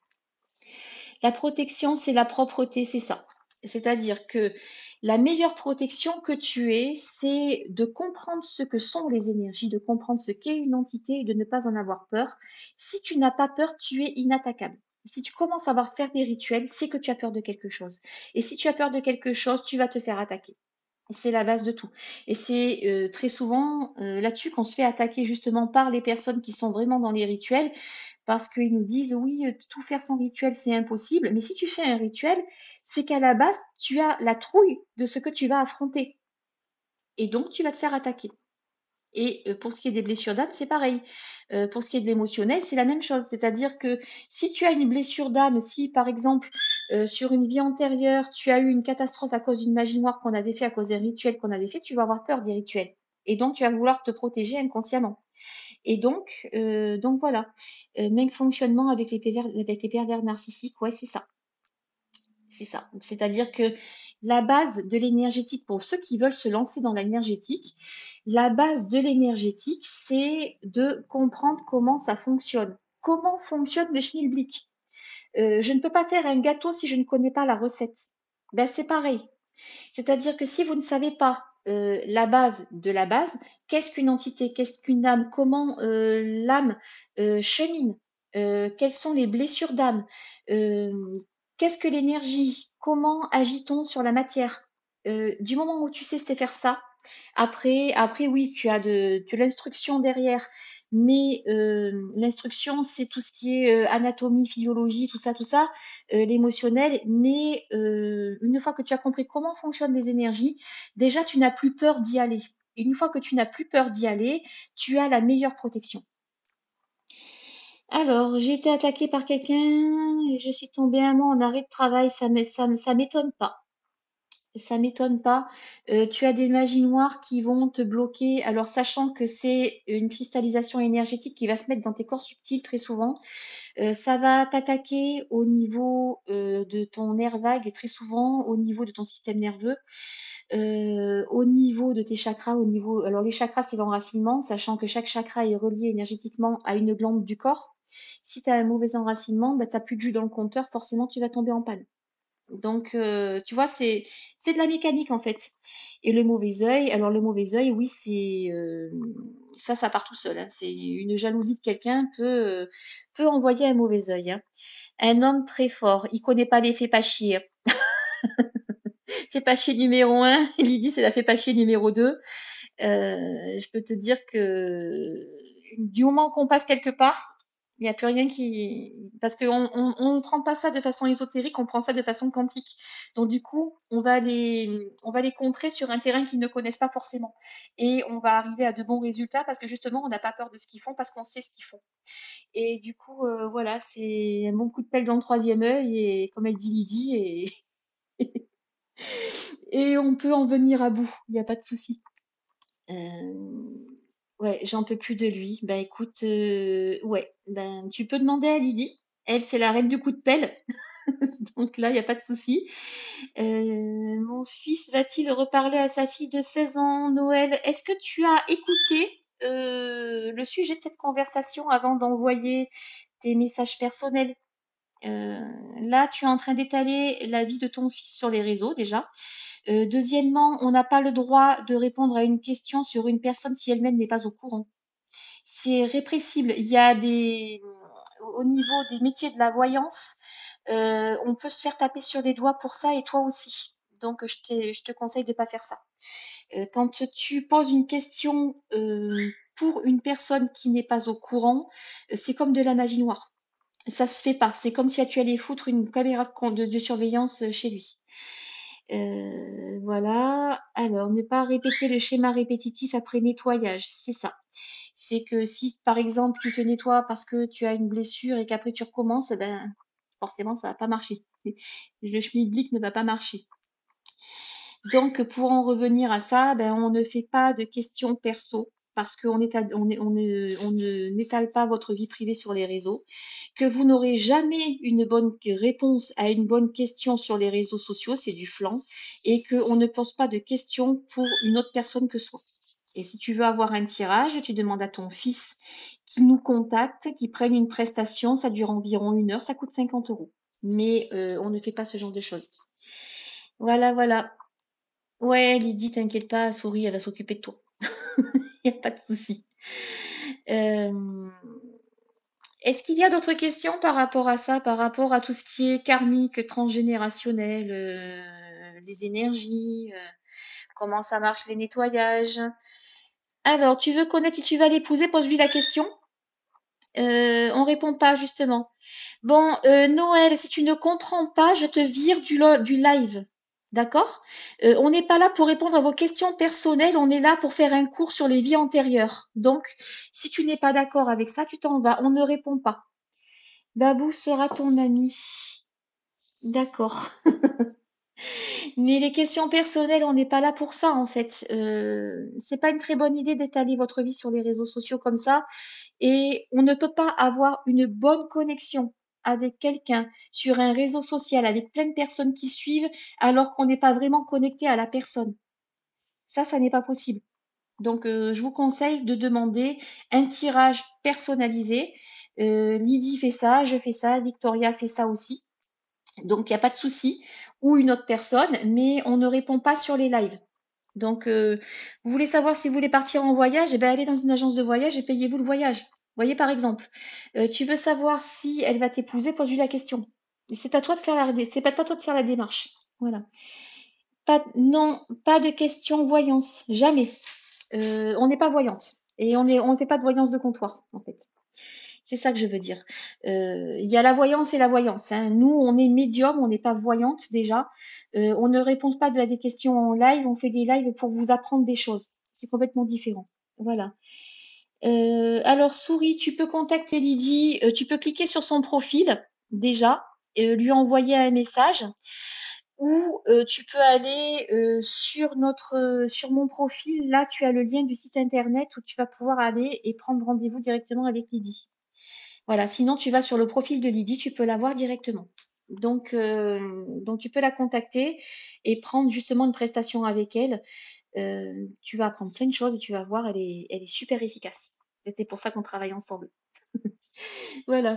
La protection, c'est la propreté, c'est ça. C'est-à-dire que la meilleure protection que tu aies, c'est de comprendre ce que sont les énergies, de comprendre ce qu'est une entité et de ne pas en avoir peur. Si tu n'as pas peur, tu es inattaquable. Si tu commences à avoir faire des rituels, c'est que tu as peur de quelque chose. Et si tu as peur de quelque chose, tu vas te faire attaquer. C'est la base de tout. Et c'est très souvent là-dessus qu'on se fait attaquer justement par les personnes qui sont vraiment dans les rituels parce qu'ils nous disent oui, tout faire sans rituel, c'est impossible. Mais si tu fais un rituel, c'est qu'à la base, tu as la trouille de ce que tu vas affronter. Et donc, tu vas te faire attaquer. Et pour ce qui est des blessures d'âme, c'est pareil. Pour ce qui est de l'émotionnel, c'est la même chose. C'est-à-dire que si tu as une blessure d'âme, si par exemple sur une vie antérieure, tu as eu une catastrophe à cause d'une magie noire qu'on avait fait, à cause des rituels qu'on avait fait, tu vas avoir peur des rituels. Et donc, tu vas vouloir te protéger inconsciemment. Et donc voilà. Même fonctionnement avec les pervers narcissiques, ouais, c'est ça. C'est ça. C'est-à-dire que la base de l'énergétique, pour ceux qui veulent se lancer dans l'énergétique, la base de l'énergétique, c'est de comprendre comment ça fonctionne. Comment fonctionne le schmilblick. Je ne peux pas faire un gâteau si je ne connais pas la recette. Ben, c'est pareil. C'est-à-dire que si vous ne savez pas la base de la base, qu'est-ce qu'une entité, qu'est-ce qu'une âme, comment l'âme chemine, quelles sont les blessures d'âme, euh, qu'est-ce que l'énergie, comment agit-on sur la matière. Du moment où tu sais faire ça, après oui, tu as l'instruction derrière, mais l'instruction, c'est tout ce qui est anatomie, physiologie, tout ça, l'émotionnel. Mais une fois que tu as compris comment fonctionnent les énergies, déjà, tu n'as plus peur d'y aller. Et une fois que tu n'as plus peur d'y aller, tu as la meilleure protection. Alors, j'ai été attaquée par quelqu'un et je suis tombée un mois en arrêt de travail. Ça m'étonne pas. Ça m'étonne pas. Tu as des magies noires qui vont te bloquer. Alors, sachant que c'est une cristallisation énergétique qui va se mettre dans tes corps subtils très souvent, ça va t'attaquer au niveau de ton nerf vague et très souvent au niveau de ton système nerveux, au niveau de tes chakras, au niveau. Alors, les chakras, c'est l'enracinement, sachant que chaque chakra est relié énergétiquement à une glande du corps. Si tu as un mauvais enracinement, bah, tu n'as plus de jus dans le compteur, forcément, tu vas tomber en panne. Donc, tu vois, c'est de la mécanique en fait. Et le mauvais œil, alors le mauvais œil, oui, c'est ça part tout seul. Hein. C'est une jalousie de quelqu'un peut envoyer un mauvais œil. Hein. Un homme très fort, il connaît pas les faits pas chier. Fait pas chier numéro un, il dit c'est la fait pas chier numéro 2. Je peux te dire que du moment qu'on passe quelque part, il n'y a plus rien qui... Parce qu'on on ne prend pas ça de façon ésotérique, on prend ça de façon quantique. Donc du coup, on va les contrer sur un terrain qu'ils ne connaissent pas forcément. Et on va arriver à de bons résultats parce que justement, on n'a pas peur de ce qu'ils font parce qu'on sait ce qu'ils font. Et du coup, voilà, c'est un bon coup de pelle dans le troisième œil et comme elle dit Lydie, et on peut en venir à bout, il n'y a pas de souci. Euh, ouais, j'en peux plus de lui. Bah écoute, ouais, ben tu peux demander à Lydie. Elle, c'est la reine du coup de pelle. Donc là, il n'y a pas de souci. Mon fils va-t-il reparler à sa fille de 16 ans, Noël? Est-ce que tu as écouté le sujet de cette conversation avant d'envoyer tes messages personnels? Là, tu es en train d'étaler la vie de ton fils sur les réseaux déjà. Deuxièmement, on n'a pas le droit de répondre à une question sur une personne si elle-même n'est pas au courant. C'est répressible. Il y a au niveau des métiers de la voyance, on peut se faire taper sur les doigts pour ça et toi aussi. Donc, je te conseille de ne pas faire ça. Quand tu poses une question pour une personne qui n'est pas au courant, c'est comme de la magie noire. Ça se fait pas. C'est comme si tu allais foutre une caméra de surveillance chez lui. Voilà. Alors, ne pas répéter le schéma répétitif après nettoyage, c'est ça. c'est que si, par exemple, tu te nettoies parce que tu as une blessure et qu'après tu recommences, ben, forcément, ça va pas marcher. Le schmilblick ne va pas marcher. Donc, pour en revenir à ça, ben, on ne fait pas de questions perso parce qu'on ne n'étale pas votre vie privée sur les réseaux, que vous n'aurez jamais une bonne réponse à une bonne question sur les réseaux sociaux, c'est du flan, et qu'on ne pose pas de questions pour une autre personne que soi. Et si tu veux avoir un tirage, tu demandes à ton fils qui nous contacte, qui prenne une prestation, ça dure environ 1 heure, ça coûte 50 euros. Mais on ne fait pas ce genre de choses. Voilà, voilà. Ouais, Lydie, t'inquiète pas, Souris, elle va s'occuper de toi. Il n'y a pas de souci. Euh, Est-ce qu'il y a d'autres questions par rapport à ça, par rapport à tout ce qui est karmique, transgénérationnel, les énergies, comment ça marche les nettoyages? Alors, tu veux connaître si tu vas l'épouser? Pose-lui la question. On répond pas justement. Bon, Noël, si tu ne comprends pas, je te vire du live. D'accord? On n'est pas là pour répondre à vos questions personnelles, on est là pour faire un cours sur les vies antérieures. Donc, si tu n'es pas d'accord avec ça, tu t'en vas. On ne répond pas. Babou sera ton ami. D'accord. Mais les questions personnelles, on n'est pas là pour ça en fait. C'est pas une très bonne idée d'étaler votre vie sur les réseaux sociaux comme ça. Et on ne peut pas avoir une bonne connexion avec quelqu'un sur un réseau social avec plein de personnes qui suivent alors qu'on n'est pas vraiment connecté à la personne. Ça n'est pas possible. Donc, je vous conseille de demander un tirage personnalisé. Lydie fait ça, je fais ça, Victoria fait ça aussi. Donc, il n'y a pas de souci. Ou une autre personne, mais on ne répond pas sur les lives. Donc, vous voulez savoir si vous voulez partir en voyage, eh ben, allez dans une agence de voyage et payez-vous le voyage. Vous voyez, par exemple, tu veux savoir si elle va t'épouser, pose-lui la question. C'est à toi de faire c'est pas à toi de faire la démarche. Voilà. Non, pas de question voyance, jamais. On n'est pas voyante et on ne fait pas de voyance de comptoir, en fait. C'est ça que je veux dire. Il y a la voyance et la voyance, hein. Nous, on est médium, on n'est pas voyante déjà. On ne répond pas à des questions en live, on fait des lives pour vous apprendre des choses. C'est complètement différent. Voilà. Alors, Souris, tu peux contacter Lydie, tu peux cliquer sur son profil déjà, lui envoyer un message, ou tu peux aller sur mon profil. Là, tu as le lien du site internet où tu vas pouvoir aller et prendre rendez-vous directement avec Lydie. Voilà, sinon tu vas sur le profil de Lydie, tu peux la voir directement. Donc tu peux la contacter et prendre justement une prestation avec elle. Tu vas apprendre plein de choses et tu vas voir, elle est super efficace. C'est pour ça qu'on travaille ensemble. Voilà.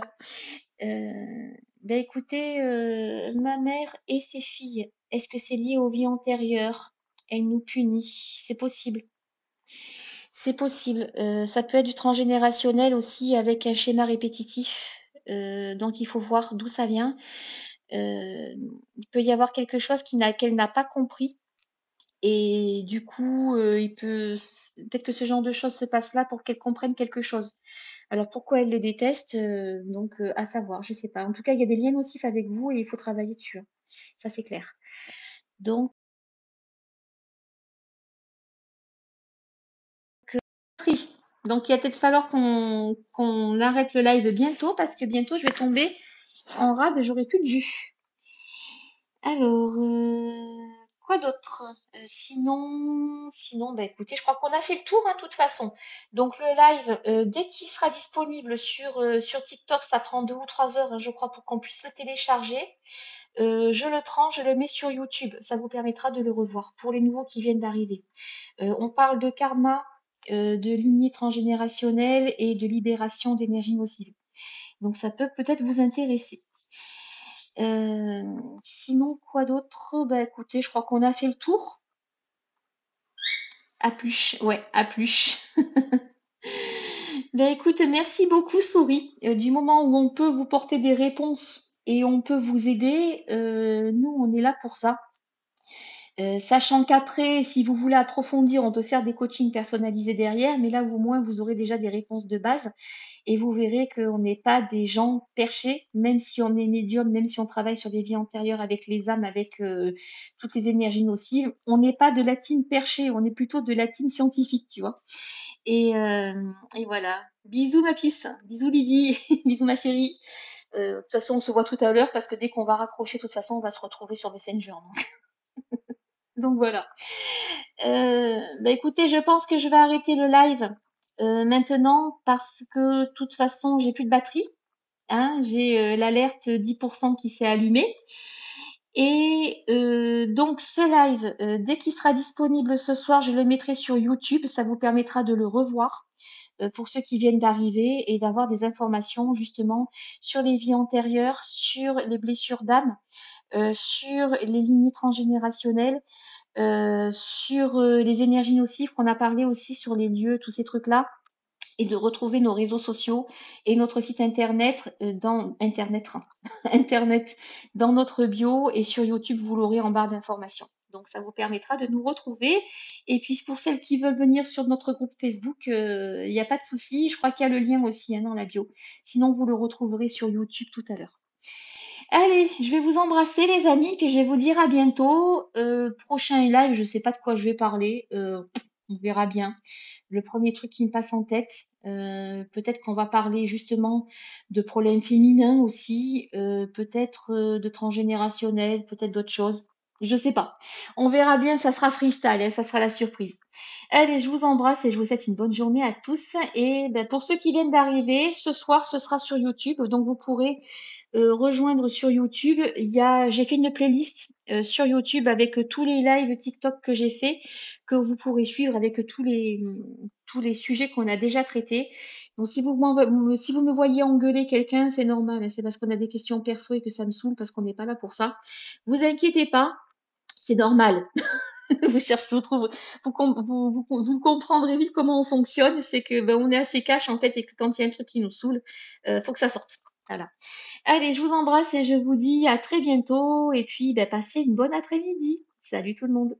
Ben écoutez, ma mère et ses filles, est-ce que c'est lié aux vies antérieures? Elle nous punit, c'est possible. C'est possible. Ça peut être du transgénérationnel aussi avec un schéma répétitif. Donc il faut voir d'où ça vient. Il peut y avoir quelque chose qu'elle n'a pas compris. Et du coup, peut-être que ce genre de choses se passe là pour qu'elle comprenne quelque chose. Alors pourquoi elle les déteste? Donc à savoir, je sais pas. En tout cas, il y a des liens nocifs avec vous et il faut travailler dessus, hein. Ça c'est clair. Donc, tri. Donc il va peut-être falloir qu'on arrête le live bientôt parce que bientôt je vais tomber en rade, j'aurai plus de jus. Alors, quoi d'autre? Sinon, bah écoutez, je crois qu'on a fait le tour, hein, de toute façon. Donc le live, dès qu'il sera disponible sur TikTok, ça prend 2 ou 3 heures, hein, je crois, pour qu'on puisse le télécharger. Je le prends, je le mets sur YouTube. Ça vous permettra de le revoir pour les nouveaux qui viennent d'arriver. On parle de karma, de lignée transgénérationnelle et de libération d'énergie nocive. Donc ça peut peut-être vous intéresser. Sinon, quoi d'autre? Bah écoutez, je crois qu'on a fait le tour. À plus, ouais, à plus. Ben écoute, merci beaucoup Souris. Du moment où on peut vous porter des réponses et on peut vous aider, nous on est là pour ça. Sachant qu'après, si vous voulez approfondir, on peut faire des coachings personnalisés derrière, mais là au moins vous aurez déjà des réponses de base et vous verrez qu'on n'est pas des gens perchés, même si on est médium, même si on travaille sur des vies antérieures avec les âmes, avec toutes les énergies nocives, on n'est pas de la team perchée, on est plutôt de la team scientifique, tu vois. Et voilà. Bisous ma puce, bisous Lydie, bisous ma chérie. De toute façon, on se voit tout à l'heure parce que dès qu'on va raccrocher, de toute façon, on va se retrouver sur Messenger. Donc voilà. Bah écoutez, je pense que je vais arrêter le live maintenant parce que de toute façon, j'ai plus de batterie. Hein, j'ai l'alerte 10% qui s'est allumée. Et donc ce live, dès qu'il sera disponible ce soir, je le mettrai sur YouTube. Ça vous permettra de le revoir pour ceux qui viennent d'arriver et d'avoir des informations justement sur les vies antérieures, sur les blessures d'âme, sur les lignées transgénérationnelles, sur les énergies nocives qu'on a parlé aussi sur les lieux, tous ces trucs-là, et de retrouver nos réseaux sociaux et notre site internet dans internet, internet dans notre bio, et sur YouTube vous l'aurez en barre d'informations. Donc ça vous permettra de nous retrouver. Et puis pour celles qui veulent venir sur notre groupe Facebook, il n'y a pas de souci. Je crois qu'il y a le lien aussi dans la bio. Sinon vous le retrouverez sur YouTube tout à l'heure. Allez, je vais vous embrasser les amis, puis je vais vous dire à bientôt. Prochain live, je sais pas de quoi je vais parler. On verra bien. Le premier truc qui me passe en tête, peut-être qu'on va parler justement de problèmes féminins aussi, peut-être de transgénérationnel, peut-être d'autres choses. Je sais pas. On verra bien, ça sera freestyle, hein, ça sera la surprise. Allez, je vous embrasse et je vous souhaite une bonne journée à tous. Et ben, pour ceux qui viennent d'arriver, ce soir, ce sera sur YouTube, donc vous pourrez rejoindre sur YouTube. J'ai fait une playlist sur YouTube avec tous les lives TikTok que j'ai fait, que vous pourrez suivre avec tous les sujets qu'on a déjà traités. Donc si vous me voyez engueuler quelqu'un, c'est normal, hein, c'est parce qu'on a des questions perso et que ça me saoule parce qu'on n'est pas là pour ça. Vous inquiétez pas, c'est normal. Vous cherchez, vous comprendrez vite comment on fonctionne. C'est que ben, on est assez cash en fait, et que quand il y a un truc qui nous saoule, faut que ça sorte. Voilà. Allez, je vous embrasse et je vous dis à très bientôt. Et puis, ben, passez une bonne après-midi. Salut tout le monde.